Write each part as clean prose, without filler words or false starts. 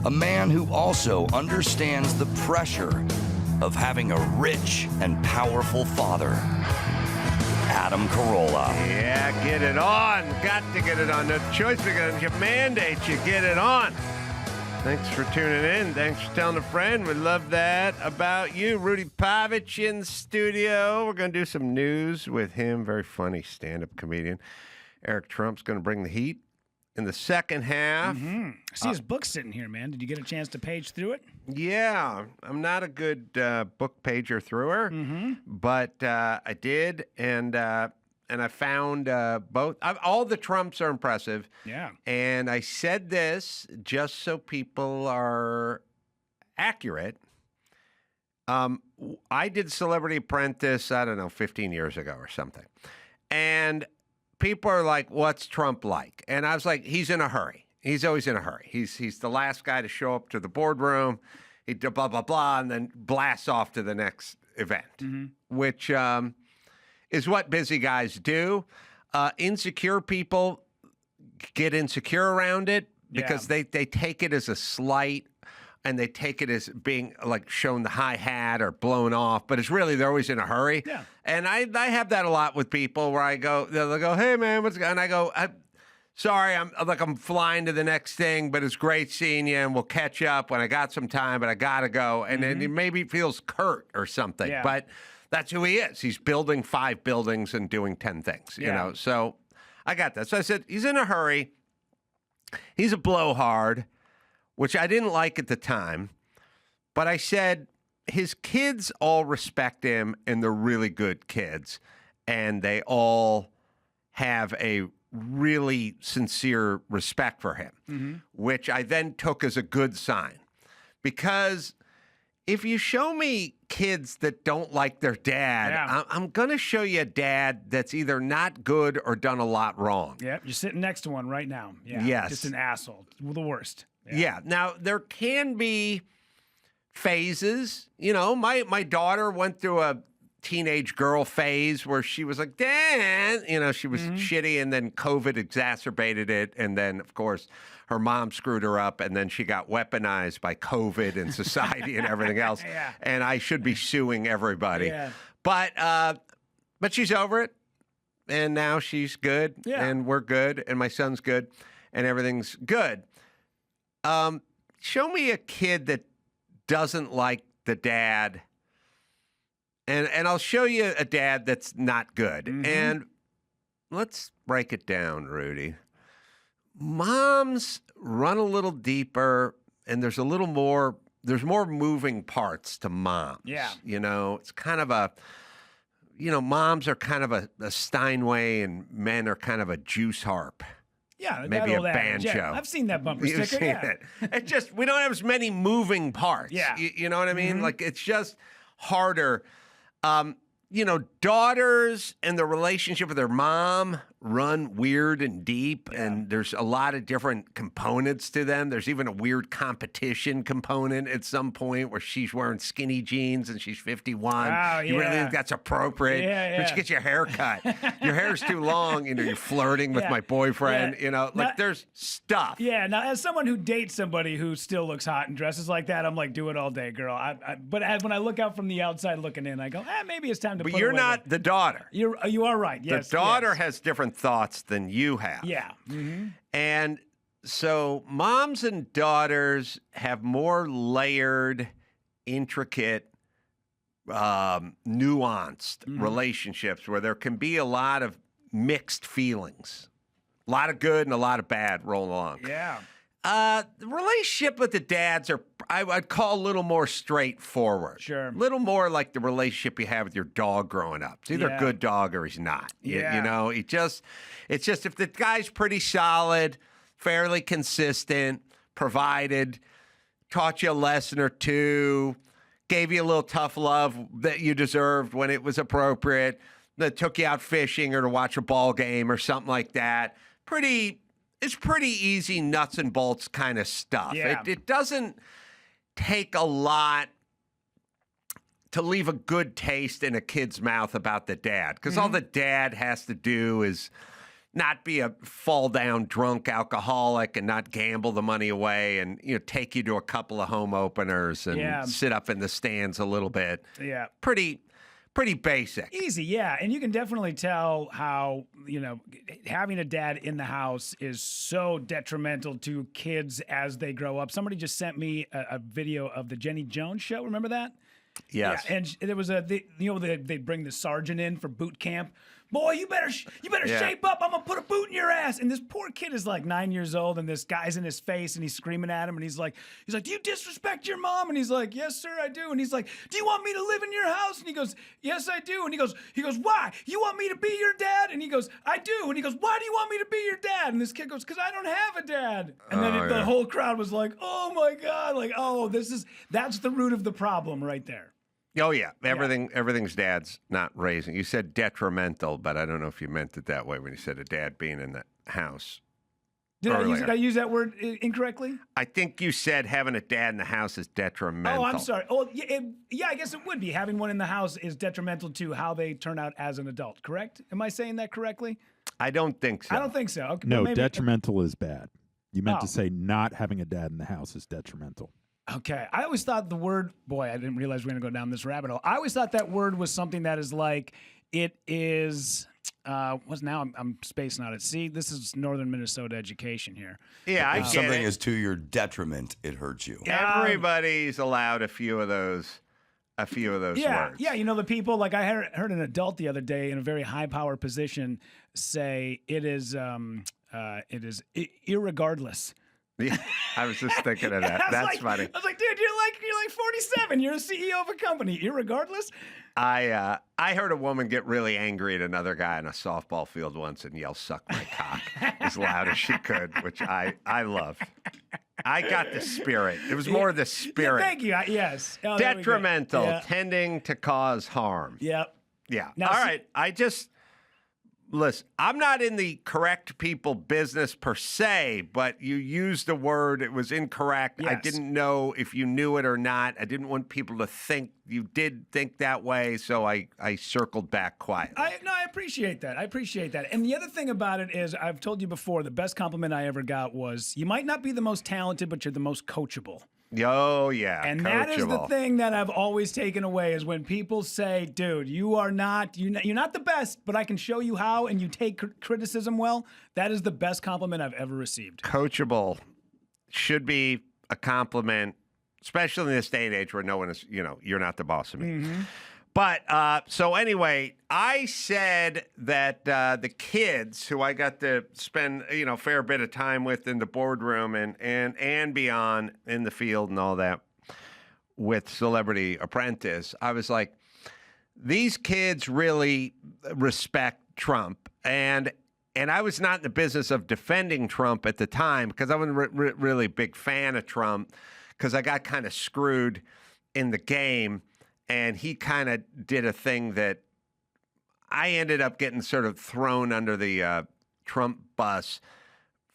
A man who also understands the pressure of having a rich and powerful father. Adam Carolla. Yeah, get it on. Got to get it on. No choice. You mandate you get it on. Thanks for tuning in. Thanks for telling a friend. We love that about you. Rudy PAVICH in the studio. We're going to do some news with him. Very funny stand-up comedian. Eric Trump's going to bring the heat in the second half. I see his book sitting here, man. Did you get a chance to page through it? Yeah, I'm not a good book pager thrower, but I did, and I found both. All the Trumps are impressive. Yeah. And I said this just so people are accurate. I did Celebrity Apprentice, I don't know, 15 years ago or something. And people are like, what's Trump like? And I was like, he's in a hurry. He's always in a hurry. He's the last guy to show up to the boardroom. He blah, blah, blah, and then blasts off to the next event, which is what busy guys do. Insecure people get insecure around it because they take it as a slight, and they take it as being like shown the high hat or blown off, but it's really they're always in a hurry. Yeah. And I have that a lot with people where I go, they'll go, hey man, what's going on? And I go, sorry, I'm flying to the next thing, but it's great seeing you, and we'll catch up when I got some time, but I gotta go. And then he maybe feels curt or something, but that's who he is. He's building 5 buildings and doing 10 things, you know? So I got that. So I said, he's in a hurry. He's a blowhard, which I didn't like at the time, but I said his kids all respect him, and they're really good kids, and they all have a really sincere respect for him, which I then took as a good sign. Because if you show me kids that don't like their dad, I'm going to show you a dad that's either not good or done a lot wrong. Yep, you're sitting next to one right now. Yeah, yes. Just an asshole. The worst. Yeah. Now, there can be phases. You know, my daughter went through a teenage girl phase where she was like, Dad, you know, she was shitty, and then COVID exacerbated it. And then, of course, her mom screwed her up, and then she got weaponized by COVID and society and everything else. And I should be suing everybody. But she's over it, and now she's good, and we're good, and my son's good, and everything's good. Show me a kid that doesn't like the dad, and I'll show you a dad that's not good. And let's break it down, Rudy. Moms run a little deeper, and there's more moving parts to moms. Yeah. You know, it's kind of moms are kind of a Steinway, and men are kind of a juice harp. Yeah, maybe a banjo. Yeah, I've seen that bumper sticker. You've seen it. It's just, we don't have as many moving parts. Yeah. You know what I mean? Like, it's just harder. Daughters and the relationship with their mom run weird and deep, and there's a lot of different components to them. There's even a weird competition component at some point where she's wearing skinny jeans and she's 51. Oh, You really think that's appropriate? But you get your hair cut. Your hair's too long. You're flirting with my boyfriend. There's stuff. Yeah. Now, as someone who dates somebody who still looks hot and dresses like that, I'm like, do it all day, girl. But when I look out from the outside looking in, I go, maybe it's time to. But you're not the daughter. You are right. Yes. The daughter has different thoughts than you have. Yeah. And so moms and daughters have more layered, intricate, nuanced relationships where there can be a lot of mixed feelings. A lot of good and a lot of bad rolling along. Yeah. The relationship with the dads I'd call a little more straightforward. Sure. A little more like the relationship you have with your dog growing up. It's either a good dog or he's not. Yeah. You know, it's just if the guy's pretty solid, fairly consistent, provided, taught you a lesson or two, gave you a little tough love that you deserved when it was appropriate, that took you out fishing or to watch a ball game or something like that. It's pretty easy nuts and bolts kind of stuff. Yeah. It doesn't take a lot to leave a good taste in a kid's mouth about the dad, because all the dad has to do is, not be a fall down drunk alcoholic and not gamble the money away and take you to a couple of home openers and sit up in the stands a little bit. Yeah. Pretty basic. Easy, yeah. And you can definitely tell how, having a dad in the house is so detrimental to kids as they grow up. Somebody just sent me a video of the Jenny Jones show. Remember that? Yes. Yeah, and there was they bring the sergeant in for boot camp. Boy, you better shape up. I'm gonna put a boot in your ass. And this poor kid is like 9 years old, and this guy's in his face, and he's screaming at him, and he's like, do you disrespect your mom? And he's like, yes, sir, I do. And he's like, do you want me to live in your house? And he goes, yes, I do. And he goes, why? You want me to be your dad? And he goes, I do. And he goes, why do you want me to be your dad? And this kid goes, because I don't have a dad. And then the whole crowd was like, oh my God, like, oh, that's the root of the problem right there. Oh, yeah. Everything's dad's not raising. You said detrimental, but I don't know if you meant it that way when you said a dad being in the house. Did I use that word incorrectly? I think you said having a dad in the house is detrimental. Oh, I'm sorry. Oh, yeah, I guess it would be. Having one in the house is detrimental to how they turn out as an adult, correct? Am I saying that correctly? I don't think so. I don't think so. Okay, no, detrimental is bad. You meant to say not having a dad in the house is detrimental. Okay. I always thought the word, boy, I didn't realize we were going to go down this rabbit hole. I always thought that word was something that is like, it is, I'm spacing on it. See, this is Northern Minnesota education here. Yeah, I if get something it. is to your detriment, it hurts you. Everybody's allowed a few of those words. Yeah, the people, like I heard an adult the other day in a very high power position say it is irregardless. Yeah, I was just thinking of that. That's funny. I was like, dude, you're like 47. You're a CEO of a company. Irregardless. I heard a woman get really angry at another guy in a softball field once and yell, "Suck my cock," as loud as she could, which I loved. I got the spirit. It was more the spirit. Yeah, thank you. Yes. Oh, detrimental, tending to cause harm. Yep. Yeah. All right. Listen, I'm not in the correct people business per se, but you used the word. It was incorrect. Yes. I didn't know if you knew it or not. I didn't want people to think you did think that way, so I circled back quietly. I appreciate that. And the other thing about it is, I've told you before, the best compliment I ever got was, you might not be the most talented, but you're the most coachable. Oh, yeah. And coachable. That is the thing that I've always taken away is when people say, dude, you're not the best, but I can show you how, and you take criticism well. That is the best compliment I've ever received. Coachable should be a compliment, especially in this day and age where no one is, you're not the boss of me. Mm-hmm. But so anyway, I said that the kids who I got to spend a fair bit of time with in the boardroom and beyond in the field and all that with Celebrity Apprentice, I was like, these kids really respect Trump, and I was not in the business of defending Trump at the time because I wasn't really a big fan of Trump because I got kind of screwed in the game. And he kind of did a thing that I ended up getting sort of thrown under the Trump bus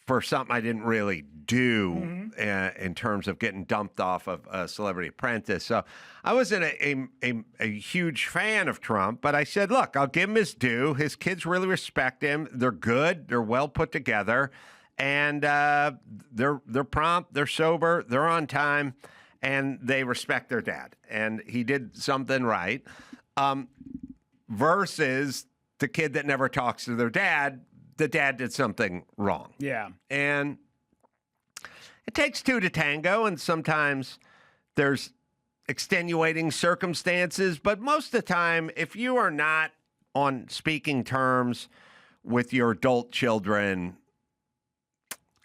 for something I didn't really do in terms of getting dumped off of Celebrity Apprentice. So I wasn't a huge fan of Trump, but I said, look, I'll give him his due. His kids really respect him. They're good. They're well put together. And they're prompt. They're sober. They're on time. And they respect their dad. And he did something right. Versus the kid that never talks to their dad, the dad did something wrong. Yeah. And it takes two to tango, and sometimes there's extenuating circumstances. But most of the time, if you are not on speaking terms with your adult children,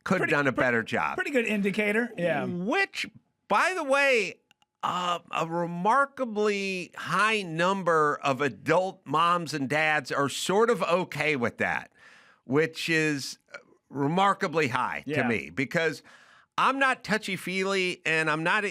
could have done a better job. Pretty good indicator. Yeah. Which, by the way, a remarkably high number of adult moms and dads are sort of okay with that, which is remarkably high to me because I'm not touchy-feely and I'm not,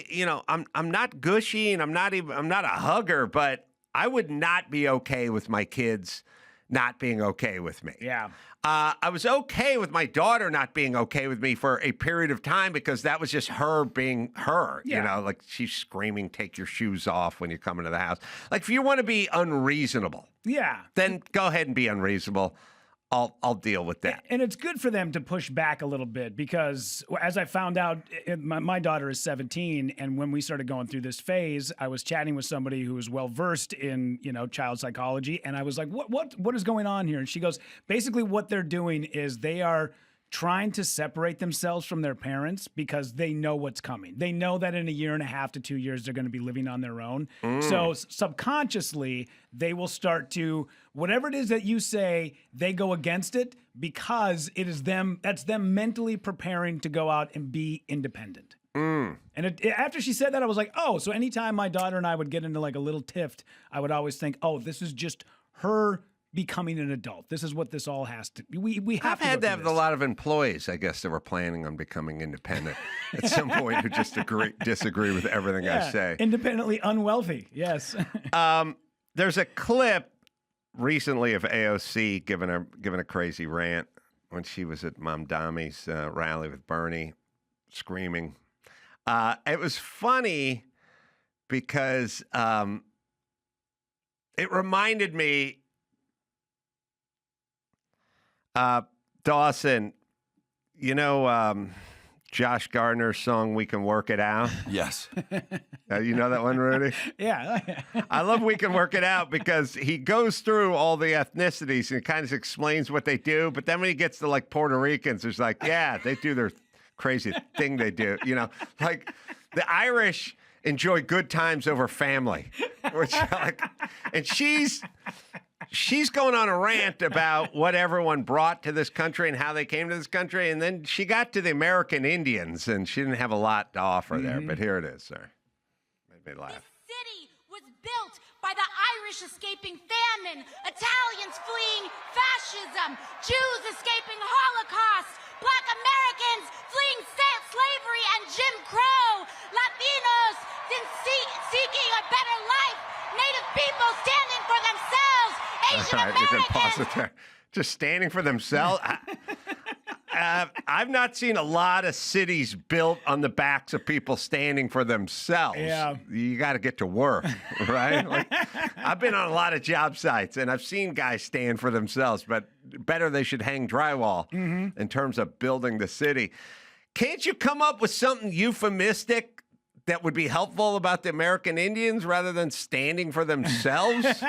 I'm not gushy and I'm not a hugger, but I would not be okay with my kids not being okay with me. Yeah. I was okay with my daughter not being okay with me for a period of time because that was just her being her. Yeah. Like she's screaming, "Take your shoes off when you come into the house." Like if you want to be unreasonable, yeah, then go ahead and be unreasonable. I'll deal with that. And it's good for them to push back a little bit because, as I found out, my daughter is 17, and when we started going through this phase, I was chatting with somebody who was well versed in child psychology, and I was like, "What is going on here?" And she goes, "Basically, what they're doing is they are trying to separate themselves from their parents because they know what's coming. They know that in a year and a half to 2 years, they're going to be living on their own. So subconsciously, they will start to, whatever it is that you say, they go against it because it is them, that's them mentally preparing to go out and be independent." And after she said that, I was like, oh, so anytime my daughter and I would get into like a little tiff, I would always think, oh, this is just her becoming an adult. This is what this all has to be. We have I've to had go that through with a this. lot of employees, I guess, that were planning on becoming independent at some point who just disagree with everything I say. Independently unwealthy, yes. There's a clip recently of AOC giving a crazy rant when she was at Mamdani's rally with Bernie, screaming. It was funny because it reminded me, Dawson, Josh Gardner's song "We Can Work It Out"? Yes. You know that one, Rudy? Yeah. I love "We Can Work It Out" because he goes through all the ethnicities and kind of explains what they do. But then when he gets to like Puerto Ricans, it's like, yeah, they do their crazy thing they do. Like the Irish enjoy good times over family, which and she's going on a rant about what everyone brought to this country and how they came to this country. And then she got to the American Indians and she didn't have a lot to offer there. But here it is, sir. Made me laugh. This city was built by the Irish escaping famine, Italians fleeing fascism, Jews escaping Holocaust, Black Americans fleeing slavery and Jim Crow, Latinos seeking a better life, Native people standing for themselves, Asian All right, you can pause it Americans. there. Just standing for themselves. I've not seen a lot of cities built on the backs of people standing for themselves. Yeah. You got to get to work, right? Like, I've been on a lot of job sites and I've seen guys stand for themselves, but better they should hang drywall in terms of building the city. Can't you come up with something euphemistic that would be helpful about the American Indians rather than standing for themselves?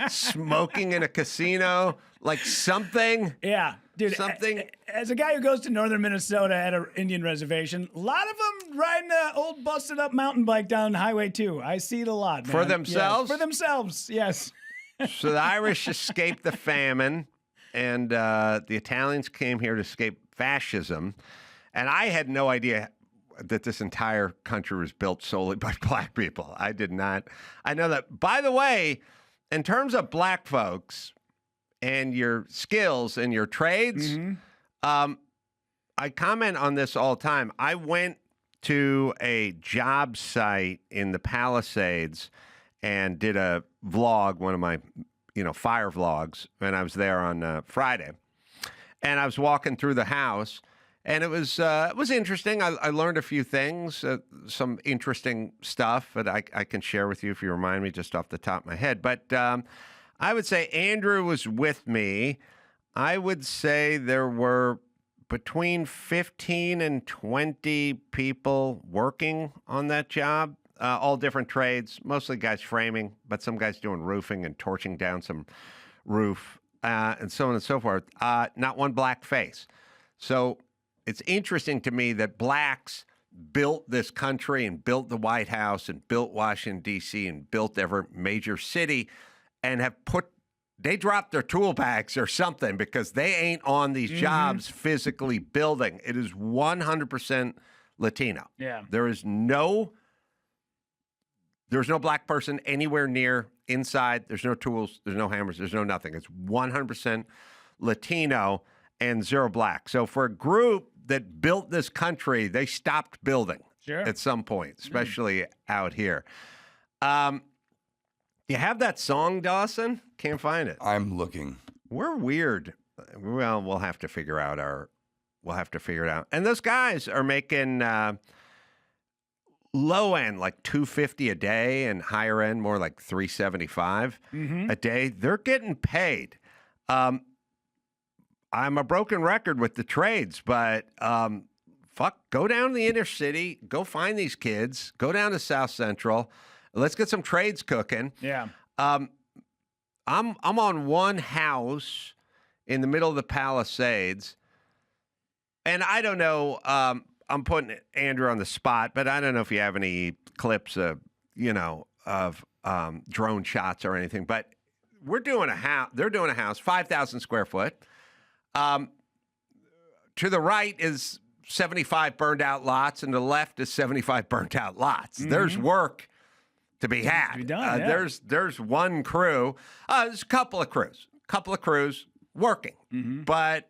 Smoking in a casino, like something? Yeah, dude. Something. As a guy who goes to northern Minnesota at an Indian reservation, a lot of them riding an old busted up mountain bike down Highway 2. I see it a lot, man. For themselves? Yes, for themselves, yes. So the Irish escaped the famine, and the Italians came here to escape fascism. And I had no idea that this entire country was built solely by black people. I did not. I know that. By the way, in terms of black folks and your skills and your trades, I comment on this all the time. I went to a job site in the Palisades and did a vlog, one of my, fire vlogs, and I was there on Friday. And I was walking through the house. And it was interesting. I learned a few things, some interesting stuff that I can share with you if you remind me just off the top of my head. But I would say Andrew was with me. I would say there were between 15 and 20 people working on that job, all different trades, mostly guys framing, but some guys doing roofing and torching down some roof and so on and so forth. Not one black face. So it's interesting to me that blacks built this country and built the White House and built Washington, D.C. and built every major city and they dropped their tool bags or something because they ain't on these jobs physically building. It is 100% Latino. Yeah. There's no black person anywhere near inside. There's no tools. There's no hammers. There's no nothing. It's 100% Latino and zero black. So for a group that built this country, they stopped building at some point, especially out here. You have that song, Dawson? Can't find it. I'm looking. We're weird. Well, we'll have to figure out we'll have to figure it out. And those guys are making low end like $250 a day and higher end more like $375 a day. They're getting paid. I'm a broken record with the trades, but fuck, go down to the inner city, go find these kids, go down to South Central. Let's get some trades cooking. Yeah. I'm on one house in the middle of the Palisades, and I don't know. I'm putting Andrew on the spot, but I don't know if you have any clips of drone shots or anything. But we're doing a house. They're doing a house, 5,000 square foot. To the right is 75 burned out lots, and to the left is 75 burnt out lots. There's work to be had. To be done, yeah. There's one crew. There's a couple of crews working. But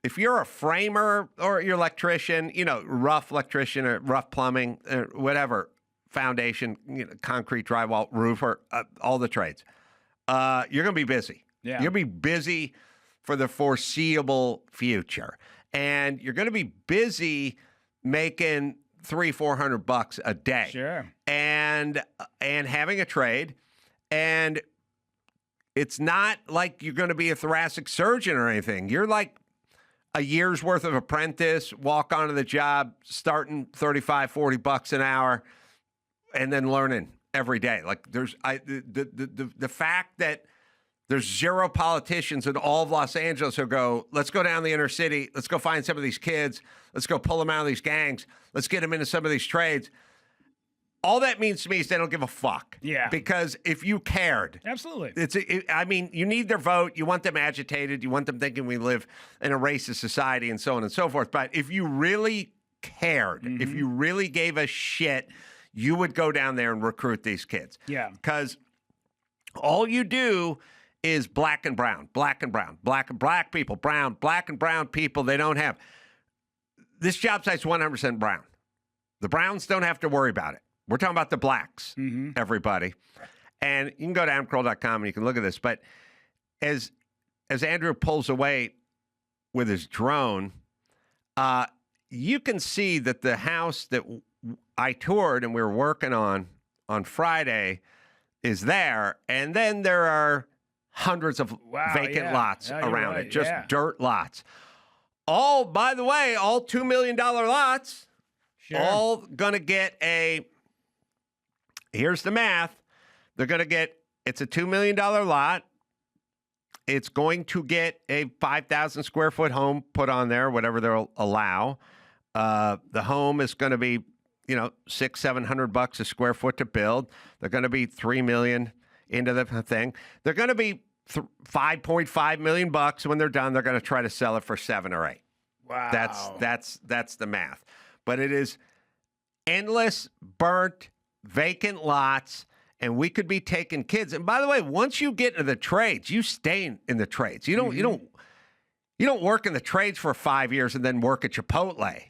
if you're a framer or you're electrician, rough electrician or rough plumbing or whatever, foundation, concrete, drywall, roofer, all the trades, you're going to be busy. Yeah. You're going to be busy for the foreseeable future. And you're going to be busy making $300-400 a day. Sure. And having a trade. And it's not like you're going to be a thoracic surgeon or anything. You're like a year's worth of apprentice, walk onto the job, starting $35-40 an hour, and then learning every day. Like the fact that there's zero politicians in all of Los Angeles who go, let's go down the inner city, let's go find some of these kids, let's go pull them out of these gangs, let's get them into some of these trades. All that means to me is they don't give a fuck. Yeah. Because if you cared, Absolutely. you need their vote. You want them agitated. You want them thinking we live in a racist society and so on and so forth. But if you really cared, if you really gave a shit, you would go down there and recruit these kids. Yeah. Because all you do is black and brown, black and brown, black people, brown, black and brown people. They don't have. This job site's 100% brown. The browns don't have to worry about it. We're talking about the blacks, everybody. And you can go to adamcarolla.com and you can look at this. But as Andrew pulls away with his drone, you can see that the house that I toured and we were working on Friday is there. And then there are hundreds of vacant lots around it, just dirt lots. All, by the way, all $2 million lots, all going to get here's the math. They're going to get, it's a $2 million lot. It's going to get a 5,000 square foot home put on there, whatever they'll allow. The home is going to be, $600-700 a square foot to build. They're going to be $3 million into the thing. They're going to be $5.5 million when they're done. They're going to try to sell it for 7 or 8. Wow. That's the math. But it is endless, burnt, vacant lots, and we could be taking kids. And by the way, once you get into the trades, you stay in the trades. You don't work in the trades for 5 years and then work at Chipotle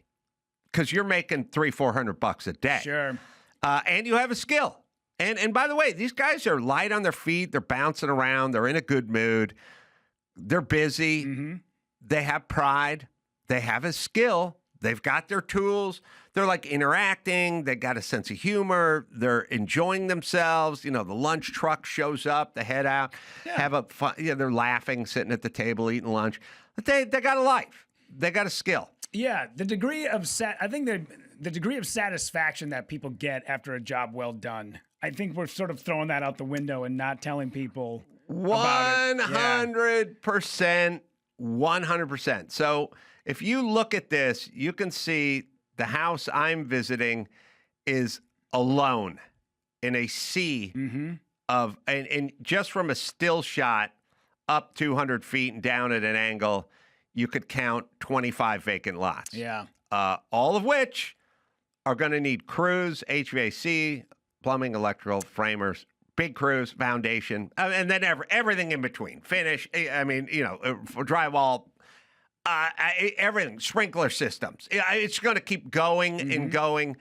because you're making $300-400 a day. Sure. And you have a skill. And by the way, these guys are light on their feet. They're bouncing around. They're in a good mood. They're busy. They have pride. They have a skill. They've got their tools. They're like interacting. They got a sense of humor. They're enjoying themselves. The lunch truck shows up. They head out, have a fun. They're laughing, sitting at the table, eating lunch. But they got a life. They got a skill. Yeah, the degree of the degree of satisfaction that people get after a job well done. I think we're sort of throwing that out the window and not telling people about it. 100%. 100%. So if you look at this, you can see the house I'm visiting is alone in a sea of, and just from a still shot up 200 feet and down at an angle, you could count 25 vacant lots. Yeah. All of which are going to need crews, HVAC, plumbing, electrical, framers, big crews, foundation, and then everything in between. Finish, drywall, everything, sprinkler systems. It's going to keep going and going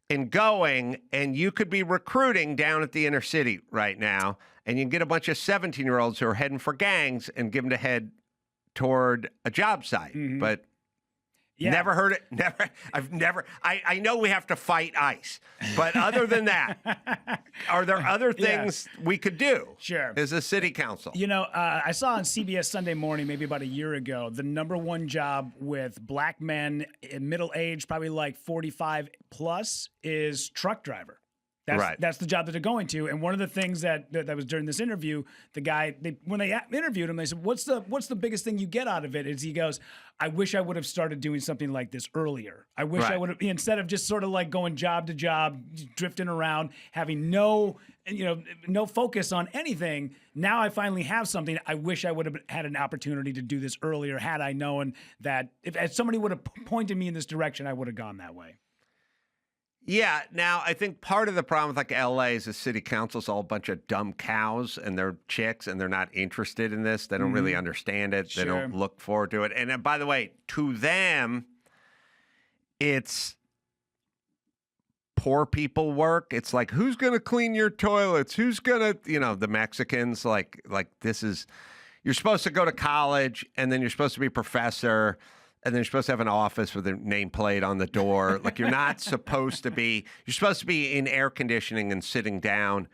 and going, and you could be recruiting down at the inner city right now, and you can get a bunch of 17-year-olds who are heading for gangs and give them to head toward a job site. But Yeah. Never heard it. Never. I've never. I know we have to fight ICE, but other than that, are there other things we could do? Sure. As a city council. You know, I saw on CBS Sunday Morning, maybe about a year ago, the #1 job with black men in middle age, probably like 45 plus, is truck driver. That's the job that they're going to. And one of the things that was during this interview, the guy, when they interviewed him, they said, what's the biggest thing you get out of it? Is he goes, I wish I would have started doing something like this earlier. I wish I would have, instead of just sort of like going job to job, drifting around, having no focus on anything. Now I finally have something. I wish I would have had an opportunity to do this earlier had I known that if somebody would have pointed me in this direction, I would have gone that way. Yeah. Now, I think part of the problem with like LA is the city council's all a bunch of dumb cows and they're chicks and they're not interested in this. They don't really understand it. They don't look forward to it. And by the way, to them, it's poor people work. It's like, who's going to clean your toilets? Who's going to, the Mexicans, like this is, you're supposed to go to college and then you're supposed to be a professor. And then you're supposed to have an office with a nameplate on the door. Like you're supposed to be in air conditioning and sitting down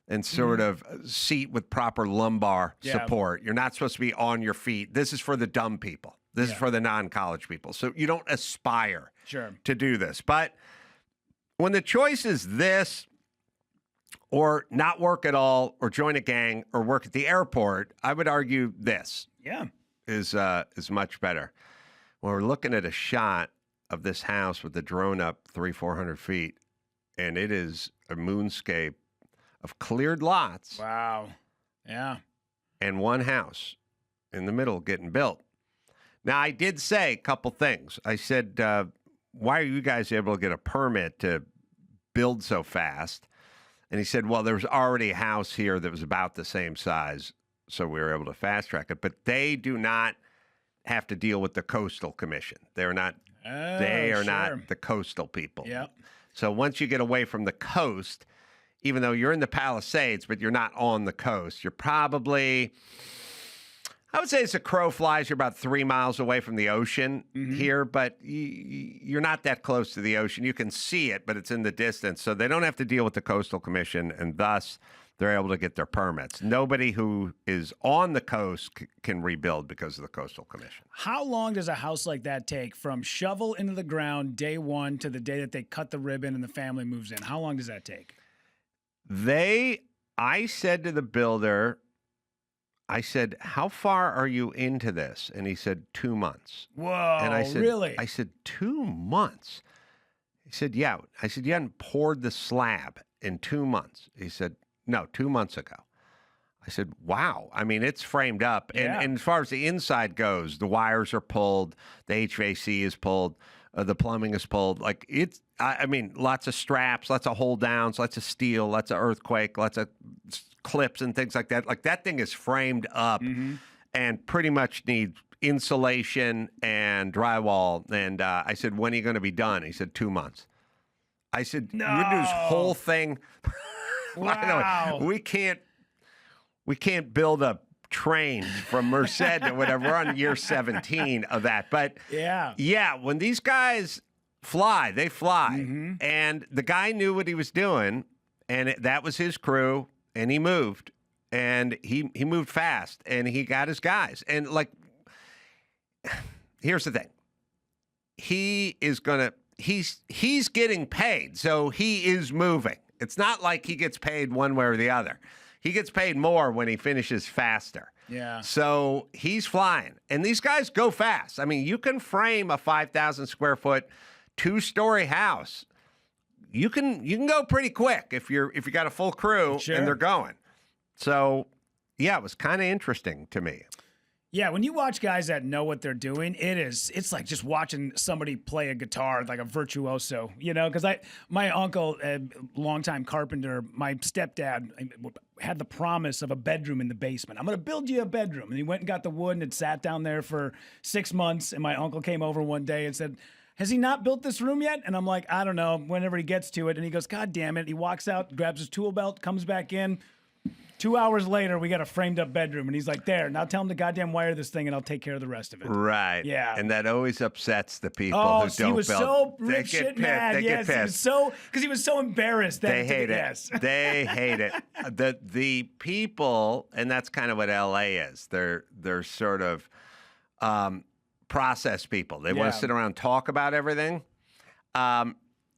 and sort of seat with proper lumbar support. You're not supposed to be on your feet. This is for the dumb people. This is for the non-college people. So you don't aspire to do this. But when the choice is this or not work at all or join a gang or work at the airport, I would argue this is much better. Well, we're looking at a shot of this house with the drone up 300-400 feet, and it is a moonscape of cleared lots. Wow. Yeah. And one house in the middle getting built. Now, I did say a couple things. I said, why are you guys able to get a permit to build so fast? And he said, well, there was already a house here that was about the same size, so we were able to fast track it. But they do not have to deal with the coastal commission. They're not. They are not the coastal people. Yep. So once you get away from the coast, even though you're in the Palisades, but you're not on the coast, you're probably, I would say, as a crow flies, you're about 3 miles away from the ocean here, but you're not that close to the ocean. You can see it, but it's in the distance. So they don't have to deal with the coastal commission, and thus they're able to get their permits. Nobody who is on the coast can rebuild because of the coastal commission. How long does a house like that take from shovel into the ground day one to the day that they cut the ribbon and the family moves in? How long does that take? I said to the builder, I said, how far are you into this? And he said, 2 months. Whoa, and I said, really? I said, 2 months? He said, yeah. I said, you hadn't poured the slab in 2 months. He said, no, 2 months ago. I said, wow. I mean, it's framed up. And as far as the inside goes, the wires are pulled, the HVAC is pulled, the plumbing is pulled. Like it's, I mean, lots of straps, lots of hold downs, lots of steel, lots of earthquake, lots of clips and things like that. Like that thing is framed up and pretty much needs insulation and drywall. And I said, when are you going to be done? He said, 2 months. I said, you're going to do this whole thing. Wow. We can't build a train from Merced or whatever. We're on year 17 of that. But yeah, when these guys fly, they fly. And the guy knew what he was doing, and that was his crew, and he moved. And he moved fast, and he got his guys. And like, here's the thing. He's getting paid, so he is moving. It's not like he gets paid one way or the other. He gets paid more when he finishes faster. Yeah. So he's flying. And these guys go fast. I mean, you can frame a 5,000 square foot, 2-story house. You can go pretty quick if you got a full crew and they're going. So yeah, it was kind of interesting to me. Yeah, when you watch guys that know what they're doing, it's like just watching somebody play a guitar like a virtuoso, because my uncle, a longtime carpenter, my stepdad had the promise of a bedroom in the basement. I'm going to build you a bedroom. And he went and got the wood and it sat down there for 6 months. And my uncle came over one day and said, has he not built this room yet? And I'm like, I don't know, whenever he gets to it. And he goes, God damn it. He walks out, grabs his tool belt, comes back in. 2 hours later, we got a framed up bedroom, and he's like, "There, now tell him to goddamn wire this thing, and I'll take care of the rest of it." Right. Yeah. And that always upsets the people Oh, who don't he was build. so They rich get shit pissed. mad. They Yes, get he was pissed. because he was so embarrassed that They hate it. Yes. They hate it. The people, and that's kind of what LA is. They're sort of process people. They want Yeah. to sit around and talk about everything.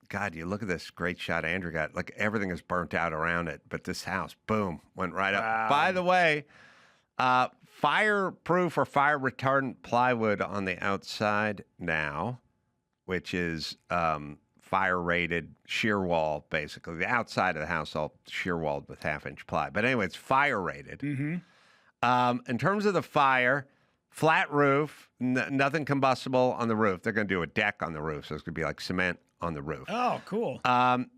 God, you look at this great shot Andrew got. Like everything is burnt out around it, but this house, boom, went right up. Wow. By the way, fireproof or fire retardant plywood on the outside now, which is fire rated shear wall, basically. The outside of the house all shear walled with 1/2-inch ply. But anyway, it's fire rated. Mm-hmm. In terms of the fire, flat roof, nothing combustible on the roof. They're going to do a deck on the roof, so it's going to be like cement on the roof. Oh, cool.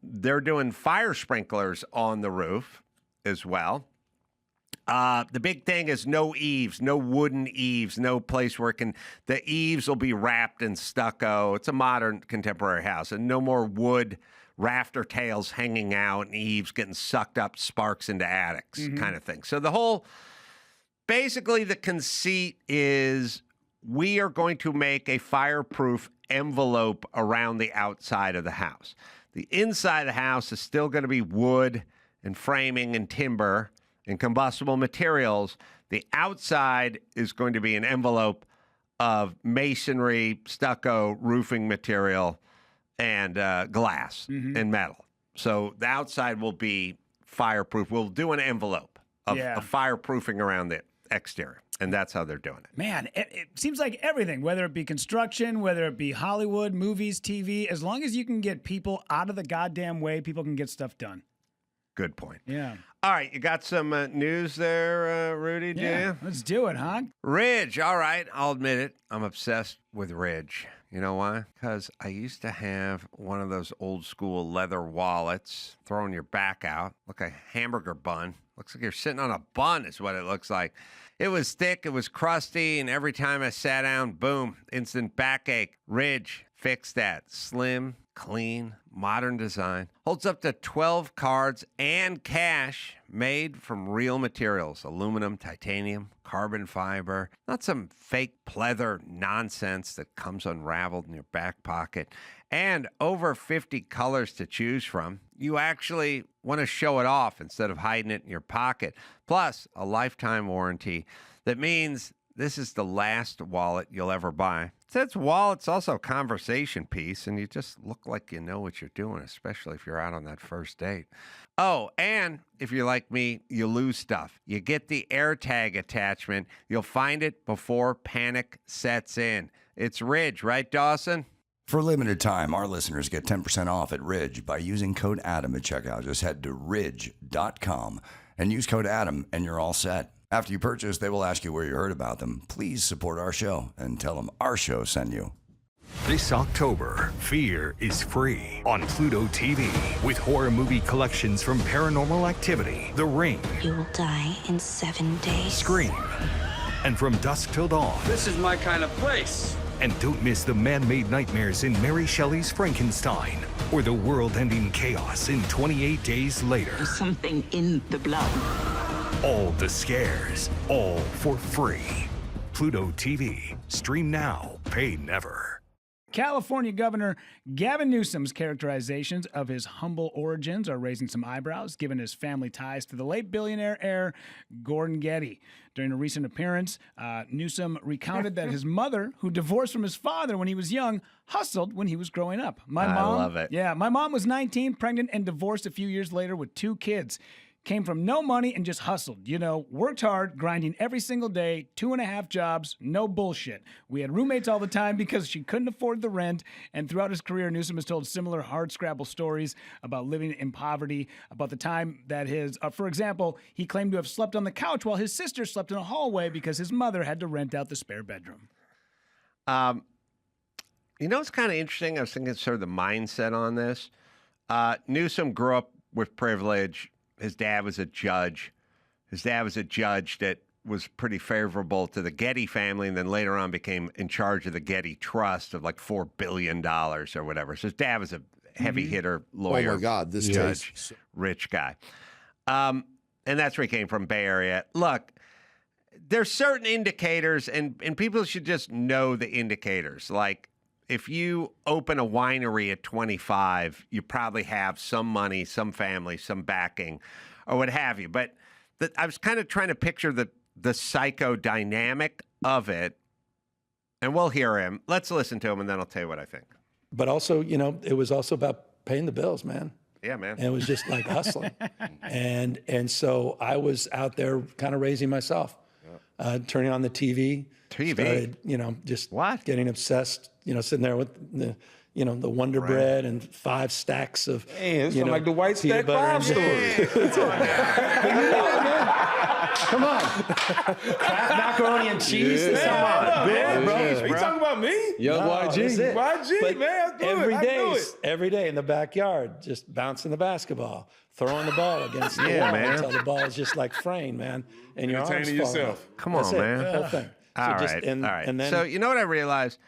They're doing fire sprinklers on the roof as well. The big thing is no eaves, no wooden eaves, no place where the eaves will be wrapped in stucco. It's a modern contemporary house, and no more wood rafter tails hanging out and eaves getting sucked up sparks into attics kind of thing. So basically the conceit is we are going to make a fireproof envelope around the outside of the house. The inside of the house is still going to be wood and framing and timber and combustible materials. The outside is going to be an envelope of masonry, stucco, roofing material, and glass and metal. So the outside will be fireproof. We'll do an envelope of fireproofing around the exterior, and that's how they're doing it. Man, it seems like everything, whether it be construction, whether it be Hollywood, movies, TV, as long as you can get people out of the goddamn way, people can get stuff done. Good point. Yeah. All right, you got some news there, Rudy, do you? Let's do it, huh? Ridge, all right, I'll admit it. I'm obsessed with Ridge. You know why? Because I used to have one of those old school leather wallets, throwing your back out, like a hamburger bun. Looks like you're sitting on a bun is what it looks like. It was thick, it was crusty, and every time I sat down, boom, instant backache. Ridge, fix that. Slim, clean, modern design. Holds up to 12 cards and cash, made from real materials. Aluminum, titanium, carbon fiber. Not some fake pleather nonsense that comes unraveled in your back pocket. And over 50 colors to choose from. You actually want to show it off instead of hiding it in your pocket. Plus, a lifetime warranty. That means this is the last wallet you'll ever buy. Since wallet's also a conversation piece, and you just look like you know what you're doing, especially if you're out on that first date. Oh, and if you're like me, you lose stuff. You get the AirTag attachment. You'll find it before panic sets in. It's Ridge, right, Dawson? For a limited time, our listeners get 10% off at Ridge by using code ADAM at checkout. Just head to ridge.com and use code ADAM, and you're all set. After you purchase, they will ask you where you heard about them. Please support our show and tell them our show sent you. This October, Fear is free on Pluto TV with horror movie collections from Paranormal Activity, The Ring, You will die in 7 days. Scream, and From Dusk Till Dawn. This is my kind of place. And don't miss the man-made nightmares in Mary Shelley's Frankenstein or the world-ending chaos in 28 Days Later. Something in the blood. All the scares, all for free. Pluto TV. Stream now, pay never. California Governor Gavin Newsom's characterizations of his humble origins are raising some eyebrows, given his family ties to the late billionaire heir Gordon Getty. During a recent appearance, Newsom recounted that his mother, who divorced from his father when he was young, hustled when he was growing up. I love it. Yeah, my mom was 19, pregnant, and divorced a few years later with 2 kids. Came from no money and just hustled. You know, worked hard, grinding every single day, 2.5 jobs, no bullshit. We had roommates all the time because she couldn't afford the rent. And throughout his career, Newsom has told similar hardscrabble stories about living in poverty, about the time that for example, he claimed to have slept on the couch while his sister slept in a hallway because his mother had to rent out the spare bedroom. You know, it's kind of interesting. I was thinking sort of the mindset on this. Newsom grew up with privilege. His dad was a judge. His dad was a judge that was pretty favorable to the Getty family, and then later on became in charge of the Getty Trust of like $4 billion or whatever. So his dad was a heavy hitter lawyer. Oh my God, this judge, rich guy. and that's where he came from, Bay Area. Look, there's certain indicators, and people should just know the indicators. Like, if you open a winery at 25, you probably have some money, some family, some backing, or what have you. But I was kind of trying to picture the psychodynamic of it, and we'll hear him. Let's listen to him, and then I'll tell you what I think. But also, you know, it was also about paying the bills, man. Yeah, man. And it was just like hustling. and so I was out there kind of raising myself, turning on the TV. Started, you know, just getting obsessed, you know, sitting there with the, you know, the Wonder Bread and 5 stacks of, it's you know, like the White Stack Bob story. Come on. Kraft macaroni and cheese. Yeah. Come on. Man, bro. Good, You talking about me? Young YG. YG, But man. every day in the backyard, just bouncing the basketball, throwing the ball against the wall until the ball is just like fraying, man. And your arms Entertaining fall yourself. off. Come on, man. The whole thing. All So right. And then, so you know what I realized?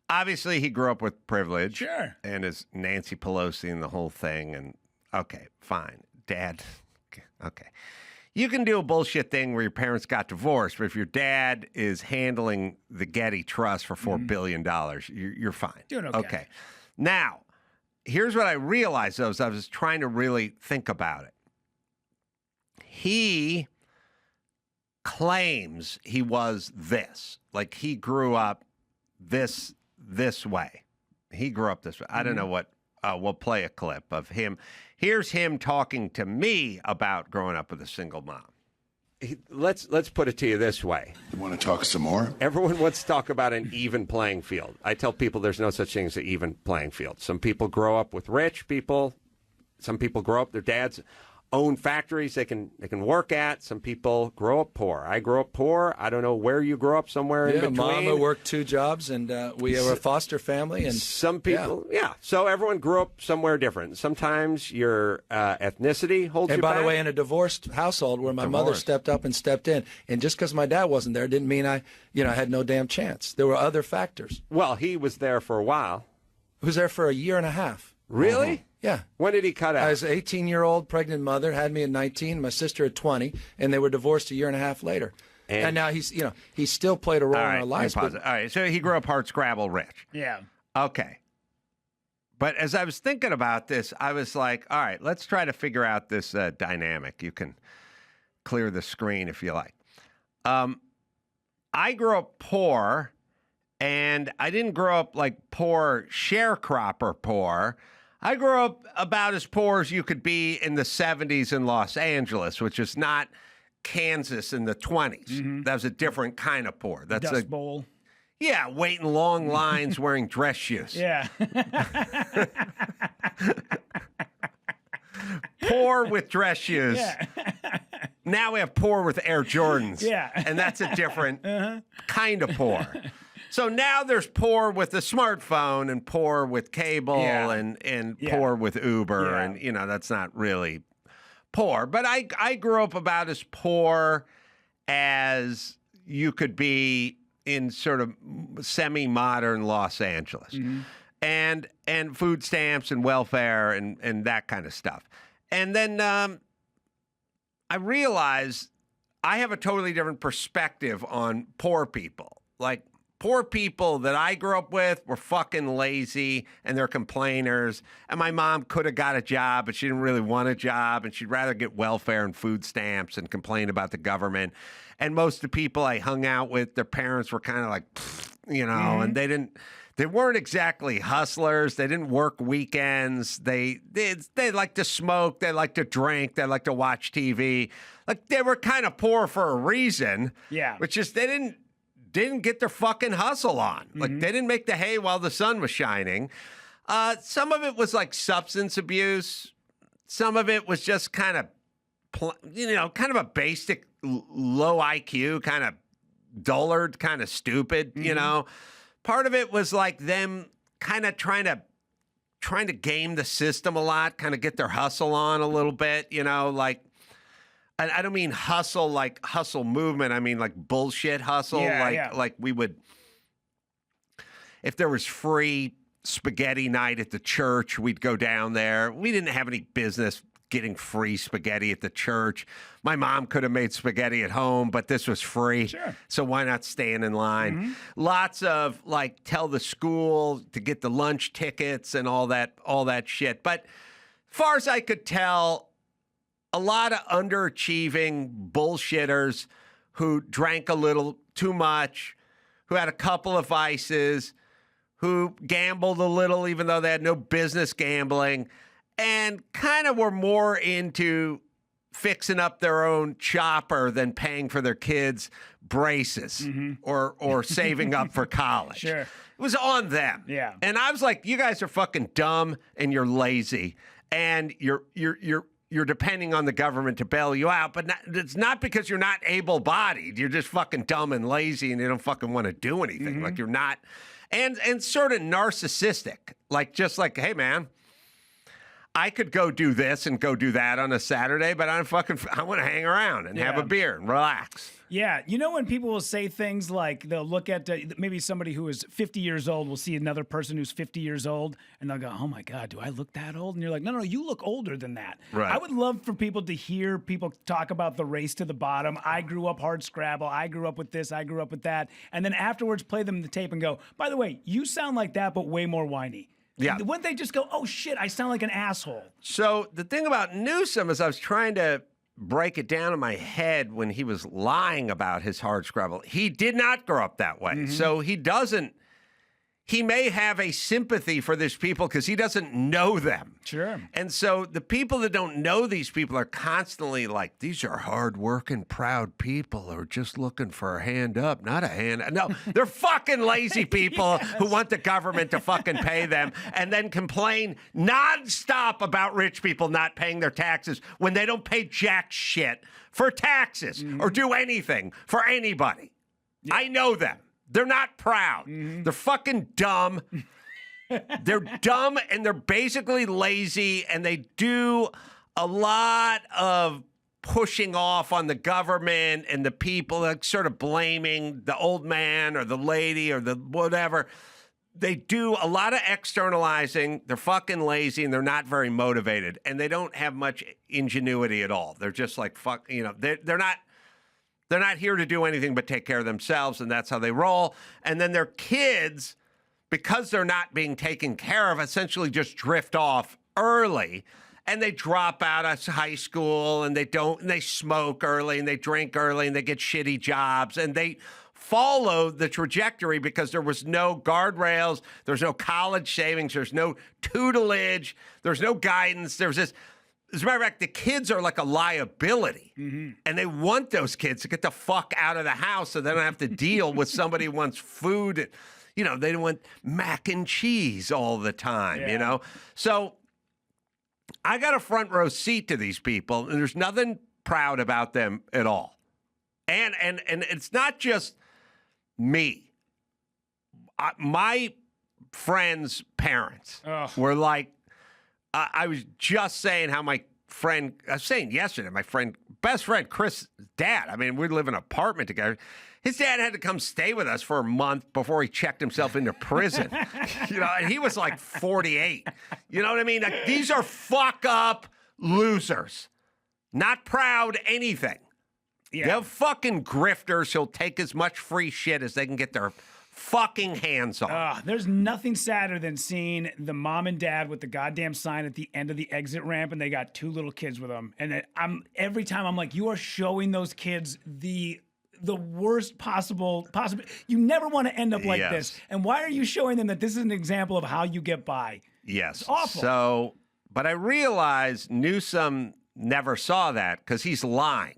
Obviously, he grew up with privilege. Sure. And his Nancy Pelosi and the whole thing. And okay, fine. Dad. Okay. You can do a bullshit thing where your parents got divorced, but if your dad is handling the Getty Trust for $4 billion, you're fine. Doing okay. Okay. Now, here's what I realized, though, as I was trying to really think about it. He claims he was this. Like, he grew up this way. He grew up this way. I don't know what. We'll play a clip of him. Here's him talking to me about growing up with a single mom. Let's put it to you this way. You want to talk some more? Everyone wants to talk about an even playing field. I tell people there's no such thing as an even playing field. Some people grow up with rich people. Some people grow up, their dads own factories they can work at. Some people grow up poor. I grew up poor. I don't know where you grew up, somewhere in between. Mama worked 2 jobs, and we have a foster family. And some people, So everyone grew up somewhere different. Sometimes your ethnicity holds you back. And by the way, in a divorced household where my mother stepped up and stepped in, and just because my dad wasn't there didn't mean I had no damn chance. There were other factors. Well, he was there for a while. He was there for a year and a half. Really? Yeah. When did he cut out? I was an 18-year-old pregnant mother, had me at 19, my sister at 20, and they were divorced a year and a half later. And now he still played a role in our lives. All right, so he grew up hard scrabble rich. Yeah. Okay. But as I was thinking about this, I was like, all right, let's try to figure out this dynamic. You can clear the screen if you like. I grew up poor, and I didn't grow up like poor sharecropper poor. I grew up about as poor as you could be in the 70s in Los Angeles, which is not Kansas in the 20s. Mm-hmm. That was a different kind of poor. That's Dust Bowl. Yeah, waiting long lines wearing dress shoes. Yeah. Poor with dress shoes. Yeah. Now we have poor with Air Jordans. Yeah. And that's a different kind of poor. So now there's poor with the smartphone and poor with cable and poor with Uber. Yeah. And, that's not really poor. But I grew up about as poor as you could be in sort of semi-modern Los Angeles. Mm-hmm. And food stamps and welfare and that kind of stuff. And then I realized I have a totally different perspective on poor people. Like, poor people that I grew up with were fucking lazy and they're complainers. And my mom could have got a job, but she didn't really want a job. And she'd rather get welfare and food stamps and complain about the government. And most of the people I hung out with, their parents were kind of like, and they weren't exactly hustlers. They didn't work weekends. They like to smoke. They like to drink. They like to watch TV. Like, they were kind of poor for a reason. Yeah. Which is they didn't get their fucking hustle on. Like, they didn't make the hay while the sun was shining. Some of it was like substance abuse. Some of it was just kind of, kind of a basic low IQ, kind of dullard, kind of stupid, Part of it was like them kind of trying to game the system a lot, kind of get their hustle on a little bit, like, I don't mean hustle like hustle movement. I mean like bullshit hustle. Like we would, if there was free spaghetti night at the church, we'd go down there. We didn't have any business getting free spaghetti at the church. My mom could have made spaghetti at home, but this was free. Sure. So why not stand in line? Lots of like tell the school to get the lunch tickets and all that shit. But far as I could tell, a lot of underachieving bullshitters who drank a little too much, who had a couple of vices, who gambled a little even though they had no business gambling, and kind of were more into fixing up their own chopper than paying for their kids' braces or saving up for college. Sure. It was on them. Yeah. And I was like, you guys are fucking dumb and you're lazy and you're depending on the government to bail you out, but it's not because you're not able-bodied. You're just fucking dumb and lazy and you don't fucking want to do anything. Like you're not, and sort of narcissistic. Like, just like, hey, man, I could go do this and go do that on a Saturday, but I want to hang around and have a beer and relax. Yeah. You know, when people will say things like they'll look at maybe somebody who is 50 years old will see another person who's 50 years old and they'll go, oh my God, do I look that old? And you're like, no, you look older than that. Right. I would love for people to hear people talk about the race to the bottom. I grew up hard Scrabble. I grew up with this. I grew up with that. And then afterwards play them the tape and go, by the way, you sound like that, but way more whiny. Yeah. Wouldn't they just go, oh shit, I sound like an asshole? So the thing about Newsom is I was trying to break it down in my head when he was lying about his hard Scrabble. He did not grow up that way. So he may have a sympathy for these people because he doesn't know them. Sure. And so the people that don't know these people are constantly like, these are hardworking, proud people who are just looking for a hand up, not a hand. No, they're fucking lazy people who want the government to fucking pay them and then complain nonstop about rich people not paying their taxes when they don't pay jack shit for taxes or do anything for anybody. Yeah. I know them. They're not proud. They're fucking dumb. They're dumb and they're basically lazy and they do a lot of pushing off on the government and the people, like sort of blaming the old man or the lady or the whatever. They do a lot of externalizing. They're fucking lazy and they're not very motivated and they don't have much ingenuity at all. They're just like, fuck, you know, they're not here to do anything but take care of themselves, and that's how they roll. And then their kids, because they're not being taken care of, essentially just drift off early, and they drop out of high school, and they smoke early, and they drink early, and they get shitty jobs, and they follow the trajectory because there was no guardrails, there's no college savings, there's no tutelage, there's no guidance, there's this. As a matter of fact, the kids are like a liability, and they want those kids to get the fuck out of the house so they don't have to deal with somebody who wants food. You know, they don't want mac and cheese all the time, you know? So I got a front row seat to these people, and there's nothing proud about them at all. And it's not just me. My friends' parents were like, I was just saying how I was saying yesterday, my best friend, Chris' dad, I mean, we live in an apartment together. His dad had to come stay with us for a month before he checked himself into prison. You know, and he was like 48. You know what I mean? Like, these are fuck up losers. Not proud anything. Yeah. They're fucking grifters who'll take as much free shit as they can get their fucking hands on. There's nothing sadder than seeing the mom and dad with the goddamn sign at the end of the exit ramp, and they got two little kids with them. And every time I'm like, you are showing those kids the worst possible. You never want to end up like this. And why are you showing them that this is an example of how you get by? Yes. It's awful. So, but I realized Newsom never saw that because he's lying.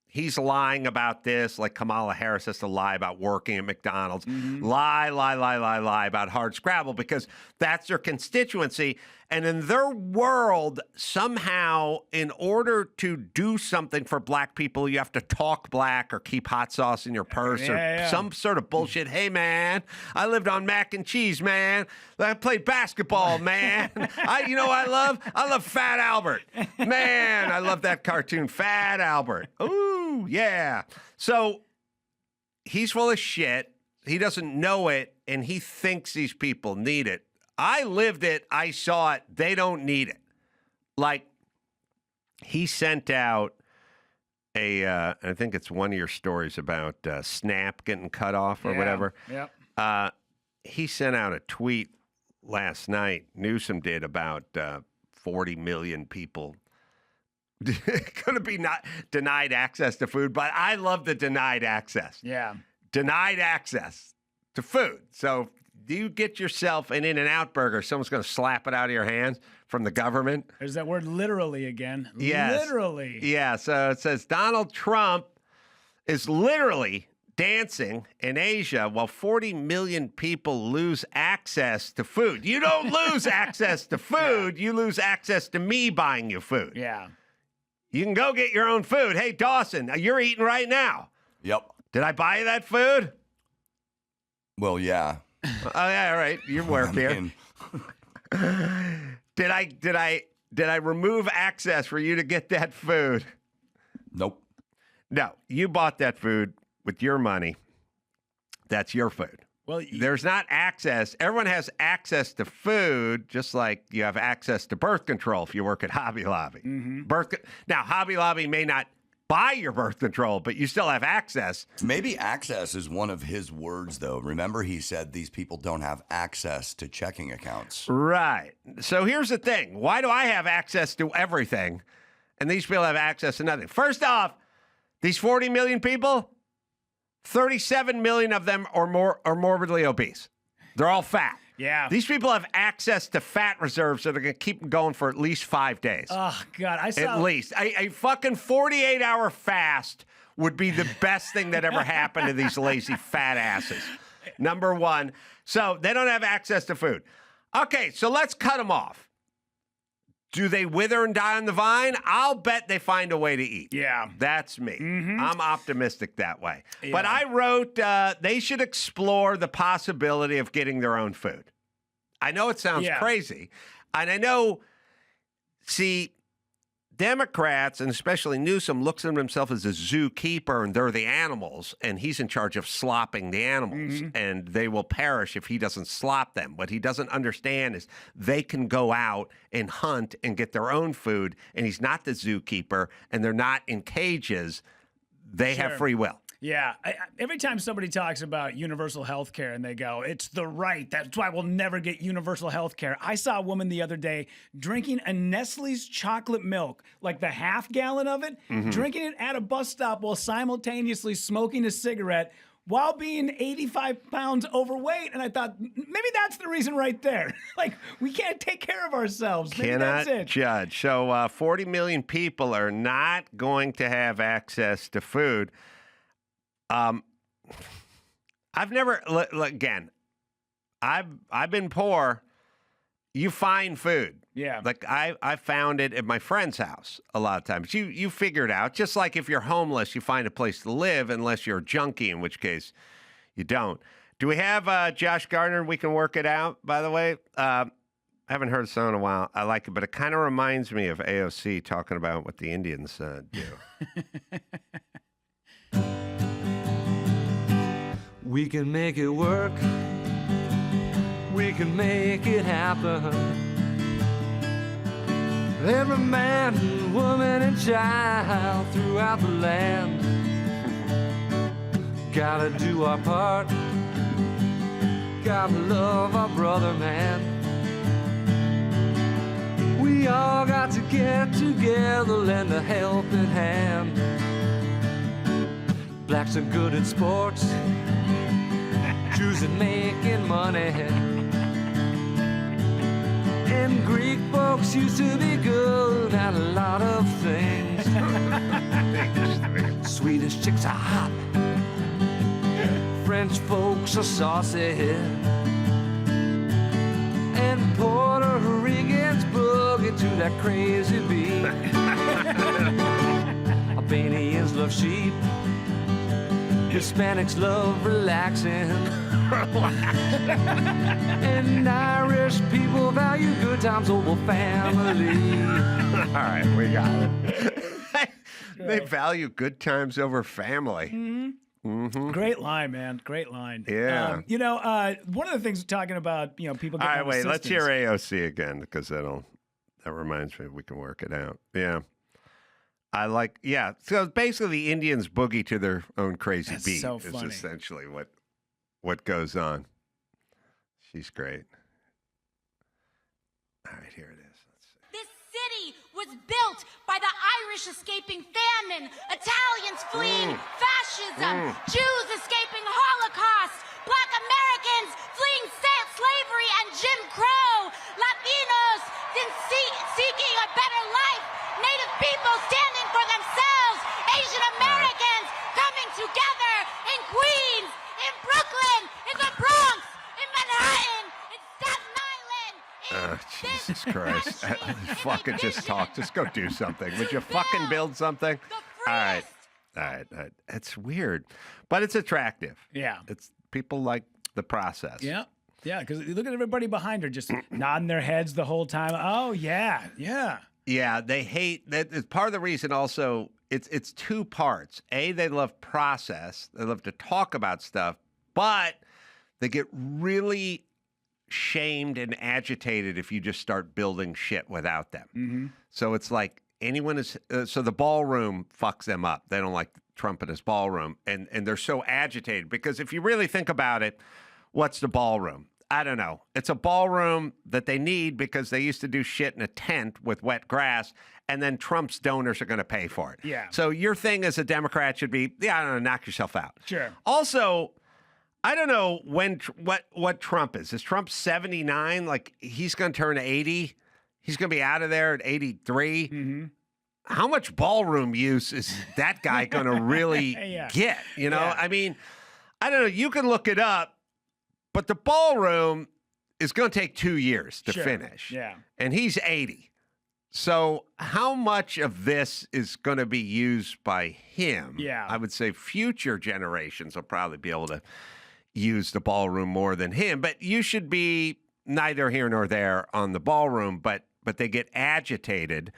He's lying about this, like Kamala Harris has to lie about working at McDonald's. Lie about hard Scrabble because that's their constituency. And in their world, somehow, in order to do something for black people, you have to talk black or keep hot sauce in your purse or some sort of bullshit. Hey, man, I lived on mac and cheese, man. I played basketball, man. I love Fat Albert. Man, I love that cartoon, Fat Albert. Ooh, yeah. So he's full of shit. He doesn't know it, and he thinks these people need it. I lived it. I saw it. They don't need it. Like, he sent out I think it's one of your stories about Snap getting cut off or whatever. Yep. He sent out a tweet last night, Newsom did, about 40 million people going to be not denied access to food. But I love the denied access. Yeah. Denied access to food. So do you get yourself an In-N-Out burger, someone's going to slap it out of your hands from the government? There's that word literally again. Yes. Literally. Yeah, so it says Donald Trump is literally dancing in Asia while 40 million people lose access to food. You don't lose access to food. You lose access to me buying you food. Yeah. You can go get your own food. Hey, Dawson, you're eating right now. Yep. Did I buy you that food? Well, yeah. Oh, yeah, all right. You work here. Did I remove access for you to get that food? Nope. No, you bought that food with your money. That's your food. Well, there's not access. Everyone has access to food, just like you have access to birth control if you work at Hobby Lobby. Mm-hmm. Now, Hobby Lobby may not buy your birth control, but you still have access. Maybe access is one of his words, though. Remember, he said these people don't have access to checking accounts. Right. So here's the thing. Why do I have access to everything, and these people have access to nothing? First off, these 40 million people, 37 million of them are morbidly obese. They're all fat. Yeah. These people have access to fat reserves that are going to keep them going for at least 5 days. Oh, God. I saw. At least. A fucking 48-hour fast would be the best thing that ever happened to these lazy fat asses. Number one. So they don't have access to food. Okay, so let's cut them off. Do they wither and die on the vine? I'll bet they find a way to eat. Yeah. That's me. Mm-hmm. I'm optimistic that way. Yeah. But I wrote they should explore the possibility of getting their own food. I know it sounds crazy. And I know, see, Democrats, and especially Newsom, looks at himself as a zookeeper, and they're the animals, and he's in charge of slopping the animals, and they will perish if he doesn't slop them. What he doesn't understand is they can go out and hunt and get their own food, and he's not the zookeeper, and they're not in cages. They have free will. Yeah. Every time somebody talks about universal health care and they go, it's the right, that's why we'll never get universal health care. I saw a woman the other day drinking a Nestle's chocolate milk, like the half gallon of it, drinking it at a bus stop while simultaneously smoking a cigarette while being 85 pounds overweight. And I thought, maybe that's the reason right there. Like, we can't take care of ourselves. Maybe Cannot that's it. judge. So 40 million people are not going to have access to food. I've never, again, I've been poor. You find food. Yeah. Like I found it at my friend's house a lot of times. You figure it out. Just like if you're homeless, you find a place to live unless you're a junkie, in which case you don't. Do we have Josh Gardner? We can work it out, by the way. I haven't heard the song in a while. I like it, but it kind of reminds me of AOC talking about what the Indians do. We can make it work. We can make it happen. Every man, woman, and child throughout the land. Gotta do our part. Gotta love our brother, man. We all got to get together, lend a helping hand. Blacks are good at sports. Jews at making money. And Greek folks used to be good at a lot of things. Swedish chicks are hot. French folks are saucy. And Puerto Ricans boogie to that crazy beat. Albanians love sheep. Hispanics love relaxing. And Irish people value good times over family. All right, we got it. They value good times over family. Great line, man. Great line. Yeah. One of the things talking about, people getting All right, wait, assistance. let's hear AOC again, because that reminds me we can work it out. Yeah. I like, yeah. So basically, the Indians boogie to their own crazy That's beat. so is funny. essentially what goes on. She's great. All right, here it is. Let's see. This city was built by the Irish escaping famine, Italians fleeing fascism, Jews escaping Holocaust, Black Americans fleeing slavery and Jim Crow, Latinos seeking a better life, Native people standing for themselves, Asian Americans coming together in Queens, in Brooklyn, in the Bronx, in Manhattan, in Staten Island. Jesus Christ. Fucking just talk. Just go do something. Would you fucking build something? All right. All right. It's weird, but it's attractive. Yeah. It's people like the process. Yeah. Yeah, because look at everybody behind her just nodding their heads the whole time. Oh, yeah, yeah. Yeah, they hate that. It's part of the reason also it's two parts. A, they love process. They love to talk about stuff, but they get really shamed and agitated if you just start building shit without them. Mm-hmm. So it's like anyone is so the ballroom fucks them up. They don't like Trump in his ballroom, and they're so agitated because if you really think about it, what's the ballroom? I don't know. It's a ballroom that they need because they used to do shit in a tent with wet grass, and then Trump's donors are going to pay for it. Yeah. So your thing as a Democrat should be, I don't know, knock yourself out. Sure. Also, I don't know what Trump is. Is Trump 79? Like, he's going to turn 80? He's going to be out of there at 83? Mm-hmm. How much ballroom use is that guy going to really get? You know, I mean, I don't know. You can look it up. But the ballroom is going to take 2 years to finish. Yeah. And he's 80. So how much of this is going to be used by him? Yeah. I would say future generations will probably be able to use the ballroom more than him. But you should be neither here nor there on the ballroom, but they get agitated.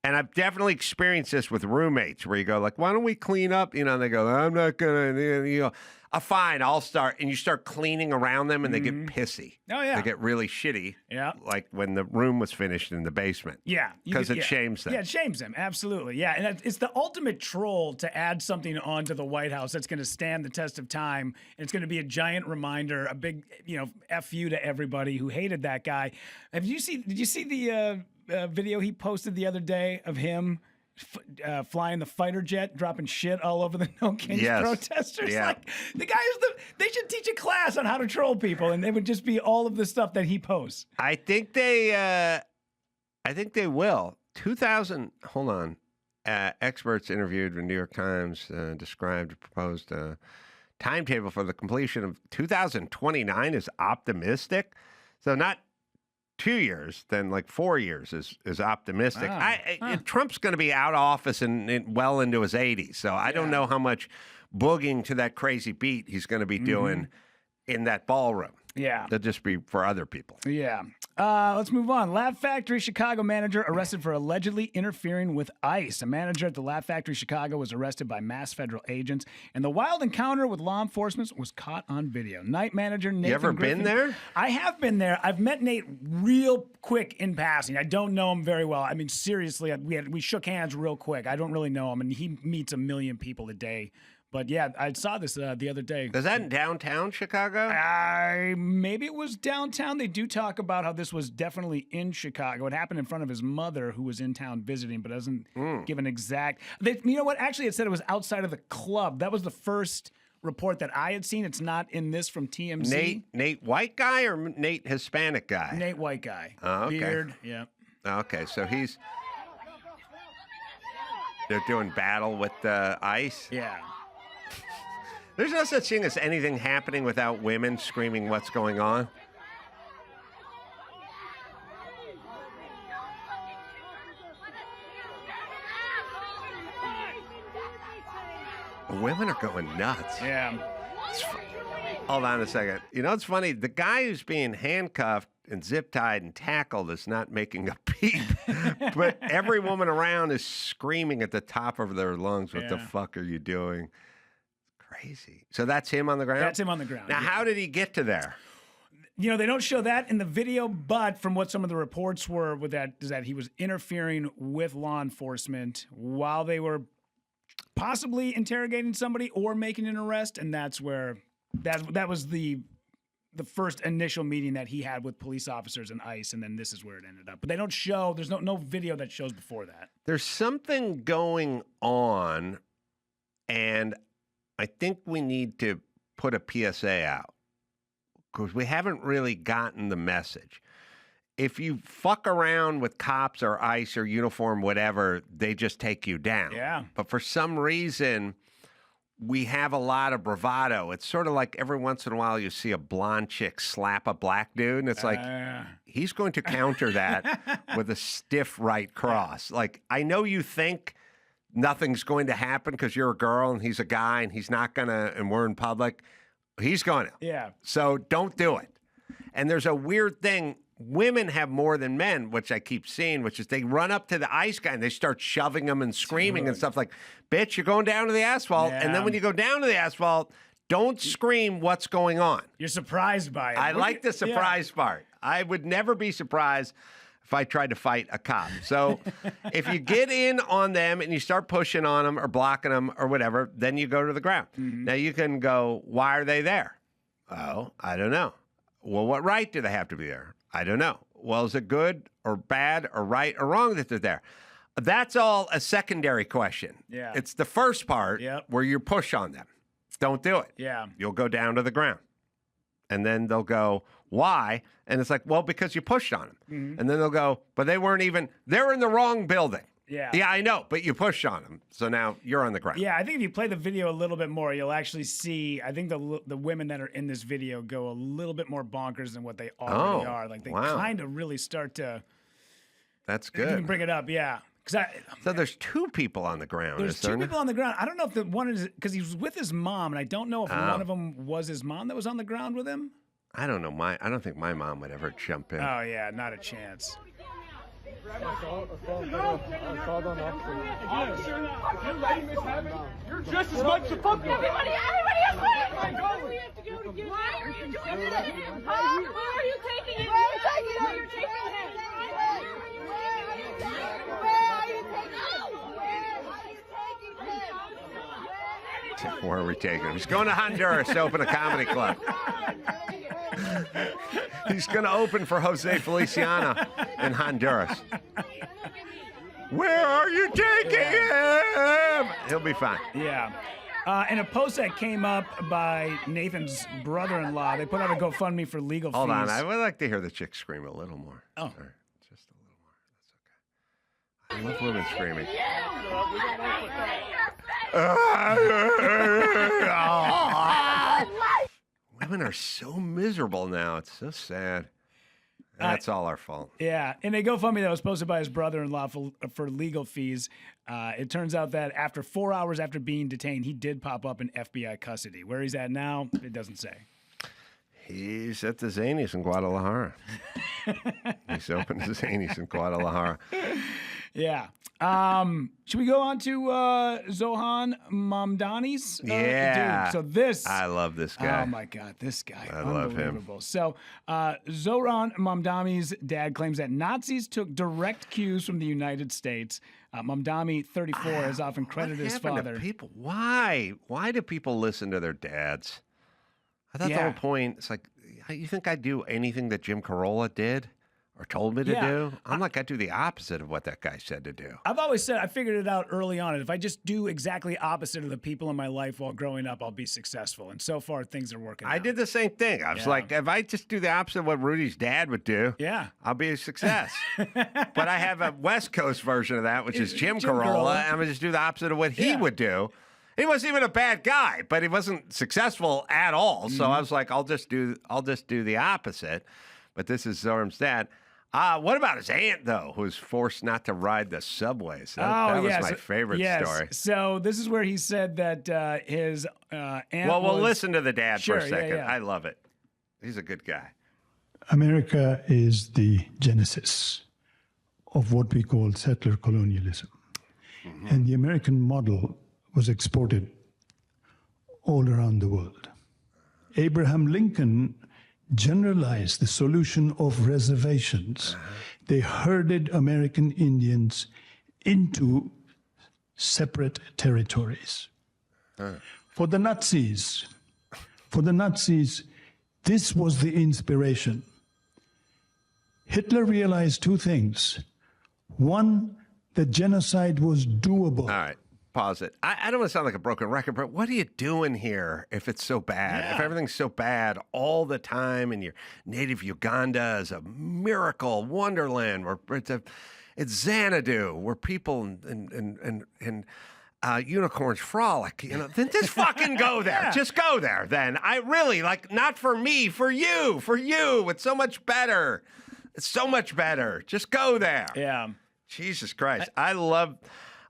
And I've definitely experienced this with roommates where you go like, why don't we clean up? You know, and they go, I'm not going to, you know. Fine, I'll start. And you start cleaning around them and they get pissy. Oh, yeah. They get really shitty. Yeah. Like when the room was finished in the basement. Yeah. Because it shames them. Yeah, it shames them. Absolutely. Yeah. And it's the ultimate troll to add something onto the White House that's going to stand the test of time. And it's going to be a giant reminder, a big, F you to everybody who hated that guy. Did you see the video he posted the other day of him flying the fighter jet, dropping shit all over the No Kings protesters? Yeah. Like, the guy they should teach a class on how to troll people, and it would just be all of the stuff that he posts. I think they will. 2000, hold on. Experts interviewed with New York Times described a proposed timetable for the completion of 2029 is optimistic. So not 2 years, then like 4 years is optimistic. Trump's going to be out of office and well into his 80s, so I don't know how much boogieing to that crazy beat he's going to be doing in that ballroom. Yeah. That'll just be for other people. Yeah. Let's move on. Laugh Factory Chicago manager arrested for allegedly interfering with ICE. A manager at the Laugh Factory Chicago was arrested by mass federal agents, and the wild encounter with law enforcement was caught on video. Night manager Nathan You ever Griffin, been there? I have been there. I've met Nate real quick in passing. I don't know him very well. I mean, seriously, we shook hands real quick. I don't really know him, and he meets a million people a day. But yeah, I saw this the other day. Is that in downtown Chicago? Maybe it was downtown. They do talk about how this was definitely in Chicago. It happened in front of his mother, who was in town visiting, but doesn't give an exact. You know what? Actually, it said it was outside of the club. That was the first report that I had seen. It's not in this from TMZ. Nate white guy or Nate Hispanic guy? Nate white guy. Oh, okay. Beard. Yeah. Okay, so they're doing battle with ICE? Yeah. There's no such thing as anything happening without women screaming what's going on. Women are going nuts. Yeah. Hold on a second. You know, it's funny. The guy who's being handcuffed and zip-tied and tackled is not making a peep. But every woman around is screaming at the top of their lungs, what the fuck are you doing? Crazy. So that's him on the ground? That's him on the ground. Now, how did he get to there? You know, they don't show that in the video, but from what some of the reports were with that is that he was interfering with law enforcement while they were possibly interrogating somebody or making an arrest, and that's where that was the first initial meeting that he had with police officers and ICE, and then this is where it ended up. But they don't show, there's no video that shows before that. There's something going on, and I think we need to put a PSA out because we haven't really gotten the message. If you fuck around with cops or ICE or uniform, whatever, they just take you down. Yeah. But for some reason, we have a lot of bravado. It's sort of like every once in a while you see a blonde chick slap a black dude, and it's like, he's going to counter that with a stiff right cross. Like, I know you think nothing's going to happen because you're a girl and he's a guy and he's not going to, and we're in public. He's going to. Yeah. So don't do it. And there's a weird thing. Women have more than men, which I keep seeing, which is they run up to the ICE guy and they start shoving him and screaming and stuff like, bitch, you're going down to the asphalt. Yeah. And then when you go down to the asphalt, don't scream what's going on. You're surprised by it. I like the surprise part. I would never be surprised if I tried to fight a cop. So if you get in on them and you start pushing on them or blocking them or whatever, then you go to the ground. Mm-hmm. Now you can go, why are they there? Oh, I don't know. Well, what right do they have to be there? I don't know. Well, is it good or bad or right or wrong that they're there? That's all a secondary question. Yeah. It's the first part where you push on them. Don't do it. Yeah. You'll go down to the ground. And then they'll go, why? And it's like, well, because you pushed on them. Mm-hmm. And then they'll go, but they weren't even, they're in the wrong building. Yeah. Yeah, I know, but you pushed on them. So now you're on the ground. Yeah, I think if you play the video a little bit more, you'll actually see, I think the women that are in this video go a little bit more bonkers than what they already are. Like, they kind of really start to... That's You can good. bring it up, yeah. So there's two people on the ground. There's two people on the ground. I don't know if the one is... Because he was with his mom, and I don't know if one of them was his mom that was on the ground with him. I don't know. I don't think my mom would ever jump in. Oh, yeah, not a chance. You're just as much a fuck. Everybody is quiet! We have to go together. Why are you doing this? Huh? Where are you taking him? Where are you taking him? Where are you taking him? Where are we taking him? He's going to Honduras to open a comedy club. He's going to open for Jose Feliciano in Honduras. Where are you taking him? He'll be fine. Yeah. In a post that came up by Nathan's brother-in-law, they put out a GoFundMe for legal fees. Hold on. I would like to hear the chick scream a little more. Oh. Sorry. Just a little more. That's okay. I love women screaming. Women are so miserable now. It's so sad. That's all our fault. Yeah, in a GoFundMe that was posted by his brother-in-law for legal fees, it turns out that after 4 hours after being detained, he did pop up in FBI custody. Where he's at now, it doesn't say. He's at the Zanies in Guadalajara. He's open to Zanies in Guadalajara. Yeah. Should we go on to Zohran Mamdani's? Yeah. Dude, so this... I love this guy. Oh, my God. This guy. I love him. Unbelievable. So Zohran Mamdani's dad claims that Nazis took direct cues from the United States. Mamdani, 34, has often credited his father. To people? Why? Why do people listen to their dads? I thought the whole point, it's like, you think I'd do anything that Jim Carolla did? Or told me to do? I'm like, I do the opposite of what that guy said to do. I've always said, I figured it out early on. If I just do exactly opposite of the people in my life while growing up, I'll be successful. And so far, things are working out. I did the same thing. I was like, if I just do the opposite of what Rudy's dad would do, I'll be a success. But I have a West Coast version of that, which is Jim Carolla. And I'm going to just do the opposite of what he would do. He wasn't even a bad guy, but he wasn't successful at all. So I was like, I'll just do the opposite. But this is Zoran's dad. What about his aunt, though, who was forced not to ride the subways? That was my favorite story. So this is where he said that his aunt we'll listen to the dad for a second. Yeah. I love it. He's a good guy. America is the genesis of what we call settler colonialism. Mm-hmm. And the American model was exported all around the world. Abraham Lincoln generalized the solution of reservations. They herded American Indians into separate territories. For the Nazis, this was the inspiration. Hitler realized two things. One, that genocide was doable. All right, pause it. I don't want to sound like a broken record, but what are you doing here if it's so bad? Yeah. If everything's so bad all the time and your native Uganda is a miracle wonderland where it's Xanadu, where people and unicorns frolic, then just fucking go there. Yeah. Just go there then. I really, not for me, for you. It's so much better. It's so much better. Just go there. Yeah. Jesus Christ. I love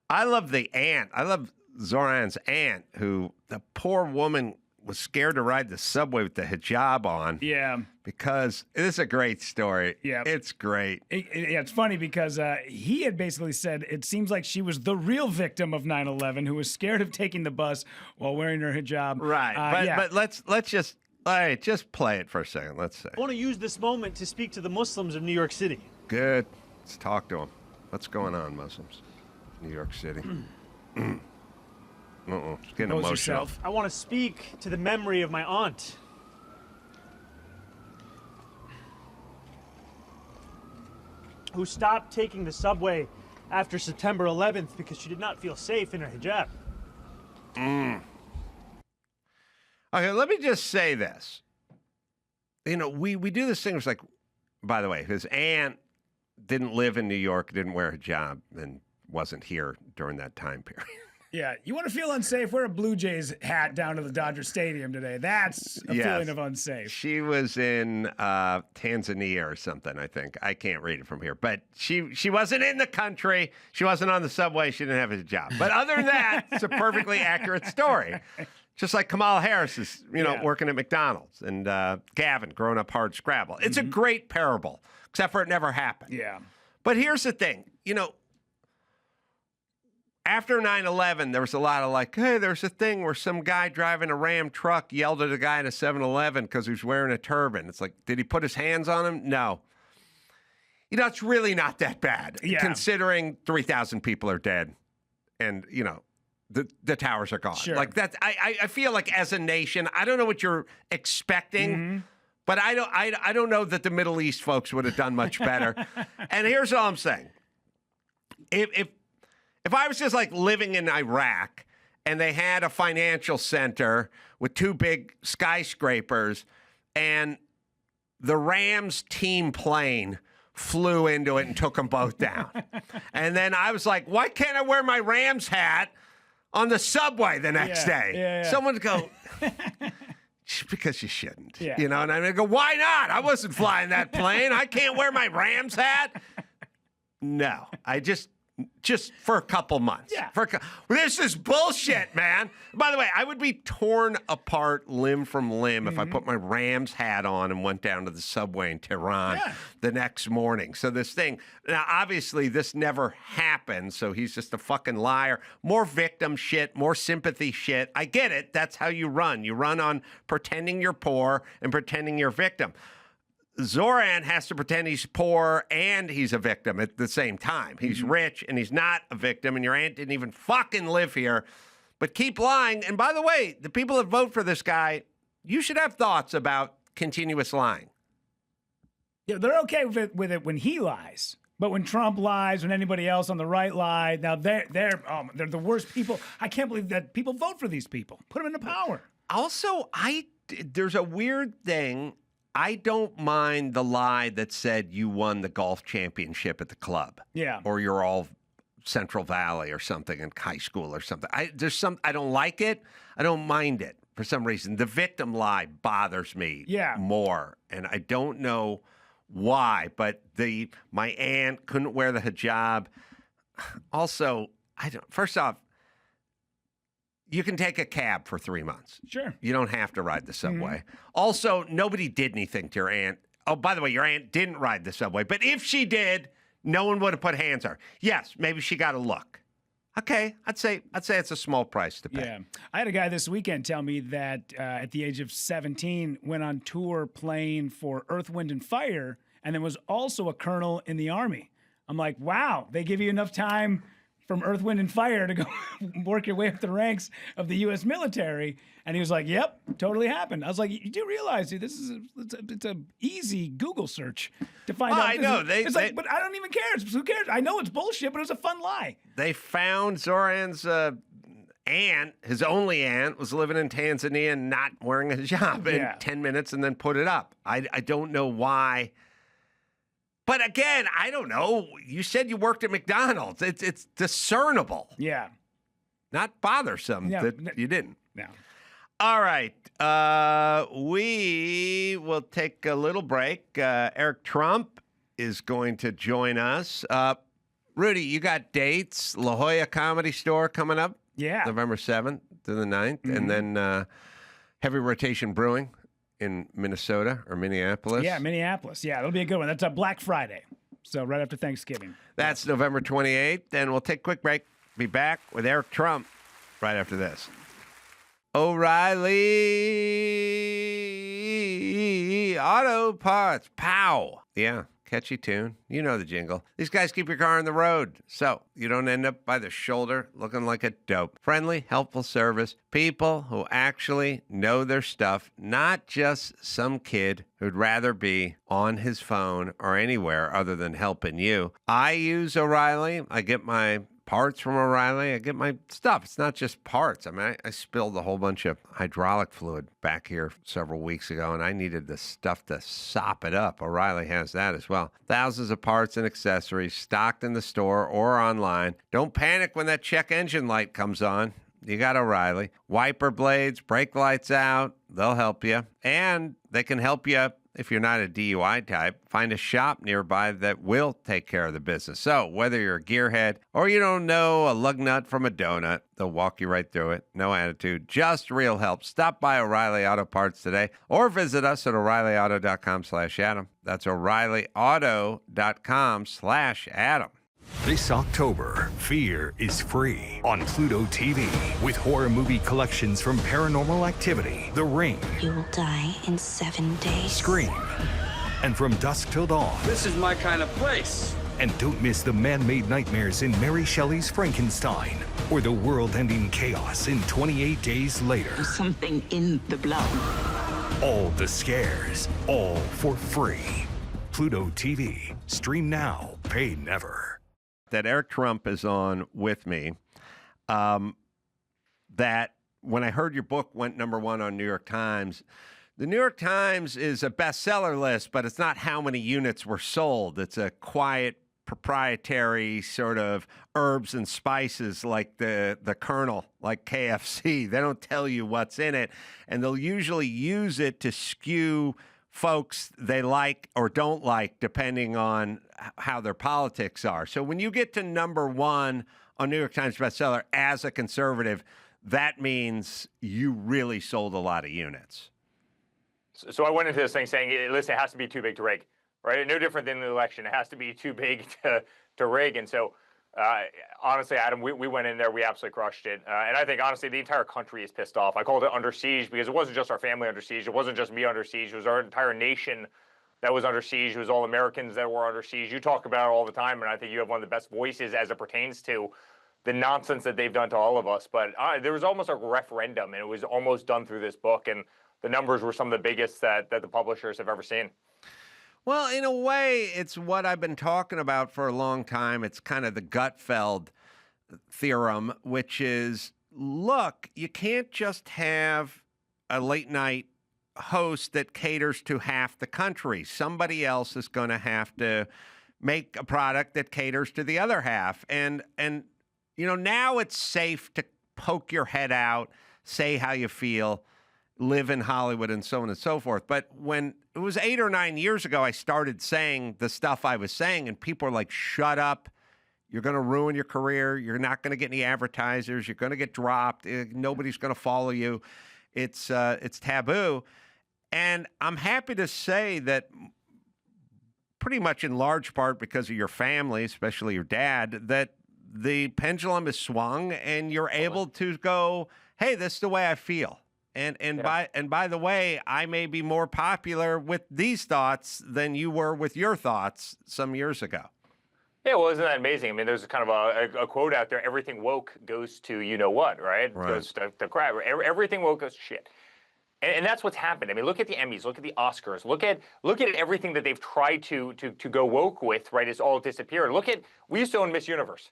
the aunt. I love Zohran's aunt, who the poor woman was scared to ride the subway with the hijab on. Yeah. Because it is a great story. Yeah. It's great. It's funny because he had basically said it seems like she was the real victim of 9/11 who was scared of taking the bus while wearing her hijab. Right. But let's just play it for a second. Let's see. I want to use this moment to speak to the Muslims of New York City. Good. Let's talk to them. What's going on, Muslims? New York City. It's getting emotional. I want to speak to the memory of my aunt. Who stopped taking the subway after September 11th because she did not feel safe in her hijab. Okay, let me just say this. We do this thing. It's like, by the way, his aunt didn't live in New York, didn't wear a hijab, and wasn't here during that time period. Yeah, you want to feel unsafe? Wear a Blue Jays hat down to the Dodger Stadium today. That's a feeling of unsafe. She was in Tanzania or something, I think. I can't read it from here. But she wasn't in the country. She wasn't on the subway. She didn't have a job. But other than that, it's a perfectly accurate story. Just like Kamala Harris is, working at McDonald's, and Gavin growing up hard scrabble. It's a great parable, except for it never happened. Yeah. But here's the thing. After 9/11, there was a lot of hey, there's a thing where some guy driving a Ram truck yelled at a guy at a 7-Eleven because he was wearing a turban. It's like, did he put his hands on him? No. It's really not that bad, considering 3,000 people are dead and, the towers are gone. Sure. I feel like as a nation, I don't know what you're expecting, but I don't know that the Middle East folks would have done much better. And here's all I'm saying. If I was just living in Iraq and they had a financial center with 2 big skyscrapers and the Rams team plane flew into it and took them both down. And then I was like, why can't I wear my Rams hat on the subway the next day? Yeah. Someone would go, because you shouldn't. Yeah. And I go, why not? I wasn't flying that plane. I can't wear my Rams hat. No, I just for a couple months. Yeah. This is bullshit, man. By the way, I would be torn apart limb from limb if I put my Rams hat on and went down to the subway in Tehran the next morning. So this thing, now obviously this never happened, so he's just a fucking liar. More victim shit, more sympathy shit. I get it. That's how you run. You run on pretending you're poor and pretending you're a victim. Zohran has to pretend he's poor and he's a victim at the same time. He's rich and he's not a victim, and your aunt didn't even fucking live here. But keep lying. And by the way, the people that vote for this guy, you should have thoughts about continuous lying. Yeah, they're okay with it when he lies. But when Trump lies, when anybody else on the right lied, now they're the worst people. I can't believe that people vote for these people. Put them into power. Also, there's a weird thing. I don't mind the lie that said you won the golf championship at the club. Yeah. Or you're all Central Valley or something in high school or something. I don't like it. I don't mind it for some reason. The victim lie bothers me more. And I don't know why, but my aunt couldn't wear the hijab. Also, first off, you can take a cab for 3 months. Sure. You don't have to ride the subway. Also, nobody did anything to your aunt. Oh, by the way, your aunt didn't ride the subway. But if she did, no one would have put hands on her. Yes, maybe she got a look. Okay, I'd say it's a small price to pay. Yeah. I had a guy this weekend tell me that at the age of 17 went on tour playing for Earth, Wind, and Fire, and then was also a colonel in the Army. I'm like, wow, they give you enough time from Earth, Wind, and Fire to go work your way up the ranks of the U.S. military. And he was like, yep, totally happened. I was like, you do realize, dude, it's a easy Google search to find out. I know. But I don't even care. Who cares? I know it's bullshit, but it's a fun lie. They found Zohran's aunt, his only aunt, was living in Tanzania and not wearing a hijab in 10 minutes and then put it up. I don't know why. But again, I don't know. You said you worked at McDonald's. It's discernible. Yeah. Not bothersome that you didn't. No. All right. We will take a little break. Eric Trump is going to join us. Rudy, you got dates. La Jolla Comedy Store coming up. Yeah. November 7th to the 9th. Mm-hmm. And then Heavy Rotation Brewing in Minnesota or Minneapolis. Yeah, Minneapolis. Yeah, it'll be a good one. That's a Black Friday. So right after Thanksgiving. That's November 28th. And we'll take a quick break. Be back with Eric Trump right after this. O'Reilly Auto Parts. Pow. Yeah, catchy tune. You know the jingle. These guys keep your car on the road, so you don't end up by the shoulder looking like a dope. Friendly, helpful service. People who actually know their stuff, not just some kid who'd rather be on his phone or anywhere other than helping you. I use O'Reilly. I get my parts from O'Reilly. I get my stuff. It's not just parts. I mean, I spilled a whole bunch of hydraulic fluid back here several weeks ago, and I needed the stuff to sop it up. O'Reilly has that as well. Thousands of parts and accessories stocked in the store or online. Don't panic when that check engine light comes on. You got O'Reilly. Wiper blades, brake lights out. They'll help you. And they can help you if you're not a DUI type. Find a shop nearby that will take care of the business. So whether you're a gearhead or you don't know a lug nut from a donut, they'll walk you right through it. No attitude, just real help. Stop by O'Reilly Auto Parts today or visit us at O'ReillyAuto.com/Adam. That's O'ReillyAuto.com/Adam. This October, Fear is free on Pluto TV with horror movie collections from Paranormal Activity, The Ring, You will die in 7 days. Scream, and From Dusk Till Dawn. This is my kind of place. And don't miss the man-made nightmares in Mary Shelley's Frankenstein or the world-ending chaos in 28 Days Later. There's something in the blood. All the scares, all for free. Pluto TV. Stream now, pay never. That Eric Trump is on with me, that when I heard your book went #1 on New York Times, the New York Times is a bestseller list, but it's not how many units were sold. It's a quiet, proprietary sort of herbs and spices like the Colonel, like KFC. They don't tell you what's in it, and they'll usually use it to skew folks they like or don't like, depending on how their politics are. So when you get to #1 on New York Times bestseller as a conservative, that means you really sold a lot of units. So I went into this thing saying, listen, it has to be too big to rig, right? No different than the election. It has to be too big to rig. And so honestly, Adam, we went in there, we absolutely crushed it. And I think, honestly, the entire country is pissed off. I called it under siege because it wasn't just our family under siege. It wasn't just me under siege. It was our entire nation that was under siege. It was all Americans that were under siege. You talk about it all the time, and I think you have one of the best voices as it pertains to the nonsense that they've done to all of us. But there was almost a referendum, and it was almost done through this book, and the numbers were some of the biggest that the publishers have ever seen. Well, in a way, it's what I've been talking about for a long time. It's kind of the Gutfeld theorem, which is, look, you can't just have a late night host that caters to half the country. Somebody else is going to have to make a product that caters to the other half. And you know, now it's safe to poke your head out, say how you feel, live in Hollywood, and so on and so forth. But when it was 8 or 9 years ago, I started saying the stuff I was saying, and people are like, shut up. You're going to ruin your career. You're not going to get any advertisers. You're going to get dropped. Nobody's going to follow you. It's taboo. And I'm happy to say that pretty much in large part because of your family, especially your dad, that the pendulum is swung, and you're able to go, hey, this is the way I feel. And by the way, I may be more popular with these thoughts than you were with your thoughts some years ago. Yeah, well, isn't that amazing? I mean, there's kind of a quote out there: "Everything woke goes to you know what, right? Goes to crap. Everything woke goes to shit." And that's what's happened. I mean, look at the Emmys, look at the Oscars, look at everything that they've tried to go woke with, right? It's all disappeared. We used to own Miss Universe,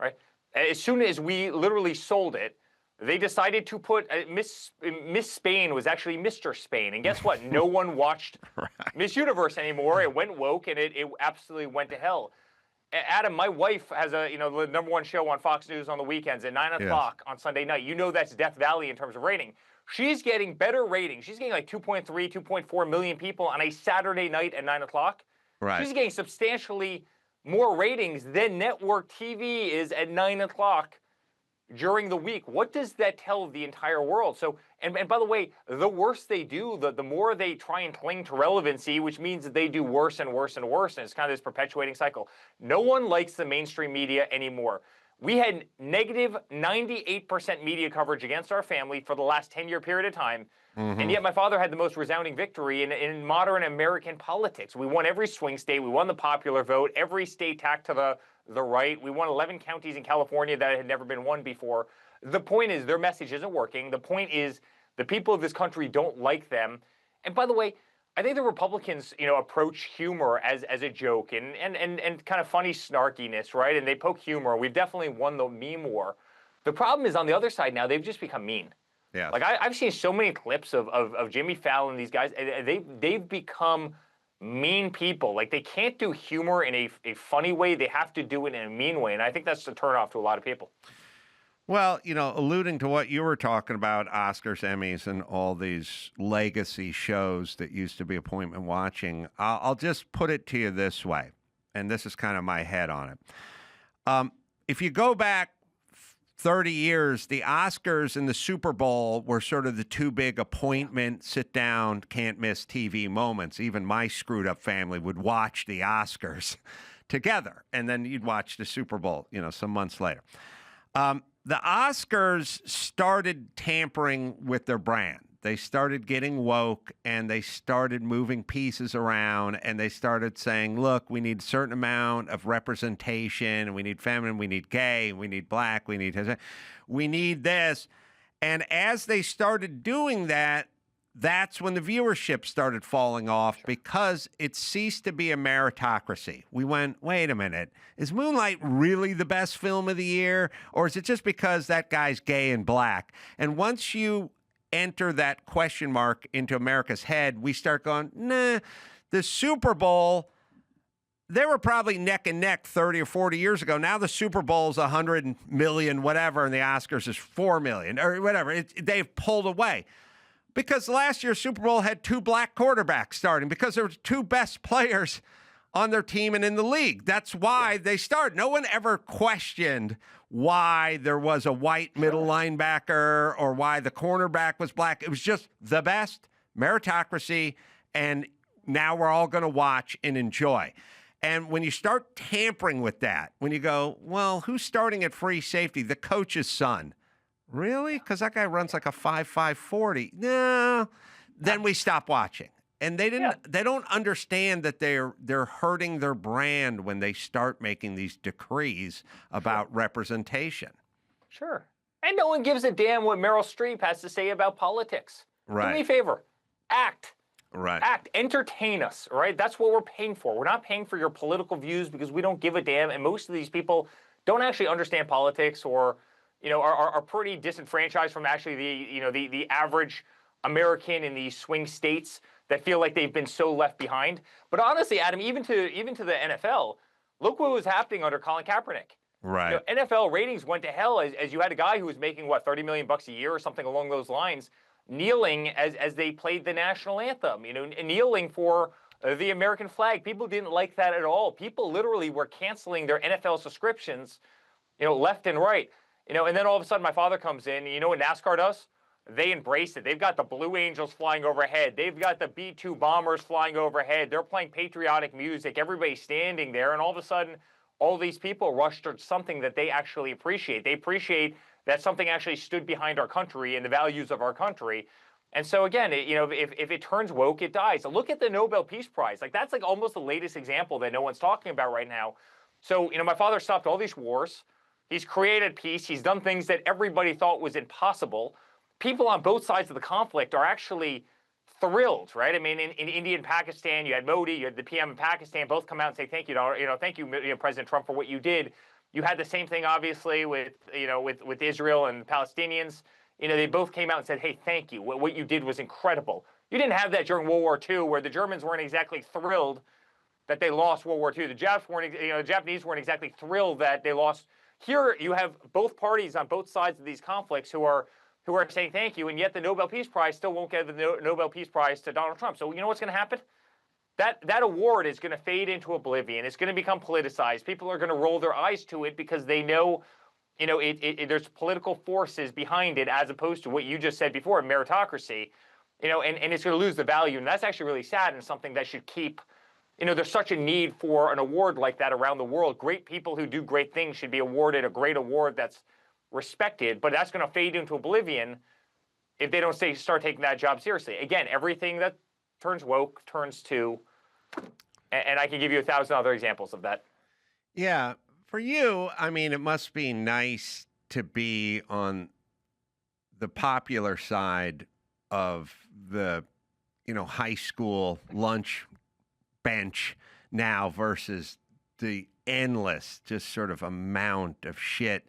right? As soon as we literally sold it, they decided to put Miss Spain was actually Mr. Spain. And guess what? No one watched Miss Universe anymore. It went woke, and it absolutely went to hell. Adam, my wife has the #1 show on Fox News on the weekends at 9 o'clock on Sunday night. You know that's Death Valley in terms of rating. She's getting better ratings. She's getting like 2.3, 2.4 million people on a Saturday night at 9 o'clock. Right. She's getting substantially more ratings than network TV is at 9 o'clock during the week. What does that tell the entire world? So, and by the way, the worse they do, the more they try and cling to relevancy, which means that they do worse and worse and worse. And it's kind of this perpetuating cycle. No one likes the mainstream media anymore. We had negative 98% media coverage against our family for the last 10-year period of time. And yet my father had the most resounding victory in modern American politics. We won every swing state. We won the popular vote. Every state tacked to the right. We won 11 counties in California that had never been won before. The point is their message isn't working. The point is the people of this country don't like them. And by the way, I think the Republicans, approach humor as a joke and kind of funny snarkiness, right? And they poke humor. We've definitely won the meme war. The problem is on the other side now, they've just become mean. Yeah. Like I've seen so many clips of Jimmy Fallon, these guys, they've become mean people. Like they can't do humor in a funny way. They have to do it in a mean way. And I think that's a turnoff to a lot of people. Well, alluding to what you were talking about, Oscars, Emmys, and all these legacy shows that used to be appointment watching, I'll just put it to you this way, and this is kind of my head on it. If you go back 30 years, the Oscars and the Super Bowl were sort of the two big appointment, sit-down, can't-miss TV moments. Even my screwed-up family would watch the Oscars together, and then you'd watch the Super Bowl, some months later. The Oscars started tampering with their brand. They started getting woke, and they started moving pieces around, and they started saying, look, we need a certain amount of representation, and we need feminine, we need gay, we need black, we need this. And as they started doing that, that's when the viewership started falling off because it ceased to be a meritocracy. We went, wait a minute, is Moonlight really the best film of the year? Or is it just because that guy's gay and black? And once you enter that question mark into America's head, we start going, nah, the Super Bowl, they were probably neck and neck 30 or 40 years ago. Now the Super Bowl's 100 million, whatever, and the Oscars is 4 million or whatever. They've pulled away. Because last year's Super Bowl had 2 black quarterbacks starting because there were 2 best players on their team and in the league. That's why they started. No one ever questioned why there was a white middle linebacker or why the cornerback was black. It was just the best, meritocracy, and now we're all going to watch and enjoy. And when you start tampering with that, when you go, well, who's starting at free safety? The coach's son. Really? Because that guy runs like a 5.5 40. No. Then we stop watching. And they don't understand that they're hurting their brand when they start making these decrees about representation. Sure. And no one gives a damn what Meryl Streep has to say about politics. Right. Do me a favor. Act. Right. Act. Entertain us, right? That's what we're paying for. We're not paying for your political views because we don't give a damn. And most of these people don't actually understand politics or are pretty disenfranchised from actually the average American in these swing states that feel like they've been so left behind. But honestly, Adam, even to the NFL, look what was happening under Colin Kaepernick. Right. NFL ratings went to hell as you had a guy who was making $30 million a year or something along those lines, kneeling as they played the national anthem, kneeling for the American flag. People didn't like that at all. People literally were canceling their NFL subscriptions, left and right. And then all of a sudden my father comes in, and you know what NASCAR does? They embrace it. They've got the Blue Angels flying overhead. They've got the B-2 bombers flying overhead. They're playing patriotic music. Everybody's standing there. And all of a sudden, all these people rushed towards something that they actually appreciate. They appreciate that something actually stood behind our country and the values of our country. And so again, if it turns woke, it dies. So look at the Nobel Peace Prize. Like that's like almost the latest example that no one's talking about right now. So, my father stopped all these wars. He's created peace. He's done things that everybody thought was impossible. People on both sides of the conflict are actually thrilled, right? I mean, in India and Pakistan, you had Modi, you had the PM in Pakistan, both come out and say, thank you, thank you, President Trump, for what you did. You had the same thing, obviously, with Israel and the Palestinians. They both came out and said, hey, thank you. What you did was incredible. You didn't have that during World War II, where the Germans weren't exactly thrilled that they lost World War II. The Japanese weren't exactly thrilled that they lost. Here, you have both parties on both sides of these conflicts who are saying thank you, and yet the Nobel Peace Prize still won't give the Nobel Peace Prize to Donald Trump. So you know what's going to happen? That award is going to fade into oblivion. It's going to become politicized. People are going to roll their eyes to it because they know, there's political forces behind it, as opposed to what you just said before, meritocracy. And it's going to lose the value, and that's actually really sad and something that should keep. There's such a need for an award like that around the world. Great people who do great things should be awarded a great award that's respected, but that's going to fade into oblivion if they don't start taking that job seriously. Again, everything that turns woke turns to, and I can give you 1,000 other examples of that. Yeah. For you, I mean, it must be nice to be on the popular side of the, high school lunch bench now versus the endless just sort of amount of shit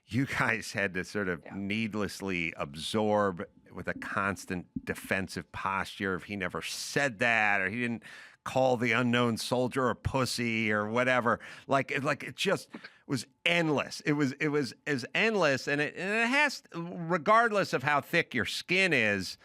you guys had to sort of needlessly absorb with a constant defensive posture if he never said that or he didn't call the unknown soldier a pussy or whatever. Like it just was endless. It was as endless, and it has, regardless of how thick your skin is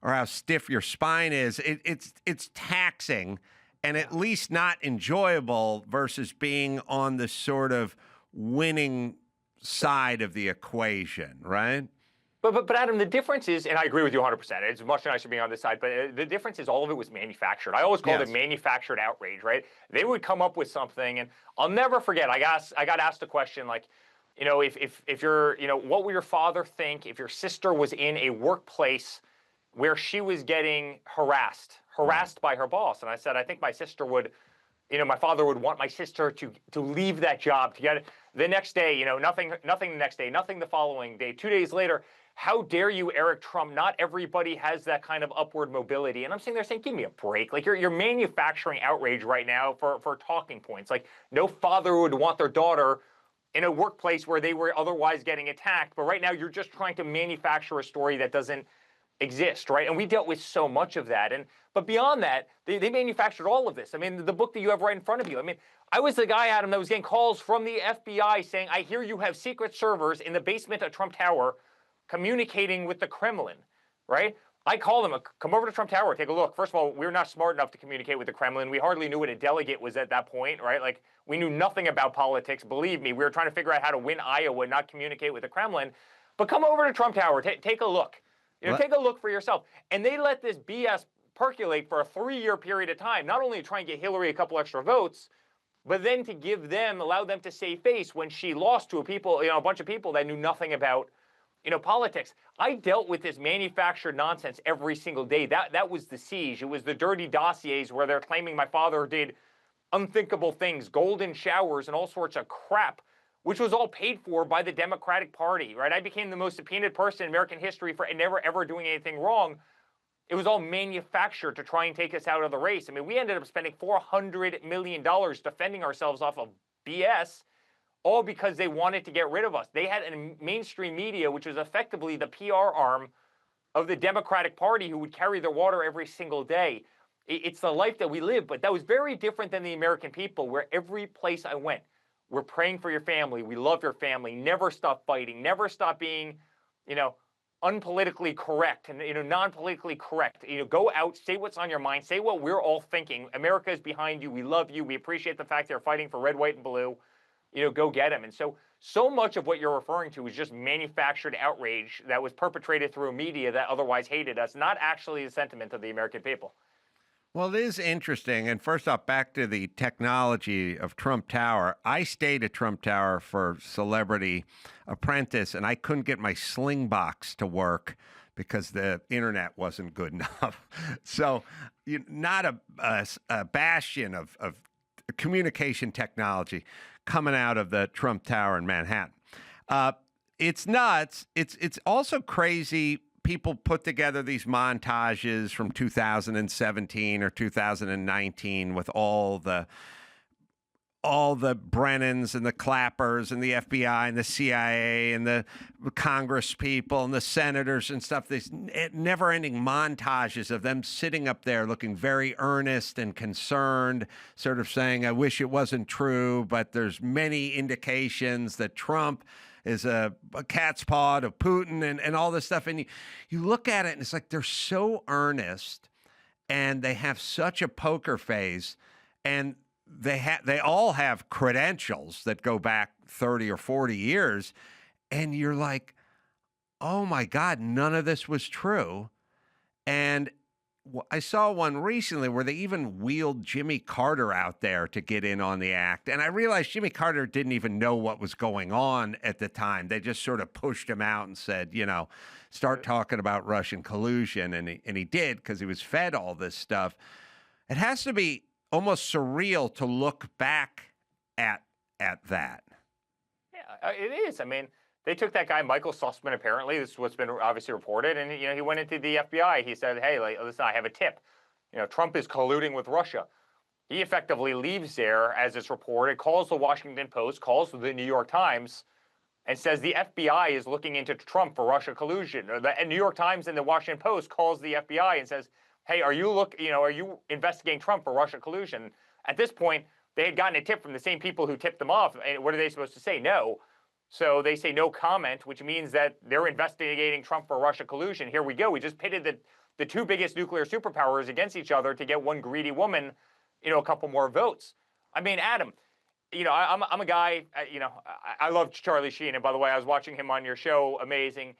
or how stiff your spine is, it's taxing and at least not enjoyable versus being on the sort of winning side of the equation, right? But Adam, the difference is, and I agree with you 100%, it's much nicer being on this side, but the difference is all of it was manufactured. I always called it manufactured outrage, right? They would come up with something, and I'll never forget, I got asked a question like, if you're, what would your father think if your sister was in a workplace where she was getting harassed by her boss? And I said, I think my sister would, my father would want my sister to leave that job, to get it. The next day, nothing the next day, nothing the following day. 2 days later, how dare you, Eric Trump? Not everybody has that kind of upward mobility. And I'm sitting there saying, give me a break. Like you're manufacturing outrage right now for talking points. Like no father would want their daughter in a workplace where they were otherwise getting attacked. But right now you're just trying to manufacture a story that doesn't exist, right? And we dealt with so much of that. But beyond that, they manufactured all of this. I mean, the book that you have right in front of you. I mean, I was the guy, Adam, that was getting calls from the FBI saying, I hear you have secret servers in the basement of Trump Tower communicating with the Kremlin, right? I called them, come over to Trump Tower, take a look. First of all, we're not smart enough to communicate with the Kremlin. We hardly knew what a delegate was at that point, right? Like, we knew nothing about politics. Believe me, we were trying to figure out how to win Iowa, not communicate with the Kremlin. But come over to Trump Tower, take a look. Take a look for yourself. And they let this BS percolate for a 3-year period of time, not only to try and get Hillary a couple extra votes, but then to allow them to save face when she lost to a bunch of people that knew nothing about, politics. I dealt with this manufactured nonsense every single day. That was the siege. It was the dirty dossiers where they're claiming my father did unthinkable things, golden showers and all sorts of crap, which was all paid for by the Democratic Party, right? I became the most subpoenaed person in American history for never, ever doing anything wrong. It was all manufactured to try and take us out of the race. I mean, we ended up spending $400 million defending ourselves off of BS, all because they wanted to get rid of us. They had a mainstream media, which was effectively the PR arm of the Democratic Party, who would carry their water every single day. It's the life that we live, but that was very different than the American people, where every place I went, we're praying for your family. We love your family. Never stop fighting. Never stop being, unpolitically correct and, non-politically correct. Go out, say what's on your mind, say what we're all thinking. America is behind you. We love you. We appreciate the fact they're fighting for red, white, and blue. Go get them. And so much of what you're referring to is just manufactured outrage that was perpetrated through a media that otherwise hated us, not actually the sentiment of the American people. Well, it is interesting. And first off, back to the technology of Trump Tower. I stayed at Trump Tower for Celebrity Apprentice, and I couldn't get my Sling box to work because the internet wasn't good enough. So, not a bastion of communication technology coming out of the Trump Tower in Manhattan. It's nuts. It's also crazy. People put together these montages from 2017 or 2019 with all the Brennans and the Clappers and the FBI and the CIA and the Congress people and the senators and stuff. These never-ending montages of them sitting up there looking very earnest and concerned, sort of saying, I wish it wasn't true, but there's many indications that Trump is a cat's paw of Putin and all this stuff. And you look at it and it's like they're so earnest and they have such a poker face, and they all have credentials that go back 30 or 40 years. And you're like, oh my God, none of this was true. And I saw one recently where they even wheeled Jimmy Carter out there to get in on the act. And I realized Jimmy Carter didn't even know what was going on at the time. They just sort of pushed him out and said, start talking about Russian collusion. And he did, because he was fed all this stuff. It has to be almost surreal to look back at that. Yeah, it is. I mean, they took that guy, Michael Sussman, apparently. This is what's been obviously reported. And, he went into the FBI. He said, hey, listen, I have a tip. Trump is colluding with Russia. He effectively leaves there, as it's reported, calls the Washington Post, calls the New York Times, and says the FBI is looking into Trump for Russia collusion. Or the New York Times and the Washington Post calls the FBI and says, hey, are you investigating Trump for Russia collusion? At this point, they had gotten a tip from the same people who tipped them off. And what are they supposed to say? No. So they say no comment, which means that they're investigating Trump for Russia collusion. Here we go. We just pitted the two biggest nuclear superpowers against each other to get one greedy woman, a couple more votes. I mean, Adam, I'm a guy, I love Charlie Sheen. And by the way, I was watching him on your show. Amazing.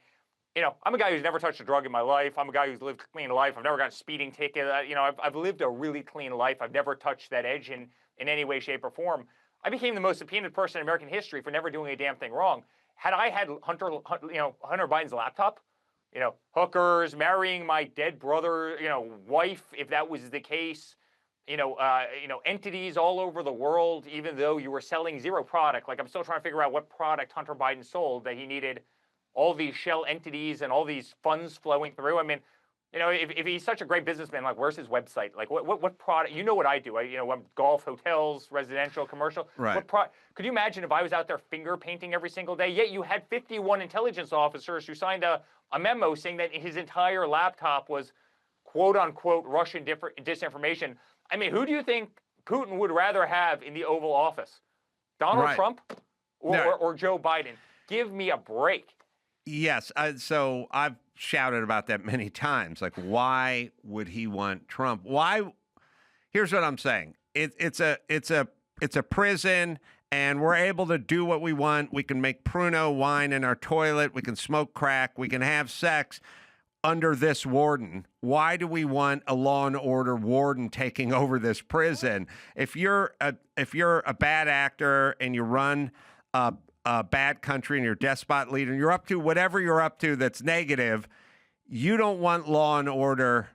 I'm a guy who's never touched a drug in my life. I'm a guy who's lived a clean life. I've never got a speeding ticket. I've lived a really clean life. I've never touched that edge in any way, shape, or form. I became the most subpoenaed person in American history for never doing a damn thing wrong. Had I had Hunter Biden's laptop, hookers, marrying my dead brother, wife, if that was the case, entities all over the world, even though you were selling zero product. Like, I'm still trying to figure out what product Hunter Biden sold that he needed all these shell entities and all these funds flowing through. I mean, if he's such a great businessman, like, where's his website? Like, what product? You know what I do? I'm golf, hotels, residential, commercial. Right. Could you imagine if I was out there finger painting every single day? Yet you had 51 intelligence officers who signed a memo saying that his entire laptop was quote unquote Russian disinformation. I mean, who do you think Putin would rather have in the Oval Office? Donald Trump or Joe Biden? Give me a break. Yes. So I've shouted about that many times. Like, why would he want Trump? Why? Here's what I'm saying. It's a prison, and we're able to do what we want. We can make Pruno wine in our toilet. We can smoke crack. We can have sex under this warden. Why do we want a law and order warden taking over this prison? If you're a bad actor and you run a bad country and you're a despot leader and you're up to whatever you're up to that's negative, you don't want law and order.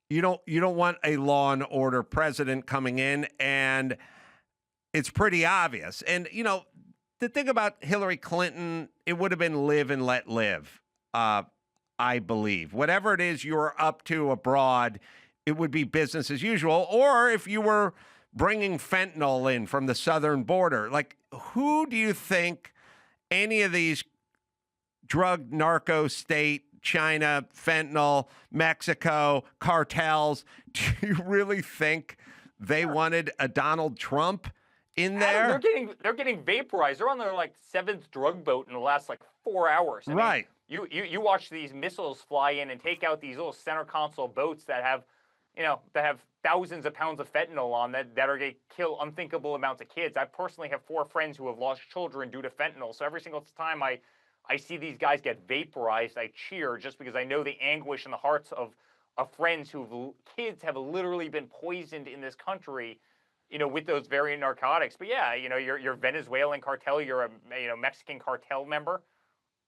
You don't want a law and order president coming in, and it's pretty obvious. And the thing about Hillary Clinton, it would have been live and let live. I believe whatever it is you're up to abroad, it would be business as usual. Or if you were bringing fentanyl in from the southern border, like, who do you think any of these drug narco state, China, fentanyl, Mexico, cartels, do you really think they wanted a Donald Trump in there? Adam, they're getting vaporized. They're on their seventh drug boat in the last 4 hours. I mean, you watch these missiles fly in and take out these little center console boats that have thousands of pounds of fentanyl on that are going to kill unthinkable amounts of kids. I personally have 4 friends who have lost children due to fentanyl. So every single time I see these guys get vaporized, I cheer just because I know the anguish in the hearts of of friends kids have literally been poisoned in this country, with those very narcotics. But yeah, you're Venezuelan cartel, you're a Mexican cartel member.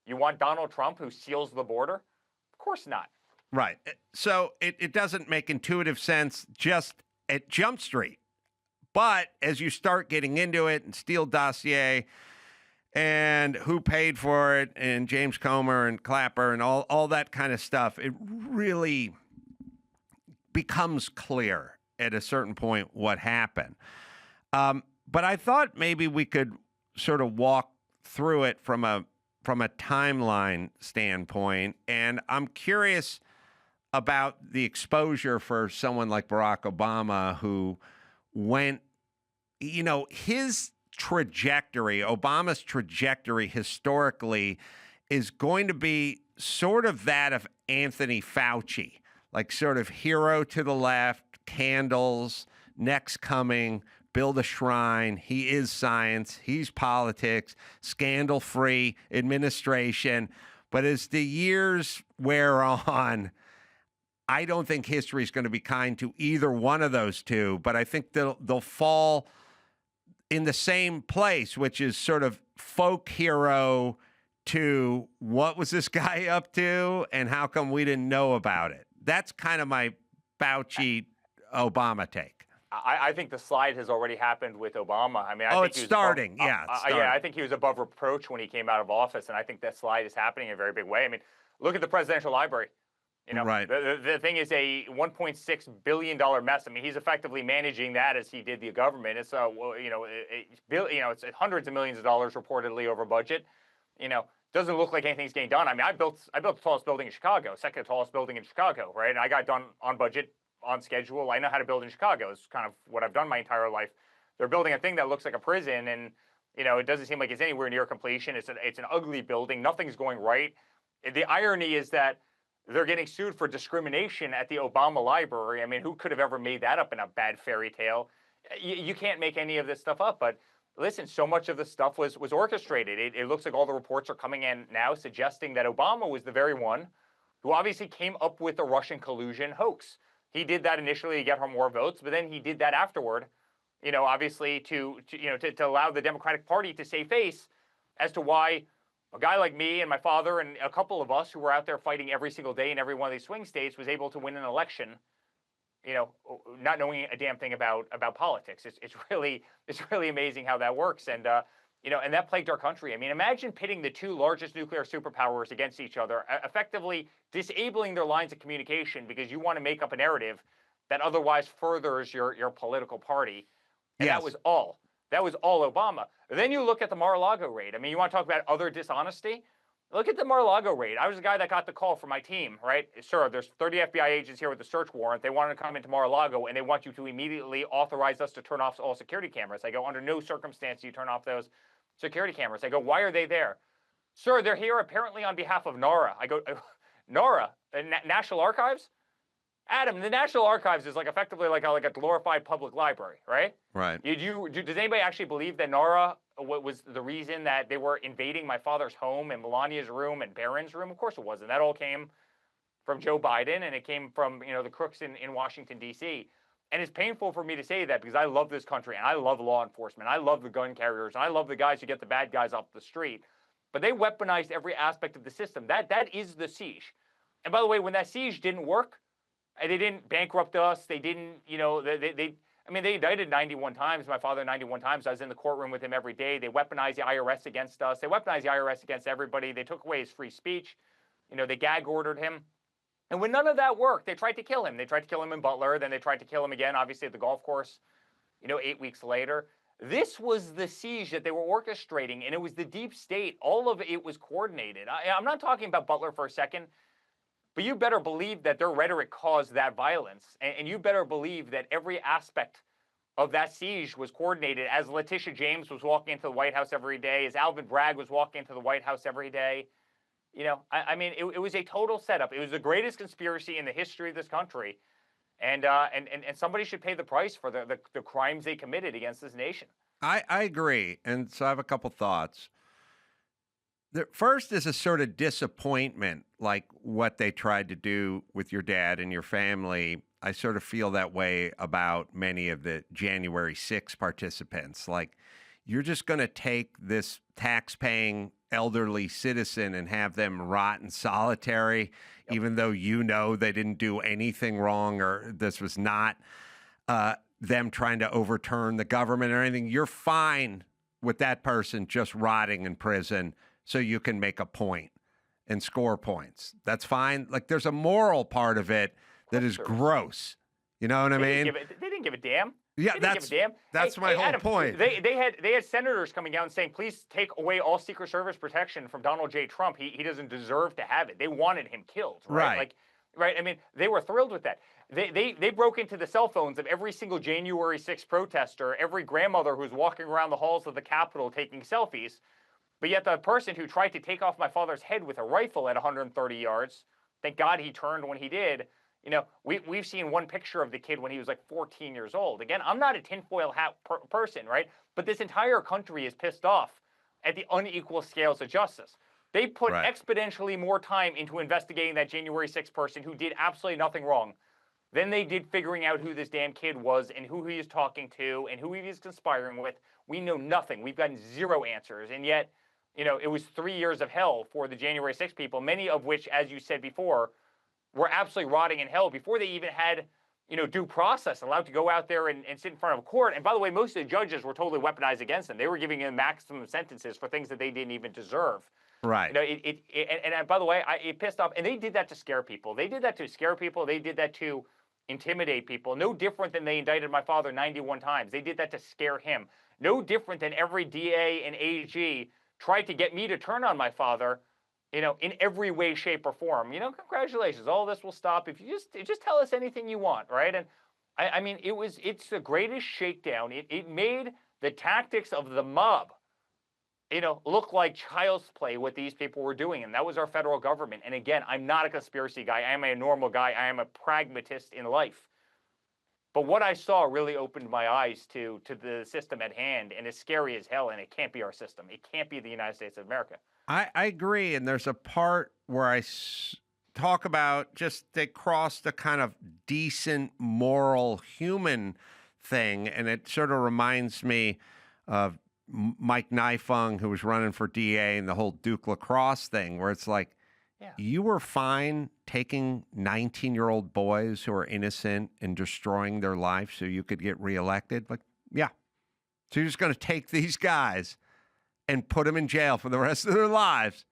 You want Donald Trump who seals the border? Of course not. Right. So it doesn't make intuitive sense just at Jump Street. But as you start getting into it, and Steele dossier, and who paid for it, and James Comer and Clapper and all that kind of stuff, it really becomes clear at a certain point what happened. But I thought maybe we could sort of walk through it from a timeline standpoint, and I'm curious about the exposure for someone like Barack Obama, who went, his trajectory, Obama's trajectory historically is going to be sort of that of Anthony Fauci, like sort of hero to the left, candles, next coming, build a shrine. He is science. He's politics, scandal-free administration. But as the years wear on, I don't think history is going to be kind to either one of those two, but I think they'll fall in the same place, which is sort of folk hero to what was this guy up to and how come we didn't know about it. That's kind of my Fauci-Obama take. I think the slide has already happened with Obama. I mean, it's starting. It's starting. I think he was above reproach when he came out of office, and I think that slide is happening in a very big way. I mean, look at the presidential library. Right. The thing is a $1.6 billion mess. I mean, he's effectively managing that as he did the government. It's it's hundreds of millions of dollars reportedly over budget. Doesn't look like anything's getting done. I mean, I built the tallest building in Chicago, second tallest building in Chicago, right? And I got done on budget, on schedule. I know how to build in Chicago. It's kind of what I've done my entire life. They're building a thing that looks like a prison, and it doesn't seem like it's anywhere near completion. It's an ugly building. Nothing's going right. The irony is that they're getting sued for discrimination at the Obama library. I mean, who could have ever made that up in a bad fairy tale? You can't make any of this stuff up. But listen, so much of the stuff was orchestrated. It looks like all the reports are coming in now suggesting that Obama was the very one who obviously came up with the Russian collusion hoax. He did that initially to get her more votes, but then he did that afterward, obviously to allow the Democratic Party to save face as to why a guy like me and my father and a couple of us who were out there fighting every single day in every one of these swing states was able to win an election, not knowing a damn thing about politics. It's really amazing how that works. And, and that plagued our country. I mean, imagine pitting the two largest nuclear superpowers against each other, effectively disabling their lines of communication because you want to make up a narrative that otherwise furthers your political party. And Yes. that was all. That was all Obama. Then you look at the Mar-a-Lago raid. I mean, you want to talk about other dishonesty? Look at the Mar-a-Lago raid. I was the guy that got the call from my team, right? Sir, there's 30 FBI agents here with a search warrant. They wanted to come into Mar-a-Lago, and they want you to immediately authorize us to turn off all security cameras. I go, under no circumstance do you turn off those security cameras. I go, why are they there? Sir, they're here apparently on behalf of NARA. I go, NARA? National Archives? Adam, the National Archives is effectively like a glorified public library, right? Right. Does anybody actually believe that NARA was the reason that they were invading my father's home and Melania's room and Barron's room? Of course it wasn't. That all came from Joe Biden, and it came from the crooks in Washington, D.C. And it's painful for me to say that because I love this country and I love law enforcement. I love the gun carriers and I love the guys who get the bad guys off the street. But they weaponized every aspect of the system. That is the siege. And by the way, when that siege didn't work, they didn't bankrupt us. They didn't, they indicted 91 times, my father 91 times. I was in the courtroom with him every day. They weaponized the IRS against us. They weaponized the IRS against everybody. They took away his free speech. They gag ordered him. And when none of that worked, they tried to kill him. They tried to kill him in Butler. Then they tried to kill him again, obviously, at the golf course, 8 weeks later. This was the siege that they were orchestrating, and it was the deep state. All of it was coordinated. I'm not talking about Butler for a second. But you better believe that their rhetoric caused that violence. And you better believe that every aspect of that siege was coordinated as Letitia James was walking into the White House every day, as Alvin Bragg was walking into the White House every day. It was a total setup. It was the greatest conspiracy in the history of this country. And somebody should pay the price for the crimes they committed against this nation. I agree. And so I have a couple thoughts. The first is a sort of disappointment, like what they tried to do with your dad and your family. I sort of feel that way about many of the January 6 participants. Like, you're just going to take this tax-paying elderly citizen and have them rot in solitary, even though you know they didn't do anything wrong or this was not them trying to overturn the government or anything. You're fine with that person just rotting in prison so you can make a point and score points. That's fine. Like, there's a moral part of it that is gross. You know what I mean? They didn't give a damn. Yeah, They didn't give a damn. that's my whole Adam, point. They had senators coming out and saying, please take away all Secret Service protection from Donald J. Trump. He doesn't deserve to have it. They wanted him killed, right? Right. Right. I mean, they were thrilled with that. They broke into the cell phones of every single January 6th protester, every grandmother who's walking around the halls of the Capitol taking selfies. But yet the person who tried to take off my father's head with a rifle at 130 yards, thank God he turned when he did. You know, we've seen one picture of the kid when he was like 14 years old. Again, I'm not a tinfoil hat person, right? But this entire country is pissed off at the unequal scales of justice. They put exponentially more time into investigating that January 6th person who did absolutely nothing wrong than they did figuring out who this damn kid was and who he was talking to and who he was conspiring with. We know nothing. We've gotten zero answers. And yet, you know, it was 3 years of hell for the January 6th people, many of which, as you said before, were absolutely rotting in hell before they even had, you know, due process, allowed to go out there and sit in front of a court. And by the way, most of the judges were totally weaponized against them. They were giving them maximum sentences for things that they didn't even deserve. Right. You know, and by the way, it pissed off. And they did that to scare people. They did that to scare people. They did that to intimidate people. No different than they indicted my father 91 times. They did that to scare him. No different than every DA and AG tried to get me to turn on my father, you know, in every way, shape, or form. You know, congratulations. All this will stop if you just tell us anything you want, right? And I mean, it's the greatest shakedown. It made the tactics of the mob, you know, look like child's play what these people were doing. And that was our federal government. And again, I'm not a conspiracy guy. I am a normal guy. I am a pragmatist in life. But what I saw really opened my eyes to the system at hand, and it's scary as hell, and it can't be our system. It can't be the United States of America. I agree. And there's a part where I talk about just they crossed a kind of decent, moral, human thing. And it sort of reminds me of Mike Nifung, who was running for DA, and the whole Duke lacrosse thing, where it's like, you were fine taking 19-year-old boys who are innocent and destroying their life so you could get reelected? Like, yeah. So you're just going to take these guys and put them in jail for the rest of their lives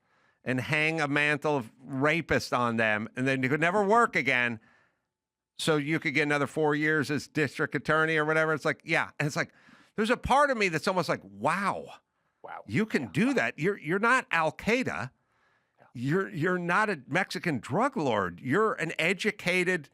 and hang a mantle of rapist on them, and then you could never work again so you could get another 4 years as district attorney or whatever. It's like, yeah. And it's like, there's a part of me that's almost like, wow, you can do that. You're not Al-Qaeda. You're not a Mexican drug lord. You're an educated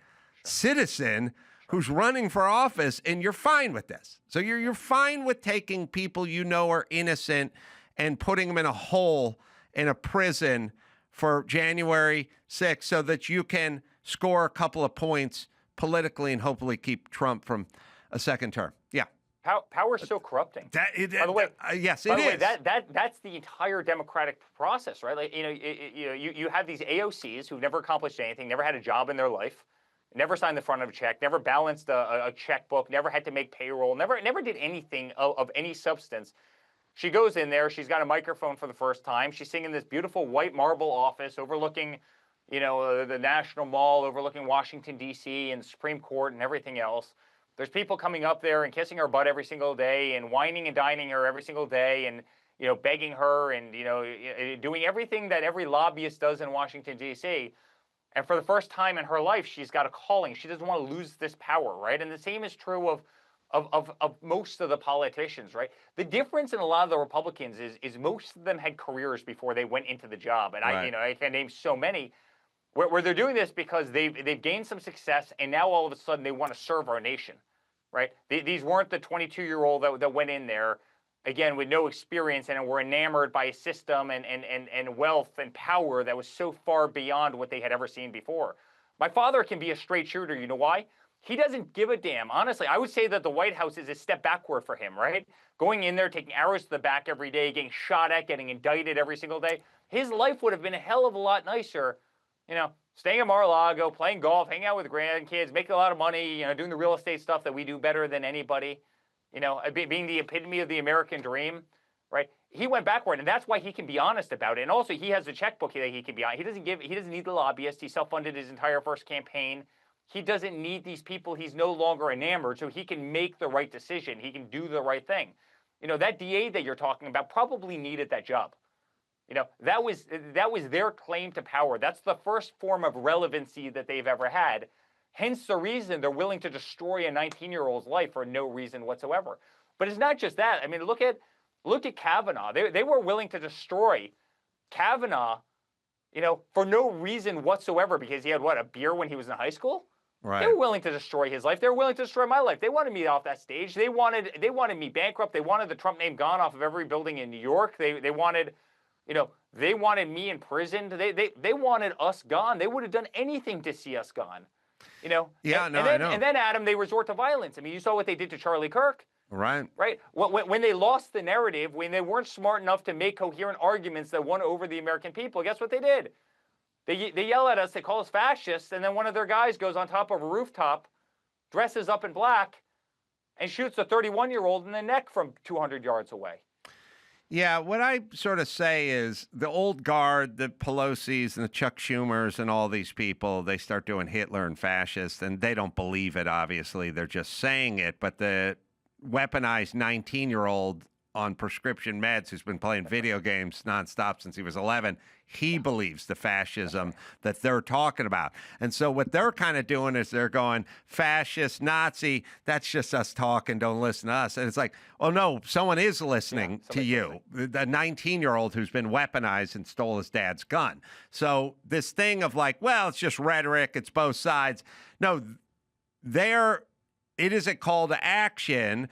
citizen who's running for office, and you're fine with this. So you're fine with taking people you know are innocent and putting them in a hole in a prison for January 6th so that you can score a couple of points politically and hopefully keep Trump from a second term. Yeah. Power is so corrupting. By the way, yes, it is. That's the entire democratic process, right? Like, you have these AOCs who've never accomplished anything, never had a job in their life, never signed the front of a check, never balanced a checkbook, never had to make payroll, never did anything of any substance. She goes in there. She's got a microphone for the first time. She's singing this beautiful white marble office overlooking, the National Mall, overlooking Washington, D.C. and the Supreme Court and everything else. There's people coming up there and kissing her butt every single day and whining and dining her every single day and, begging her and, doing everything that every lobbyist does in Washington, D.C. And for the first time in her life, she's got a calling. She doesn't want to lose this power, right? And the same is true of most of the politicians, right? The difference in a lot of the Republicans is most of them had careers before they went into the job. And I can name so many where they're doing this because they've gained some success and now all of a sudden they want to serve our nation. Right? These weren't the 22-year-old that went in there, again, with no experience and were enamored by a system and wealth and power that was so far beyond what they had ever seen before. My father can be a straight shooter. You know why? He doesn't give a damn. Honestly, I would say that the White House is a step backward for him, right? Going in there, taking arrows to the back every day, getting shot at, getting indicted every single day. His life would have been a hell of a lot nicer, staying in Mar-a-Lago, playing golf, hanging out with grandkids, making a lot of money, doing the real estate stuff that we do better than anybody, being the epitome of the American dream, right? He went backward, and that's why he can be honest about it. And also, he has a checkbook that he can be on. He doesn't need the lobbyist. He self-funded his entire first campaign. He doesn't need these people. He's no longer enamored, so he can make the right decision. He can do the right thing. That DA that you're talking about probably needed that job. That was their claim to power. That's the first form of relevancy that they've ever had. Hence the reason they're willing to destroy a 19-year-old's life for no reason whatsoever. But it's not just that. I mean, look at Kavanaugh. They were willing to destroy Kavanaugh, for no reason whatsoever because he had, a beer when he was in high school? Right. They were willing to destroy his life. They were willing to destroy my life. They wanted me off that stage. They wanted me bankrupt. They wanted the Trump name gone off of every building in New York. They wanted, they wanted me imprisoned. They wanted us gone. They would have done anything to see us gone. Yeah, I know. And then, Adam, they resort to violence. I mean, you saw what they did to Charlie Kirk. Right. Right. When they lost the narrative, when they weren't smart enough to make coherent arguments that won over the American people, guess what they did? They yell at us, they call us fascists, and then one of their guys goes on top of a rooftop, dresses up in black, and shoots a 31-year-old in the neck from 200 yards away. Yeah, what I sort of say is the old guard, the Pelosi's and the Chuck Schumers and all these people, they start doing Hitler and fascist, and they don't believe it, obviously. They're just saying it. But the weaponized 19-year-old on prescription meds who's been playing video games nonstop since he was 11, he believes the fascism that they're talking about. And so what they're kind of doing is they're going, fascist, Nazi, that's just us talking, don't listen to us. And it's like, oh, no, someone is listening to you, the 19-year-old who's been weaponized and stole his dad's gun. So this thing of like, well, it's just rhetoric, it's both sides. No, it is a call to action.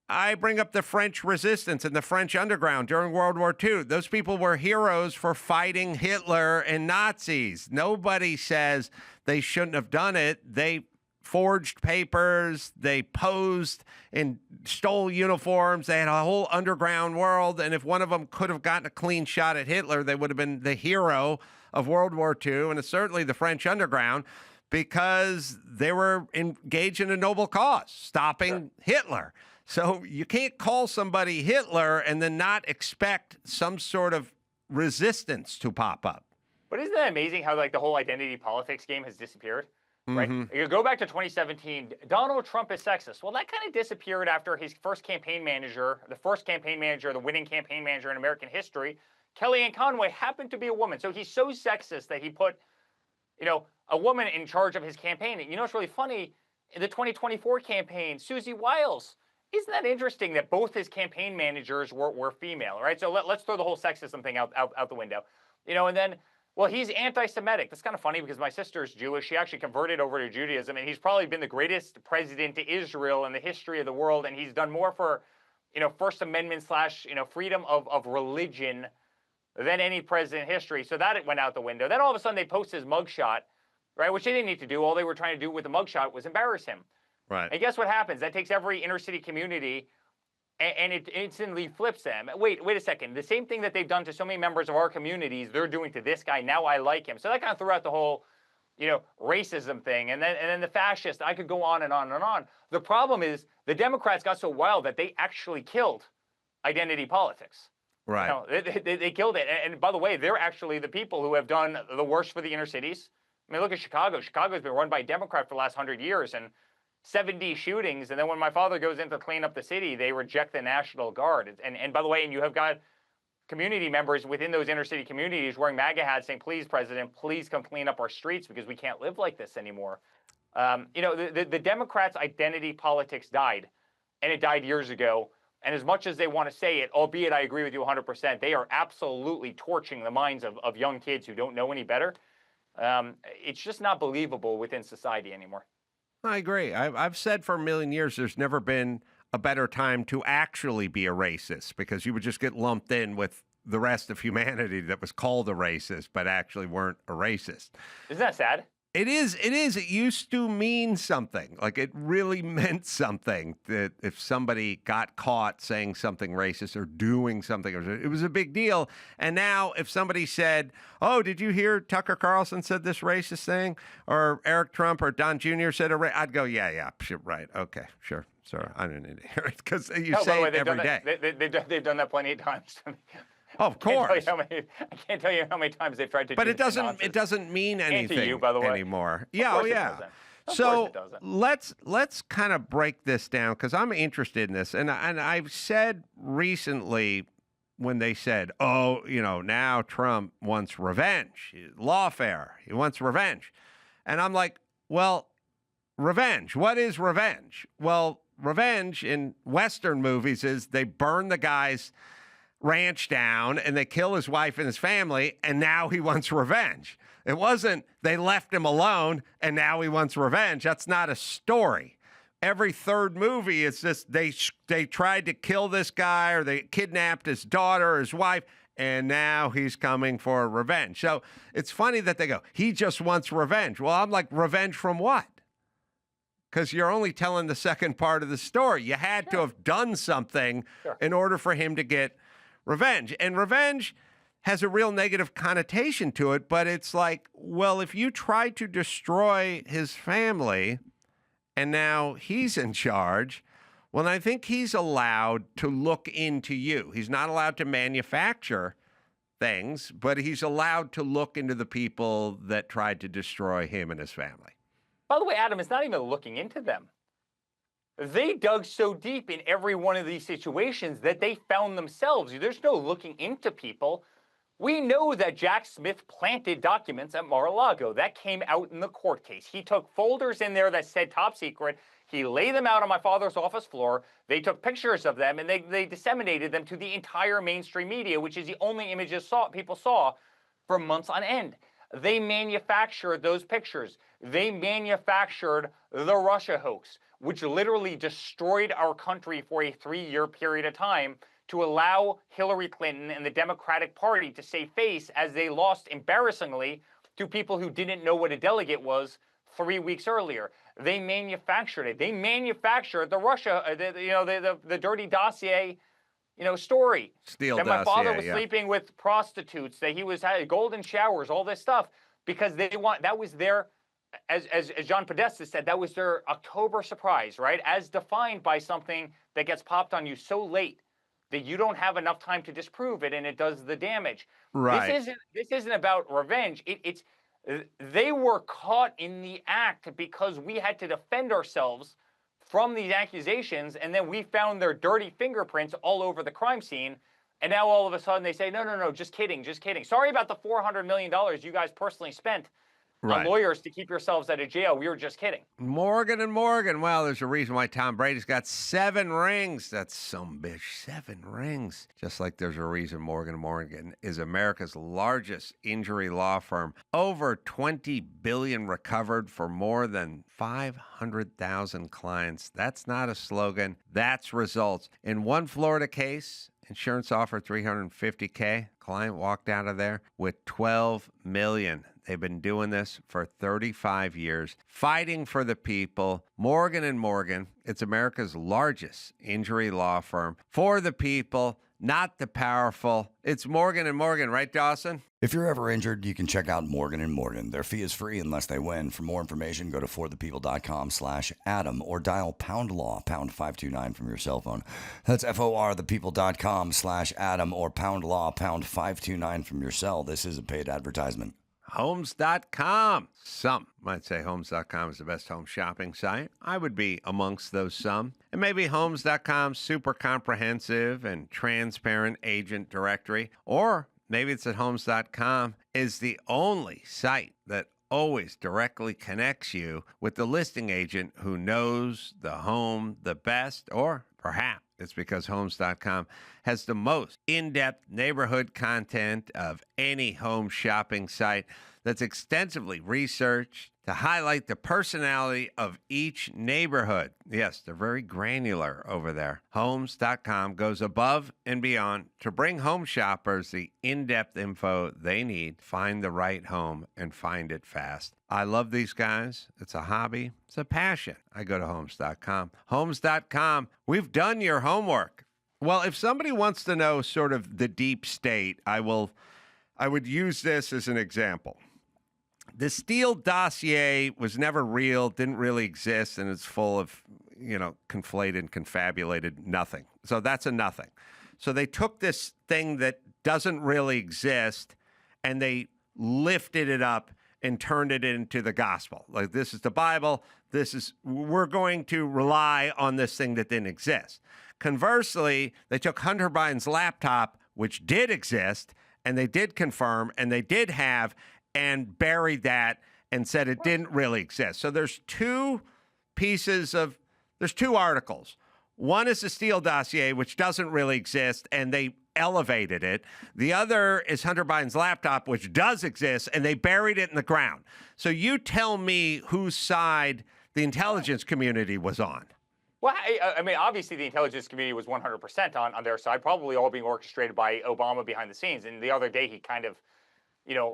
I bring up the French resistance and the French underground during World War II. Those people were heroes for fighting Hitler and Nazis. Nobody says they shouldn't have done it. They forged papers, they posed and stole uniforms. They had a whole underground world. And if one of them could have gotten a clean shot at Hitler, they would have been the hero of World War II. And it's certainly the French underground because they were engaged in a noble cause, stopping Hitler. So you can't call somebody Hitler and then not expect some sort of resistance to pop up. But isn't that amazing how the whole identity politics game has disappeared? Right? You go back to 2017, Donald Trump is sexist. Well, that kind of disappeared after his first campaign manager, the winning campaign manager in American history, Kellyanne Conway, happened to be a woman. So he's so sexist that he put, a woman in charge of his campaign. And it's really funny, in the 2024 campaign, Susie Wiles. Isn't that interesting that both his campaign managers were female, right? So let's throw the whole sexism thing out the window. And then, well, he's anti-Semitic. That's kind of funny because my sister's Jewish. She actually converted over to Judaism, and he's probably been the greatest president to Israel in the history of the world, and he's done more for, First Amendment / freedom of religion than any president in history. So that went out the window. Then all of a sudden they post his mugshot, right, which they didn't need to do. All they were trying to do with the mugshot was embarrass him. Right. And guess what happens? That takes every inner city community and it instantly flips them. Wait a second. The same thing that they've done to so many members of our communities, they're doing to this guy. Now I like him. So that kind of threw out the whole, racism thing. And then the fascist, I could go on and on and on. The problem is the Democrats got so wild that they actually killed identity politics. Right. They killed it. And by the way, they're actually the people who have done the worst for the inner cities. I mean, look at Chicago. Chicago's been run by a Democrat for the last 100 years. And 70 shootings, and then when my father goes in to clean up the city, they reject the National Guard. And by the way, and you have got community members within those inner city communities wearing MAGA hats saying, please, President, please come clean up our streets because we can't live like this anymore. The Democrats' identity politics died, and it died years ago. And as much as they want to say it, albeit I agree with you 100%, they are absolutely torching the minds of young kids who don't know any better. It's just not believable within society anymore. I agree. I've said for a million years there's never been a better time to actually be a racist because you would just get lumped in with the rest of humanity that was called a racist but actually weren't a racist. Isn't that sad? It is. It used to mean something. Like, it really meant something that if somebody got caught saying something racist or doing something, it was a big deal. And now if somebody said, oh, did you hear Tucker Carlson said this racist thing? Or Eric Trump or Don Jr. said I'd go, yeah, right. Okay, sure. Sorry, I didn't need to hear it because you say it every day. They've done that plenty of times to me. Oh, of course. I can't tell you how many times they've tried to. But it doesn't mean anything to you, by the way. anymore. Yeah. So let's kind of break this down because I'm interested in this, and I've said recently when they said, oh, now Trump wants revenge, lawfare, he wants revenge, and I'm like, well, revenge. What is revenge? Well, revenge in Western movies is they burn the guy's ranch down and they kill his wife and his family, and now he wants revenge. It wasn't they left him alone and now he wants revenge. That's not a story. Every third movie, it's just they tried to kill this guy or they kidnapped his daughter or his wife, and now he's coming for revenge. So it's funny that they go, he just wants revenge. Well, I'm like, revenge from what? Because you're only telling the second part of the story. You had to have done something in order for him to get revenge. And revenge has a real negative connotation to it, but it's like, well, if you try to destroy his family and now he's in charge, well, I think he's allowed to look into you. He's not allowed to manufacture things, but he's allowed to look into the people that tried to destroy him and his family. By the way, Adam, it's not even looking into them. They dug so deep in every one of these situations that they found themselves. There's no looking into people. We know that Jack Smith planted documents at Mar-a-Lago. That came out in the court case. He took folders in there that said top secret. He laid them out on my father's office floor. They took pictures of them, and they disseminated them to the entire mainstream media, which is the only images people saw for months on end. They manufactured those pictures. They manufactured the Russia hoax, which literally destroyed our country for a 3-year period of time to allow Hillary Clinton and the Democratic Party to save face as they lost embarrassingly to people who didn't know what a delegate was 3 weeks earlier. They manufactured it. They manufactured the Russia, the dirty dossier, story. Steele that my dossier, father was sleeping with prostitutes, that he was having golden showers, all this stuff, because that was their, as John Podesta said, that was their October surprise, right? As defined by something that gets popped on you so late that you don't have enough time to disprove it, and it does the damage. Right. This isn't about revenge. They were caught in the act because we had to defend ourselves from these accusations, and then we found their dirty fingerprints all over the crime scene. And now all of a sudden they say, no, just kidding. Sorry about the $400 million you guys personally spent on lawyers to keep yourselves out of jail. We were just kidding. Morgan & Morgan. Well, there's a reason why Tom Brady's got 7 rings. That's some bitch. 7 rings. Just like there's a reason Morgan & Morgan is America's largest injury law firm. Over $20 billion recovered for more than 500,000 clients. That's not a slogan. That's results. In one Florida case, insurance offered $350K. Client walked out of there with $12 million. They've been doing this for 35 years, fighting for the people. Morgan & Morgan, it's America's largest injury law firm. For the people, not the powerful. It's Morgan & Morgan, right, Dawson? If you're ever injured, you can check out Morgan & Morgan. Their fee is free unless they win. For more information, go to forthepeople.com/Adam or dial #law, #529 from your cell phone. That's forthepeople.com/Adam or #law, #529 from your cell. This is a paid advertisement. Homes.com. Some might say Homes.com is the best home shopping site. I would be amongst those some. And maybe Homes.com's super comprehensive and transparent agent directory. Or maybe it's that Homes.com is the only site that always directly connects you with the listing agent who knows the home the best. Or perhaps it's because Homes.com has the most in-depth neighborhood content of any home shopping site. that's extensively researched to highlight the personality of each neighborhood. Yes, they're very granular over there. Homes.com goes above and beyond to bring home shoppers the in-depth info they need, find the right home, and find it fast. I love these guys. It's a hobby. It's a passion. I go to Homes.com. Homes.com. We've done your homework. Well, if somebody wants to know sort of the deep state, I would use this as an example. The Steele dossier was never real, didn't really exist, and it's full of, conflated and confabulated nothing. So that's a nothing. So they took this thing that doesn't really exist, and they lifted it up and turned it into the gospel. Like, this is the Bible. We're going to rely on this thing that didn't exist. Conversely, they took Hunter Biden's laptop, which did exist, and they did confirm, and they did have, and buried that and said it didn't really exist. So there's two articles. One is the Steele dossier, which doesn't really exist, and they elevated it. The other is Hunter Biden's laptop, which does exist, and they buried it in the ground. So you tell me whose side the intelligence community was on. Well, I mean, obviously the intelligence community was 100% on their side, probably all being orchestrated by Obama behind the scenes. And the other day he kind of,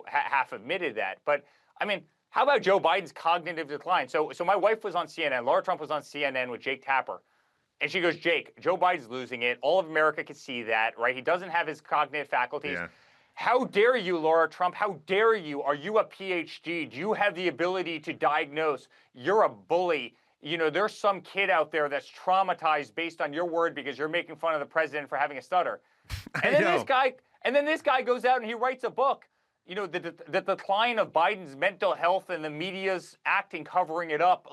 half admitted that. But, I mean, how about Joe Biden's cognitive decline? So my wife was on CNN. Laura Trump was on CNN with Jake Tapper. And she goes, Jake, Joe Biden's losing it. All of America can see that, right? He doesn't have his cognitive faculties. Yeah. How dare you, Laura Trump? How dare you? Are you a PhD? Do you have the ability to diagnose? You're a bully. There's some kid out there that's traumatized based on your word because you're making fun of the president for having a stutter. And then this guy goes out and he writes a book. The decline of Biden's mental health and the media's acting, covering it up,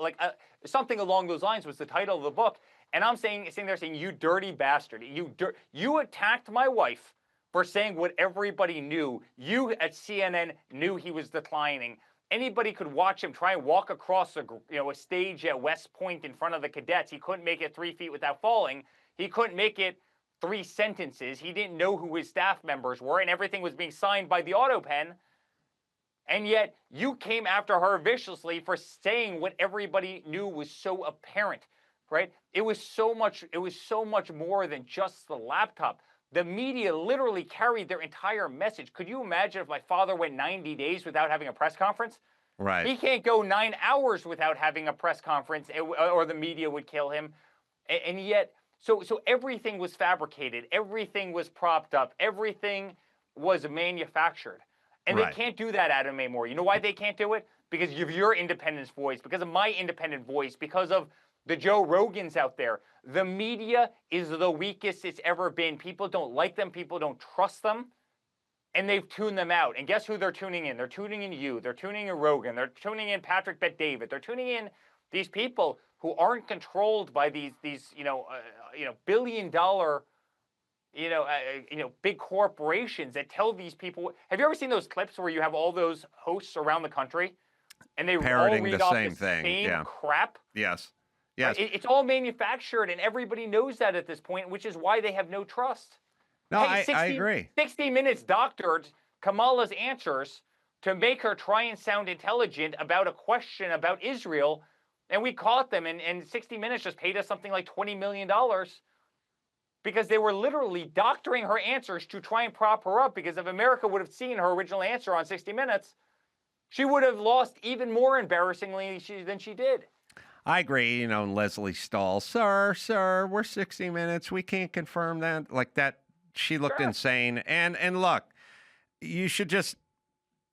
something along those lines was the title of the book. And I'm sitting there saying, you dirty bastard. You attacked my wife for saying what everybody knew. You at CNN knew he was declining. Anybody could watch him try and walk across a stage at West Point in front of the cadets. He couldn't make it 3 feet without falling. He couldn't make it 3 sentences. He didn't know who his staff members were, and everything was being signed by the auto pen. And yet you came after her viciously for saying what everybody knew was so apparent, right? It was so much more than just the laptop. The media literally carried their entire message. Could you imagine if my father went 90 days without having a press conference? Right. He can't go 9 hours without having a press conference, or the media would kill him. And yet, so everything was fabricated. Everything was propped up. Everything was manufactured. And They can't do that, Adam, anymore. You know why they can't do it? Because of your independent voice, because of my independent voice, because of the Joe Rogans out there. The media is the weakest it's ever been. People don't like them. People don't trust them. And they've tuned them out. And guess who they're tuning in? They're tuning in you. They're tuning in Rogan. They're tuning in Patrick Bet-David. They're tuning in these people who aren't controlled by these billion-dollar, big corporations that tell these people. Have you ever seen those clips where you have all those hosts around the country and they parroting all read the off same the thing? same crap? Yes. Yes. Right? It's all manufactured, and everybody knows that at this point, which is why they have no trust. No, I agree. 60 Minutes doctored Kamala's answers to make her try and sound intelligent about a question about Israel, and we caught them, and 60 Minutes just paid us something like $20 million because they were literally doctoring her answers to try and prop her up, because if America would have seen her original answer on 60 Minutes, she would have lost even more embarrassingly than she did. I agree. Leslie Stahl, sir, we're 60 Minutes. We can't confirm that. Like that, she looked insane. And look, you should just,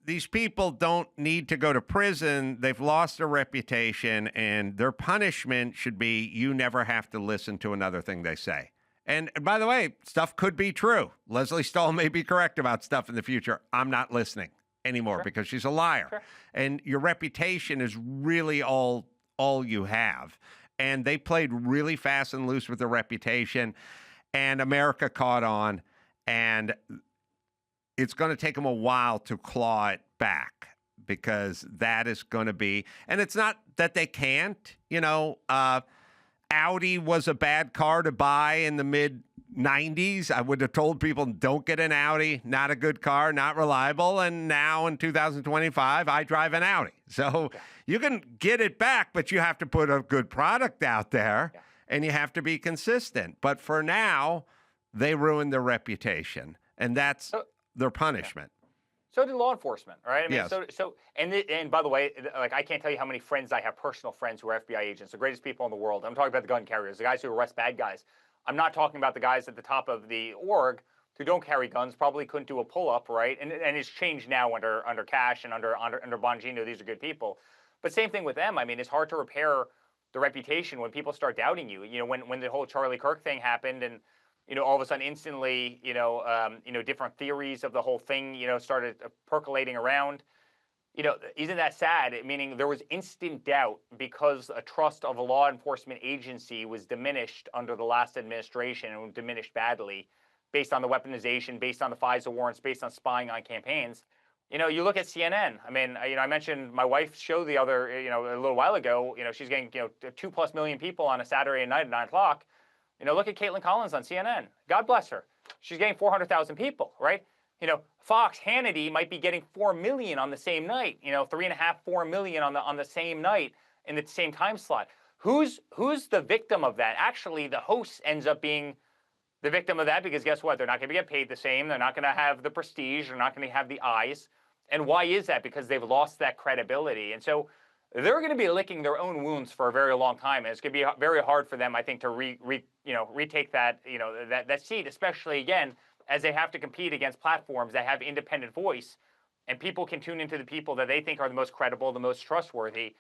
these people don't need to go to prison. They've lost their reputation, and their punishment should be you never have to listen to another thing they say. And by the way, stuff could be true. Leslie Stahl may be correct about stuff in the future. I'm not listening anymore because she's a liar. Sure. And your reputation is really all you have. And they played really fast and loose with their reputation, and America caught on, and it's going to take them a while to claw it back, because that is going to be, and it's not that they can't, Audi was a bad car to buy in the mid 90s, I would have told people, don't get an Audi, not a good car, not reliable. And now in 2025, I drive an Audi. So you can get it back, but you have to put a good product out there and you have to be consistent. But for now, they ruined their reputation, and that's their punishment. So did law enforcement, right? I mean, Yes. And by the way, like, I can't tell you how many friends I have, personal friends who are FBI agents, the greatest people in the world. I'm talking about the gun carriers, the guys who arrest bad guys. I'm not talking about the guys at the top of the org who don't carry guns, probably couldn't do a pull-up, right? And it's changed now under Cash and under Bongino. These are good people. But same thing with them. I mean, it's hard to repair the reputation when people start doubting you. You know, when the whole Charlie Kirk thing happened, and all of a sudden, instantly, different theories of the whole thing, started percolating around. Isn't that sad? Meaning there was instant doubt because a trust of a law enforcement agency was diminished under the last administration, and diminished badly based on the weaponization, based on the FISA warrants, based on spying on campaigns. You look at CNN. I mean, I mentioned my wife's show the other, a little while ago. She's getting, 2+ million people on a Saturday night at 9 o'clock. Look at Caitlin Collins on CNN. God bless her. She's getting 400,000 people, right? Fox, Hannity might be getting 4 million on the same night. 3.5, 4 million on the same night in the same time slot. Who's the victim of that? Actually, the host ends up being the victim of that, because guess what? They're not going to get paid the same. They're not going to have the prestige. They're not going to have the eyes. And why is that? Because they've lost that credibility. And so they're going to be licking their own wounds for a very long time. And it's going to be very hard for them, I think, to retake that, that seat, especially, again, as they have to compete against platforms that have independent voice, and people can tune into the people that they think are the most credible, the most trustworthy.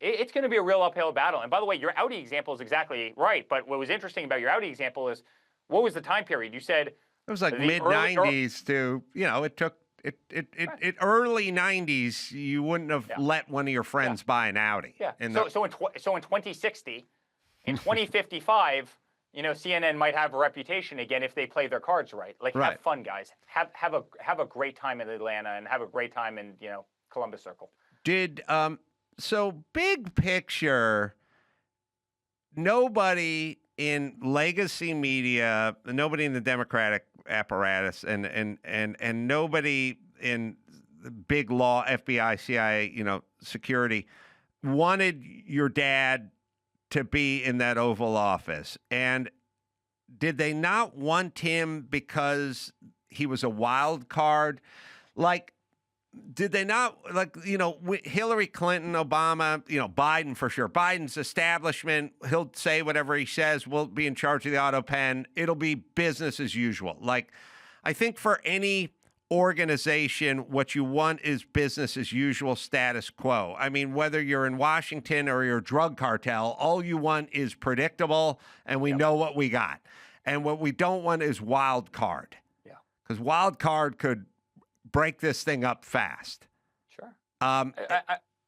It's going to be a real uphill battle. And by the way, your Audi example is exactly right. But what was interesting about your Audi example is, what was the time period? You said it was like mid-90s to, it took early 90s. You wouldn't have let one of your friends buy an Audi. Yeah. So in 2060, in 2055, CNN might have a reputation again if they play their cards right. Like, have fun, guys. Have a great time in Atlanta, and have a great time in Columbus Circle. So big picture, nobody in legacy media, nobody in the Democratic apparatus, and nobody in the big law, FBI, CIA, security, wanted your dad to be in that Oval Office. And did they not want him because he was a wild card? Like, did they not, Hillary Clinton, Obama, Biden for sure. Biden's establishment, he'll say whatever he says. We'll be in charge of the auto pen. It'll be business as usual. Like, I think for any organization, what you want is business as usual, status quo. I mean, whether you're in Washington or you're a drug cartel, all you want is predictable, and we know what we got. And what we don't want is wild card. Yeah. Because wild card could break this thing up fast. Sure.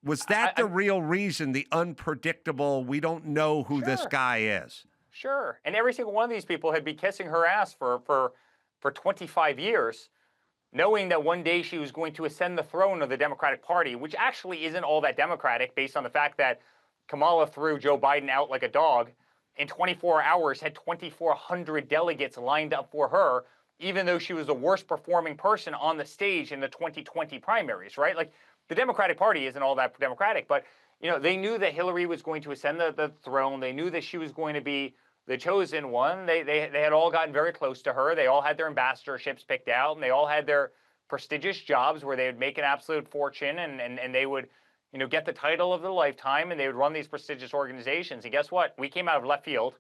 Was that the real reason, the unpredictable, we don't know who this guy is? Sure. And every single one of these people had been kissing her ass for 25 years, knowing that one day she was going to ascend the throne of the Democratic Party, which actually isn't all that democratic, based on the fact that Kamala threw Joe Biden out like a dog. In 24 hours, had 2,400 delegates lined up for her, even though she was the worst performing person on the stage in the 2020 primaries, right? Like, the Democratic Party isn't all that democratic, but, they knew that Hillary was going to ascend the throne. They knew that she was going to be the chosen one. They had all gotten very close to her. They all had their ambassadorships picked out, and they all had their prestigious jobs where they would make an absolute fortune, and they would, get the title of their lifetime, and they would run these prestigious organizations. And guess what? We came out of left field.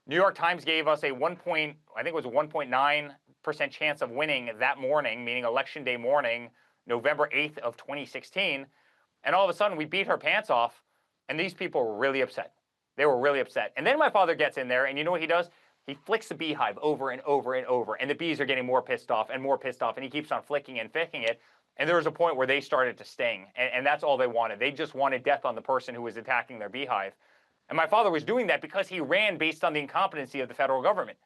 New York Times gave us a 1.9% chance of winning that morning, meaning Election Day morning, November 8th of 2016. And all of a sudden, we beat her pants off, and these people were really upset. They were really upset. And then my father gets in there, and you know what he does? He flicks the beehive over and over and over, and the bees are getting more pissed off, and he keeps on flicking and ficking it. And there was a point where they started to sting, and that's all they wanted. They just wanted death on the person who was attacking their beehive. And my father was doing that because he ran based on the incompetency of the federal government.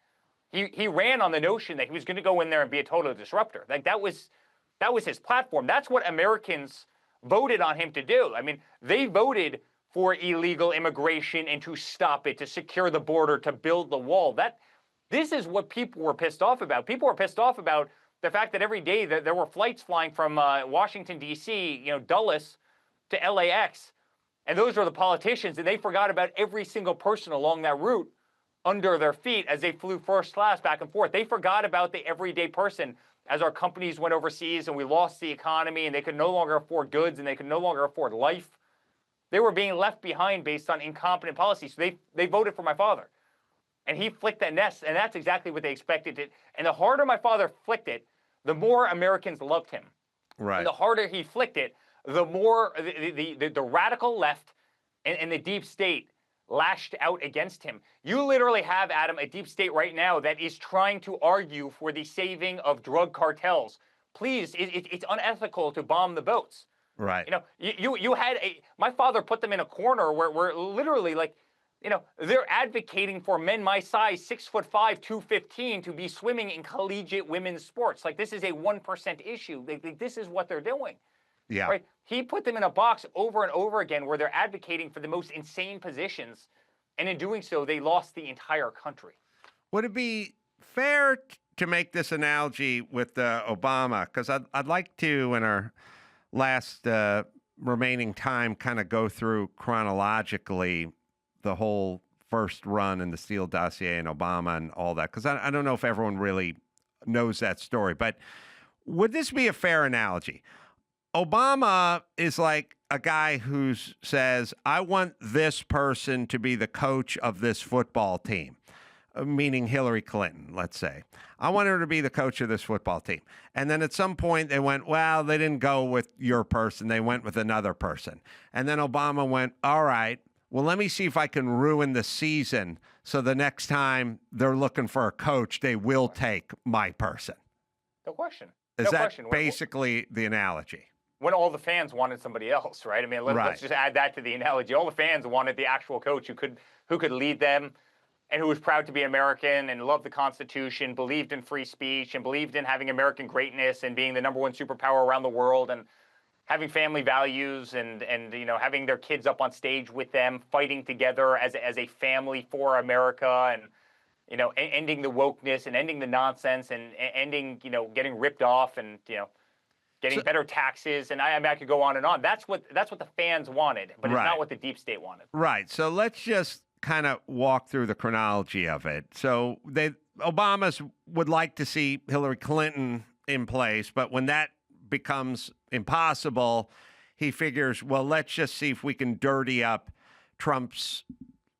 He ran on the notion that he was going to go in there and be a total disruptor. Like, that was his platform. That's what Americans voted on him to do. I mean, they voted for illegal immigration and to stop it, to secure the border, to build the wall. This is what people were pissed off about. People were pissed off about the fact that every day that there were flights flying from Washington, D.C., Dulles to LAX, and those were the politicians, and they forgot about every single person along that route under their feet as they flew first class back and forth. They forgot about the everyday person as our companies went overseas and we lost the economy and they could no longer afford goods and they could no longer afford life. They were being left behind based on incompetent policies. So they voted for my father. And he flicked that nest, and that's exactly what they expected. And the harder my father flicked it, the more Americans loved him. Right. And the harder he flicked it, the more the radical left and the deep state lashed out against him. You literally have, Adam, a deep state right now that is trying to argue for the saving of drug cartels. Please, it's unethical to bomb the boats. Right. You had my father put them in a corner where literally they're advocating for men my size, 6'5", 215, to be swimming in collegiate women's sports. Like, this is a 1% issue. This is what they're doing. Yeah. Right. He put them in a box over and over again where they're advocating for the most insane positions. And in doing so, they lost the entire country. Would it be fair to make this analogy with Obama? Because I'd like to, in our last remaining time, kind of go through chronologically the whole first run in the Steele dossier and Obama and all that. Because I don't know if everyone really knows that story. But would this be a fair analogy? Obama is like a guy who says, I want this person to be the coach of this football team, meaning Hillary Clinton, let's say. I want her to be the coach of this football team. And then at some point they went, well, they didn't go with your person. They went with another person. And then Obama went, all right, well, let me see if I can ruin the season so the next time they're looking for a coach, they will take my person. No question. Is that basically the analogy? When all the fans wanted somebody else, right? I mean, let's just add that to the analogy. All the fans wanted the actual coach who could lead them and who was proud to be American and loved the Constitution, believed in free speech, and believed in having American greatness and being the #1 superpower around the world and having family values and having their kids up on stage with them, fighting together as a family for America and ending the wokeness and ending the nonsense and ending getting ripped off and getting better taxes, and I could go on and on. That's what the fans wanted, but it's not what the deep state wanted. Right. So let's just kind of walk through the chronology of it. So Obamas would like to see Hillary Clinton in place, but when that becomes impossible, he figures, well, let's just see if we can dirty up Trump's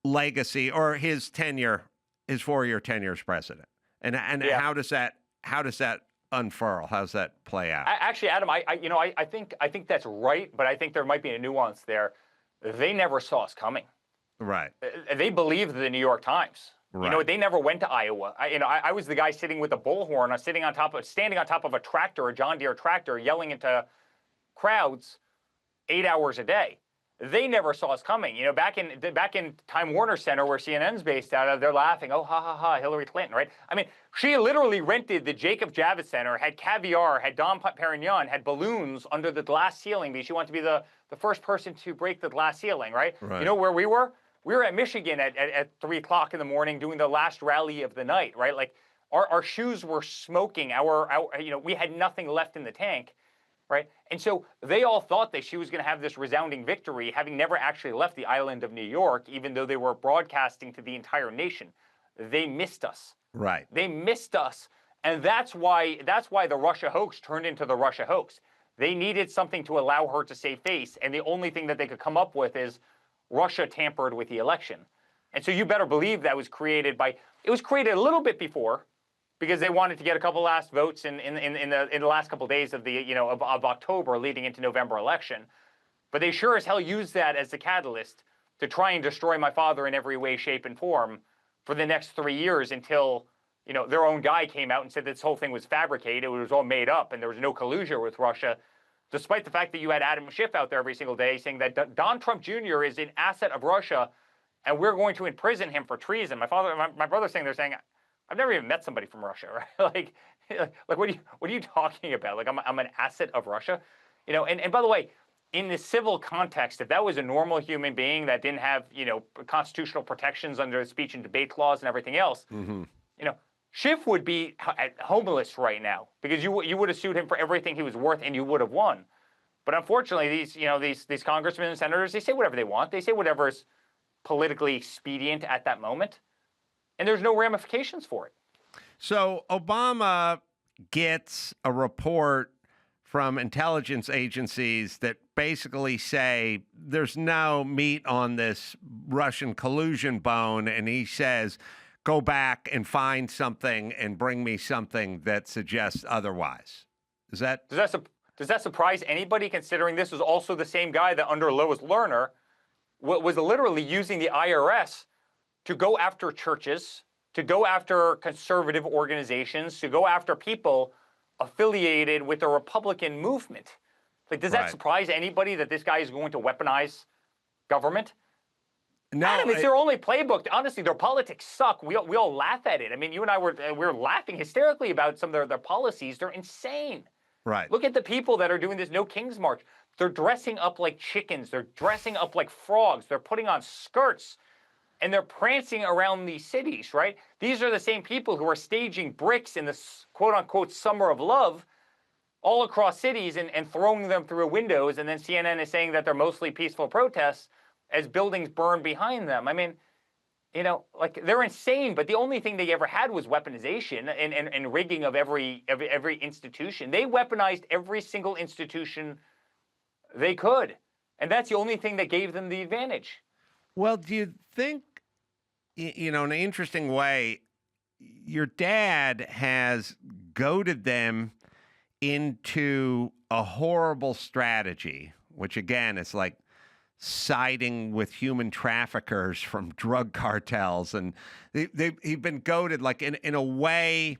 legacy or his tenure, his 4-year tenure as president. And how does that unfurl? How does that play out? Actually, Adam, I think that's right, but I think there might be a nuance there. They never saw us coming. Right. They believed the New York Times. Right. They never went to Iowa. I was the guy sitting with a bullhorn, standing on top of a tractor, a John Deere tractor, yelling into crowds 8 hours a day. They never saw us coming. Back in Time Warner Center, where CNN's based out of, they're laughing. Oh, ha, ha, ha, Hillary Clinton, right? I mean, she literally rented the Jacob Javits Center, had caviar, had Dom Perignon, had balloons under the glass ceiling because she wanted to be the first person to break the glass ceiling, right? You know where we were? We were at Michigan at 3 o'clock in the morning doing the last rally of the night, right? Like, our shoes were smoking. We had nothing left in the tank. Right. And so they all thought that she was going to have this resounding victory, having never actually left the island of New York, even though they were broadcasting to the entire nation. They missed us. Right. They missed us. And that's why the Russia hoax turned into the Russia hoax. They needed something to allow her to save face. And the only thing that they could come up with is Russia tampered with the election. And so you better believe that was created it was created a little bit before, because they wanted to get a couple last votes in the last couple of days of of October leading into November election. But they sure as hell used that as the catalyst to try and destroy my father in every way, shape, and form for the next 3 years until their own guy came out and said this whole thing was fabricated, it was all made up, and there was no collusion with Russia, despite the fact that you had Adam Schiff out there every single day saying that Don Trump Jr. is an asset of Russia, and we're going to imprison him for treason. My brother's saying I've never even met somebody from Russia, right? like what are you talking about? Like I'm an asset of Russia, And by the way, in the civil context, if that was a normal human being that didn't have constitutional protections under the speech and debate clause and everything else, Schiff would be homeless right now because you would have sued him for everything he was worth and you would have won. But unfortunately, these congressmen and senators, they say whatever they want. They say whatever is politically expedient at that moment, and there's no ramifications for it. So Obama gets a report from intelligence agencies that basically say there's no meat on this Russian collusion bone, and he says, go back and find something and bring me something that suggests otherwise. Does that surprise anybody, considering this was also the same guy that under Lois Lerner was literally using the IRS to go after churches, to go after conservative organizations, to go after people affiliated with the Republican movement? Like, does that surprise anybody that this guy is going to weaponize government? No, Adam, it's their only playbook. Honestly, their politics suck. We all laugh at it. I mean, you and I were laughing hysterically about some of their policies. They're insane. Right. Look at the people that are doing this No King's March. They're dressing up like chickens. They're dressing up like frogs. They're putting on skirts, and they're prancing around these cities, right? These are the same people who are staging bricks in this quote-unquote summer of love all across cities and throwing them through windows, and then CNN is saying that they're mostly peaceful protests as buildings burn behind them. I mean, like, they're insane, but the only thing they ever had was weaponization and rigging of every institution. They weaponized every single institution they could, and that's the only thing that gave them the advantage. Well, do you think, in an interesting way, your dad has goaded them into a horrible strategy, which again is like siding with human traffickers from drug cartels, and he've been goaded, like in a way.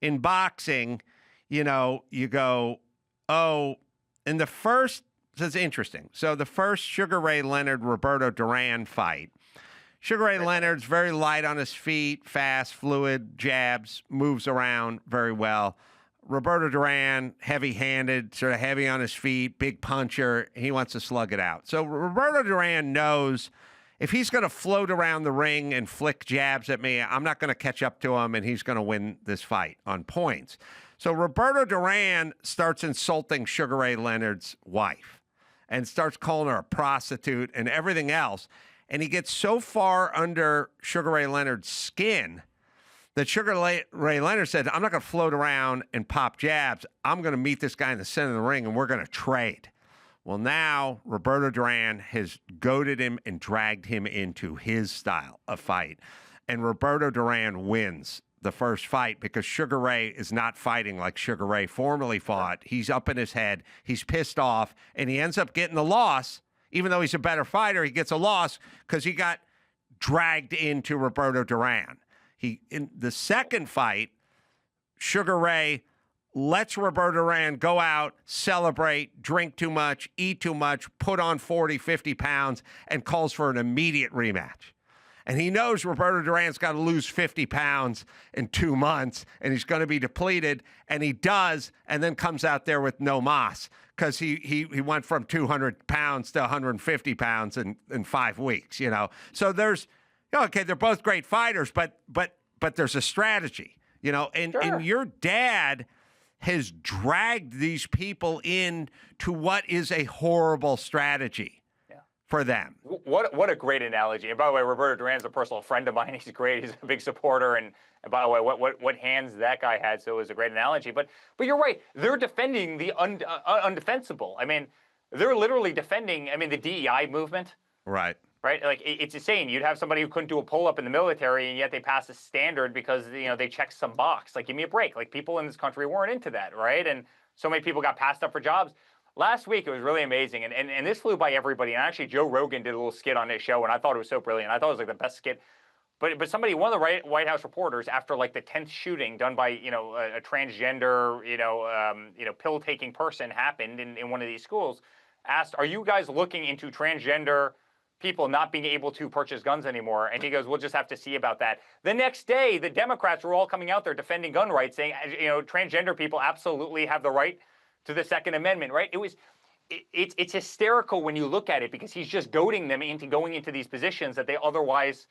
In boxing, you go, oh, in the first, this is interesting. So the first Sugar Ray Leonard Roberto Duran fight, Sugar Ray Leonard's very light on his feet, fast, fluid, jabs, moves around very well. Roberto Duran, heavy-handed, sort of heavy on his feet, big puncher. He wants to slug it out. So Roberto Duran knows if he's going to float around the ring and flick jabs at me, I'm not going to catch up to him, and he's going to win this fight on points. So Roberto Duran starts insulting Sugar Ray Leonard's wife and starts calling her a prostitute and everything else. And he gets so far under Sugar Ray Leonard's skin that Sugar Ray Leonard said, I'm not going to float around and pop jabs. I'm going to meet this guy in the center of the ring, and we're going to trade. Well, now Roberto Duran has goaded him and dragged him into his style of fight. And Roberto Duran wins the first fight because Sugar Ray is not fighting like Sugar Ray formerly fought. He's up in his head. He's pissed off, and he ends up getting the loss. Even though he's a better fighter, he gets a loss because he got dragged into Roberto Duran. In the second fight, Sugar Ray lets Roberto Duran go out, celebrate, drink too much, eat too much, put on 40, 50 pounds, and calls for an immediate rematch. And he knows Roberto Duran's got to lose 50 pounds in 2 months, and he's going to be depleted, and he does, and then comes out there with no mas because he went from 200 pounds to 150 pounds in 5 weeks, So there's, okay, they're both great fighters, but there's a strategy, and your dad has dragged these people in to what is a horrible strategy for them. What a great analogy. And by the way, Roberto Duran's a personal friend of mine. He's great. He's a big supporter. And by the way, what hands that guy had, so it was a great analogy. But you're right. They're defending the undefensible. I mean, they're literally defending, the DEI movement. Right. Right? Like, it's insane. You'd have somebody who couldn't do a pull-up in the military, and yet they passed a standard because, they checked some box. Like, give me a break. Like, people in this country weren't into that, right? And so many people got passed up for jobs. Last week, it was really amazing, and this flew by everybody. And actually, Joe Rogan did a little skit on his show, and I thought it was so brilliant. I thought it was like the best skit. But one of the White House reporters, after like the 10th shooting done by a transgender pill-taking person happened in one of these schools, asked, "Are you guys looking into transgender people not being able to purchase guns anymore?" And he goes, "We'll just have to see about that." The next day, the Democrats were all coming out there defending gun rights, saying, transgender people absolutely have the right to the Second Amendment, right? It's hysterical when you look at it because he's just goading them into going into these positions that they otherwise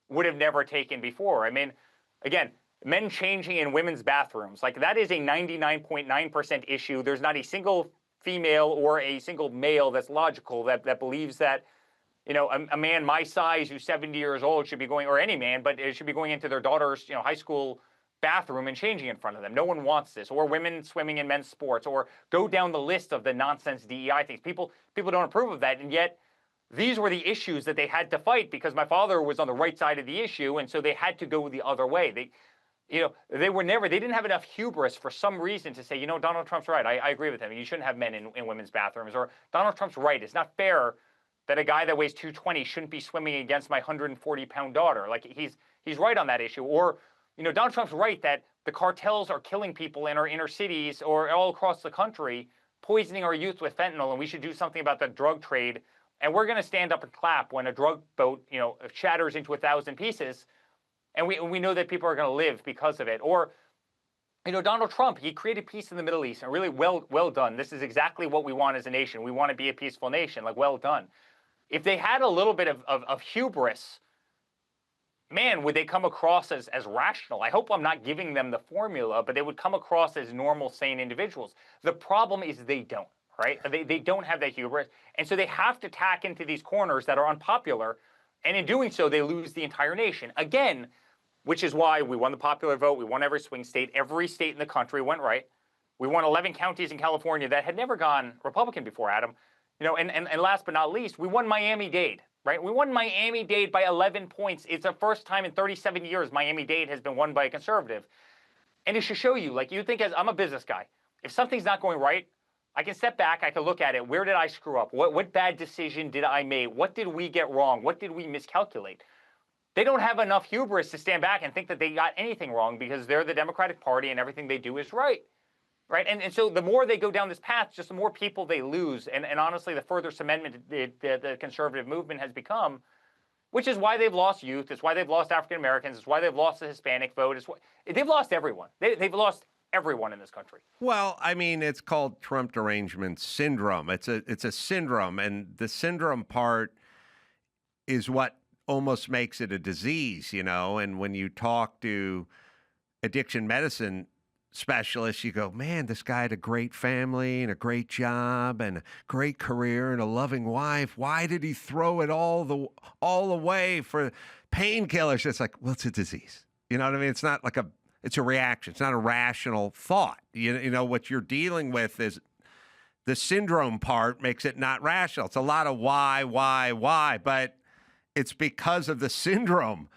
would have never taken before. Again, men changing in women's bathrooms. Like, that is a 99.9% issue. There's not a single female or a single male that's logical that believes that, you know, a man my size who's 70 years old should be going, or any man, but it should be going into their daughter's, you know, high school bathroom and changing in front of them. No one wants this. Or women swimming in men's sports, or go down the list of the nonsense DEI things. People don't approve of that, and yet these were the issues that they had to fight because my father was on the right side of the issue, and so they had to go the other way. They didn't have enough hubris for some reason to say, you know, Donald Trump's right. I agree with him. You shouldn't have men in women's bathrooms. Or Donald Trump's right. It's not fair that a guy that weighs 220 shouldn't be swimming against my 140-pound daughter. Like, he's right on that issue. Or, you know, Donald Trump's right that the cartels are killing people in our inner cities or all across the country, poisoning our youth with fentanyl, and we should do something about the drug trade. And we're going to stand up and clap when a drug boat, you know, shatters into 1,000 pieces. And we know that people are going to live because of it. Or, you know, Donald Trump, he created peace in the Middle East, and really well done. This is exactly what we want as a nation. We want to be a peaceful nation. Like, well done. If they had a little bit of hubris, man, would they come across as rational? I hope I'm not giving them the formula, but they would come across as normal, sane individuals. The problem is they don't, right? They don't have that hubris. And so they have to tack into these corners that are unpopular. And in doing so, they lose the entire nation. Again, which is why we won the popular vote. We won every swing state. Every state in the country went right. We won 11 counties in California that had never gone Republican before, Adam. You know, and last but not least, we won Miami-Dade, right? We won Miami-Dade by 11 points. It's the first time in 37 years Miami-Dade has been won by a conservative. And it should show you, like, you think, as I'm a business guy, if something's not going right, I can step back, I can look at it. Where did I screw up? What bad decision did I make? What did we get wrong? What did we miscalculate? They don't have enough hubris to stand back and think that they got anything wrong because they're the Democratic Party and everything they do is right. Right? And so the more they go down this path, just the more people they lose. And honestly, the further cemented the conservative movement has become, which is why they've lost youth. It's why they've lost African Americans. It's why they've lost the Hispanic vote. They've lost everyone. They've lost everyone in this country. Well, I mean, it's called Trump derangement syndrome. It's a syndrome, and the syndrome part is what almost makes it a disease, you know. And when you talk to addiction medicine specialists, you go, man, this guy had a great family and a great job and a great career and a loving wife. Why did he throw it all away for painkillers? It's like, well, it's a disease. You know what I mean? It's not like it's a reaction. It's not a rational thought. You know, what you're dealing with is the syndrome part makes it not rational. It's a lot of why, but it's because of the syndrome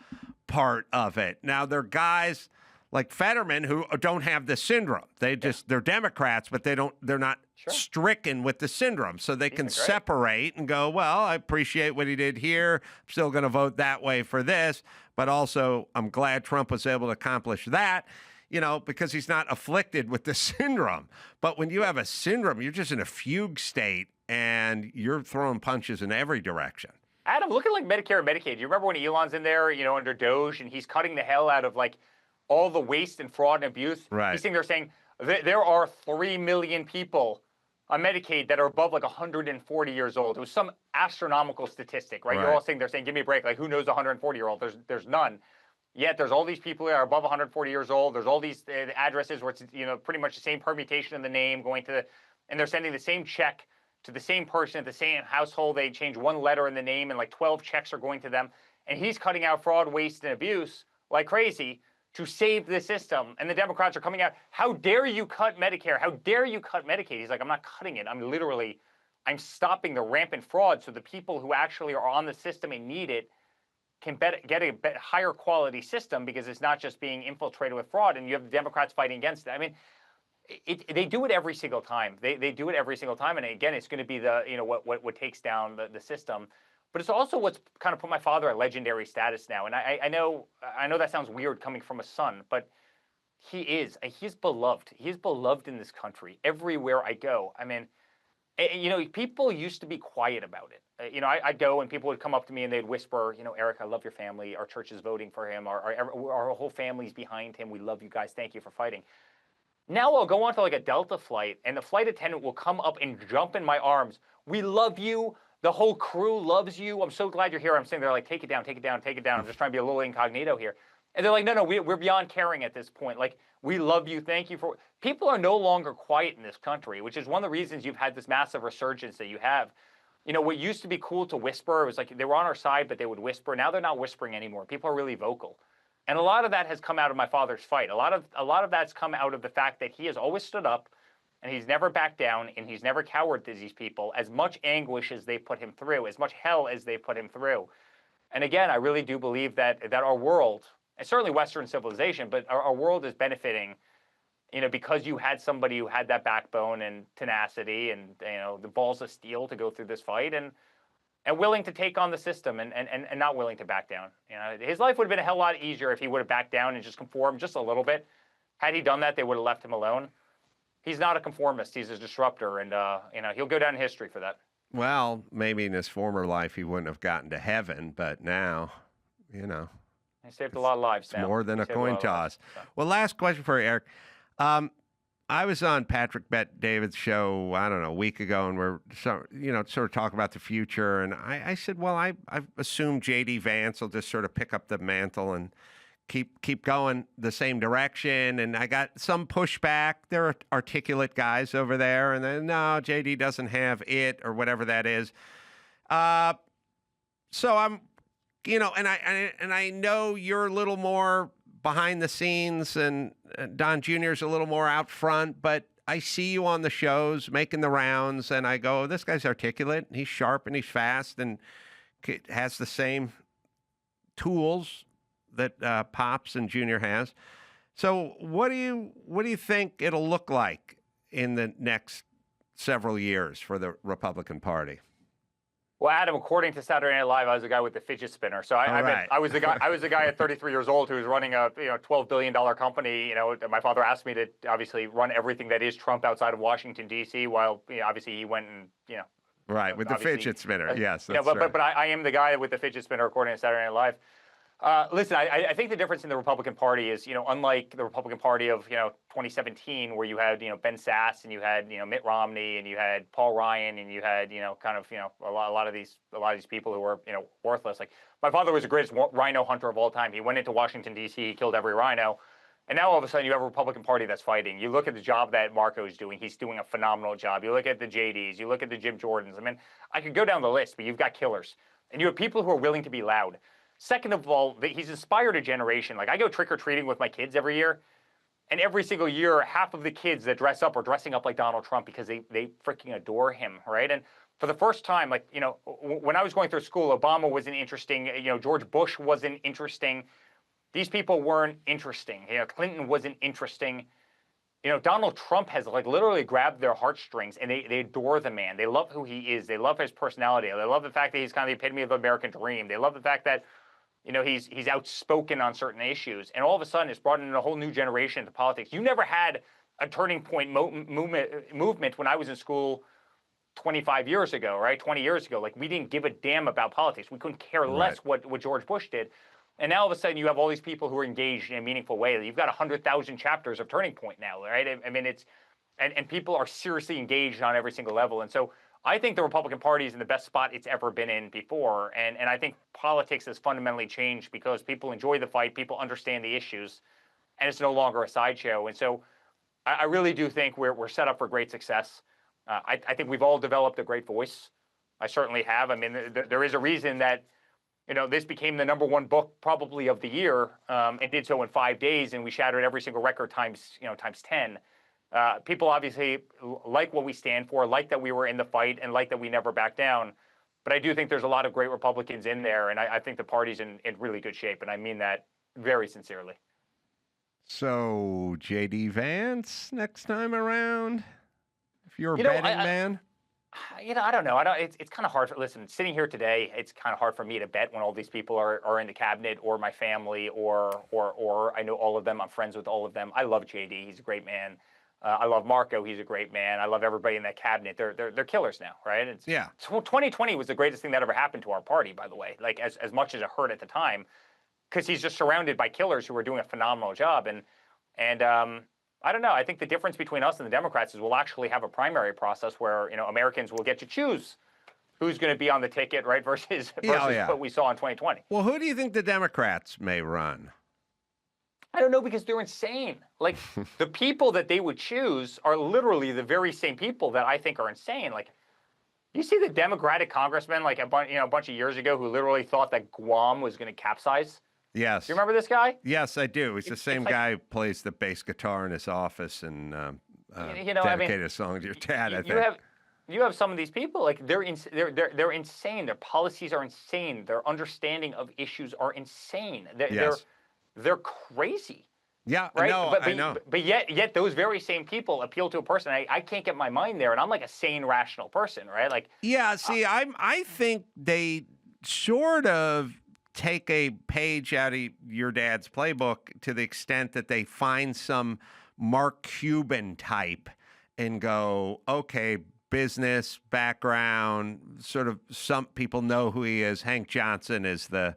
part of it. Now, there are guys like Fetterman who don't have the syndrome. They're Democrats, but they're not stricken with the syndrome. So they can separate and go, well, I appreciate what he did here. I'm still going to vote that way for this. But also, I'm glad Trump was able to accomplish that, you know, because he's not afflicted with the syndrome. But when you have a syndrome, you're just in a fugue state and you're throwing punches in every direction. Adam, look at like Medicare and Medicaid. You remember when Elon's in there, you know, under Doge, and he's cutting the hell out of like all the waste and fraud and abuse. Right. He's sitting there saying there are 3 million people on Medicaid that are above like 140 years old. It was some astronomical statistic, right? You're all sitting there saying, give me a break. Like, who knows a 140-year-old? There's none. Yet there's all these people that are above 140 years old. There's all these addresses where it's, you know, pretty much the same permutation in the name going to and they're sending the same check to the same person at the same household. They change one letter in the name and like 12 checks are going to them. And he's cutting out fraud, waste, and abuse like crazy to save the system. And the Democrats are coming out, how dare you cut Medicare? How dare you cut Medicaid? He's like, I'm not cutting it. I'm stopping the rampant fraud so the people who actually are on the system and need it can get a higher quality system because it's not just being infiltrated with fraud. And you have the Democrats fighting against it. I mean, they do it every single time. They do it every single time. And again, it's going to be what takes down the system. But it's also what's kind of put my father at legendary status now. And I know that sounds weird coming from a son, but he's beloved. He's beloved in this country everywhere I go. I mean, you know, people used to be quiet about it. You know, I'd go and people would come up to me and they'd whisper, you know, Eric, I love your family. Our church is voting for him. Our whole family's behind him. We love you guys. Thank you for fighting. Now I'll go on to like a Delta flight and the flight attendant will come up and jump in my arms. We love you. The whole crew loves you. I'm so glad you're here. I'm sitting there like, take it down, take it down, take it down. I'm just trying to be a little incognito here. And they're like, no, we're beyond caring at this point. Like, we love you. Thank you for. People are no longer quiet in this country, which is one of the reasons you've had this massive resurgence that you have. You know, what used to be cool to whisper, it was like they were on our side, but they would whisper. Now they're not whispering anymore. People are really vocal. And a lot of that has come out of my father's fight. A lot of that's come out of the fact that he has always stood up and he's never backed down and he's never cowered to these people, as much anguish as they put him through, as much hell as they put him through. And again, I really do believe that our world, and certainly Western civilization, but our world is benefiting, you know, because you had somebody who had that backbone and tenacity and, you know, the balls of steel to go through this fight and willing to take on the system and not willing to back down. You know, his life would have been a hell lot easier if he would have backed down and just conformed just a little bit. Had he done that, they would have left him alone. He's not a conformist. He's a disruptor, and you know, he'll go down in history for that. Well, maybe in his former life he wouldn't have gotten to heaven, but now, you know. He saved a lot of lives now. More than a coin toss. Well, last question for you, Eric. I was on Patrick Bet-David's show, I don't know, a week ago, and we're sort of talking about the future. And I said, well, I assume J.D. Vance will just sort of pick up the mantle and keep going the same direction. And I got some pushback. There are articulate guys over there, and then no, J.D. doesn't have it or whatever that is. So I'm. You know, and I know you're a little more behind the scenes, and Don Jr.'s a little more out front, but I see you on the shows making the rounds, and I go, this guy's articulate, and he's sharp, and he's fast, and has the same tools that Pops and Jr. has. So what do you think it'll look like in the next several years for the Republican Party? Well, Adam, according to Saturday Night Live, I was the guy with the fidget spinner. So I was the guy at 33 years old who was running a $12 billion company. You know, my father asked me to obviously run everything that is Trump outside of Washington D.C. While obviously he went and right with the fidget spinner. Yes, that's but right. but I am the guy with the fidget spinner according to Saturday Night Live. Listen, I think the difference in the Republican Party is, unlike the Republican Party of, 2017, where you had, Ben Sass and you had, Mitt Romney and you had Paul Ryan and you had, a lot of these people who were, worthless. Like, my father was the greatest rhino hunter of all time. He went into Washington, D.C., he killed every rhino. And now all of a sudden you have a Republican Party that's fighting. You look at the job that Marco is doing. He's doing a phenomenal job. You look at the JDs. You look at the Jim Jordans. I mean, I could go down the list, but you've got killers. And you have people who are willing to be loud. Second of all, he's inspired a generation. Like, I go trick-or-treating with my kids every year, and every single year, half of the kids that dress up are dressing up like Donald Trump because they freaking adore him, right? And for the first time, like, when I was going through school, Obama wasn't interesting. George Bush wasn't interesting. These people weren't interesting. Clinton wasn't interesting. Donald Trump has, like, literally grabbed their heartstrings, and they adore the man. They love who he is. They love his personality. They love the fact that he's kind of the epitome of the American dream. They love the fact that he's outspoken on certain issues, and all of a sudden it's brought in a whole new generation into politics. You never had a turning point movement when I was in school 25 years ago, right? 20 years ago. Like, we didn't give a damn about politics. We couldn't care less what George Bush did. And now all of a sudden you have all these people who are engaged in a meaningful way. You've got 100,000 chapters of Turning Point now, right? I mean, it's and people are seriously engaged on every single level. And so I think the Republican Party is in the best spot it's ever been in before. And I think politics has fundamentally changed because people enjoy the fight, people understand the issues, and it's no longer a sideshow. And so I really do think we're set up for great success. I think we've all developed a great voice. I certainly have. I mean, there is a reason that, this became the #1 book probably of the year. It did so in 5 days, and we shattered every single record times 10. People obviously like what we stand for, like that we were in the fight, and like that we never back down. But I do think there's a lot of great Republicans in there, and I think the party's in really good shape, and I mean that very sincerely. So, J.D. Vance next time around, if you're a betting man? I don't know. It's kind of hard. Listen, sitting here today, it's kind of hard for me to bet when all these people are in the cabinet or my family or I know all of them. I'm friends with all of them. I love J.D. He's a great man. I love Marco. He's a great man. I love everybody in that cabinet. They're killers now, right? Yeah. 2020 was the greatest thing that ever happened to our party, by the way. Like, as much as it hurt at the time, because he's just surrounded by killers who are doing a phenomenal job. And I don't know. I think the difference between us and the Democrats is we'll actually have a primary process where Americans will get to choose who's going to be on the ticket, right? Versus what we saw in 2020. Well, who do you think the Democrats may run? I don't know, because they're insane. Like, the people that they would choose are literally the very same people that I think are insane. Like, you see the Democratic congressman, like a bunch of years ago, who literally thought that Guam was going to capsize? Yes. Do you remember this guy? Yes, I do. He's the same guy who plays the bass guitar in his office and dedicated a song to your dad, I think. You have some of these people, like, they're insane. Their policies are insane. Their understanding of issues are insane. They're crazy. Yeah, right? I know. But yet those very same people appeal to a person. I can't get my mind there, and I'm like a sane, rational person, right? Like, yeah. See, I think they sort of take a page out of your dad's playbook to the extent that they find some Mark Cuban type and go, okay, business background, sort of, some people know who he is. Hank Johnson is the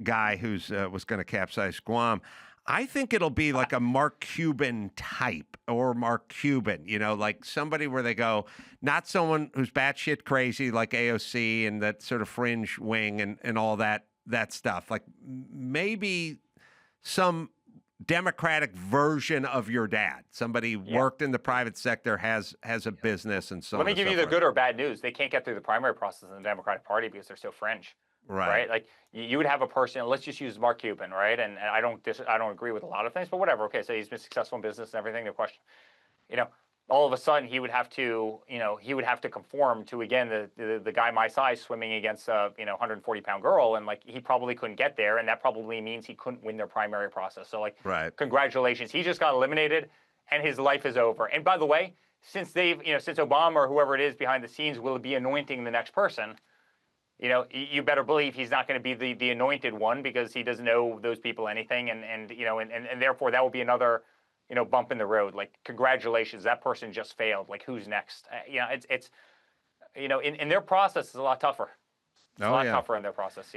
guy who's was going to capsize Guam. I think it'll be like a Mark Cuban type, or Mark Cuban, like somebody where they go, not someone who's batshit crazy like AOC and that sort of fringe wing and all that stuff. Like maybe some Democratic version of your dad. Somebody worked in the private sector, has a business, and so on. Let me give you the good or bad news. They can't get through the primary process in the Democratic Party because they're so fringe. Right. Like, you would have a person, let's just use Mark Cuban, right? And I don't agree with a lot of things, but whatever. Okay, so he's been successful in business and everything, no question. All of a sudden he would have to conform to, again, the guy my size swimming against a 140-pound girl, and like, he probably couldn't get there, and that probably means he couldn't win their primary process. So, like, congratulations, he just got eliminated and his life is over. And by the way, since since Obama or whoever it is behind the scenes will be anointing the next person, you better believe he's not going to be the anointed one, because he doesn't know those people anything, and therefore that will be another bump in the road. Like, congratulations, that person just failed. Like, who's next? It's in their process, it's a lot tougher. It's a lot tougher in their process.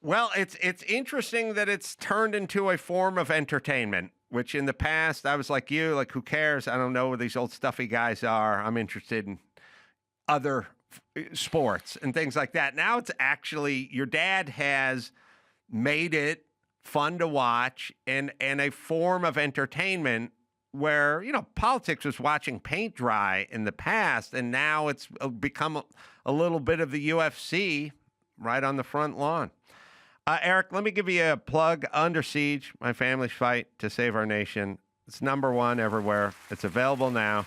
Well, it's interesting that it's turned into a form of entertainment, which in the past I was like you, like, who cares? I don't know who these old stuffy guys are. I'm interested in other sports and things like that. Now it's actually, your dad has made it fun to watch and a form of entertainment where, politics was watching paint dry in the past, and now it's become a little bit of the UFC right on the front lawn. Eric, let me give you a plug. Under Siege, my family's fight to save our nation. It's #1 everywhere. It's available now.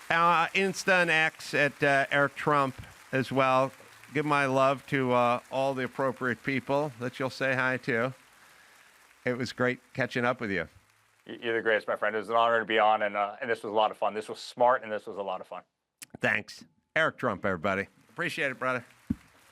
Insta and X at Eric Trump as well. Give my love to all the appropriate people that you'll say hi to. It was great catching up with you. You're the greatest, my friend. It was an honor to be on, and this was a lot of fun. This was smart, and this was a lot of fun. Thanks. Eric Trump, everybody. Appreciate it, brother.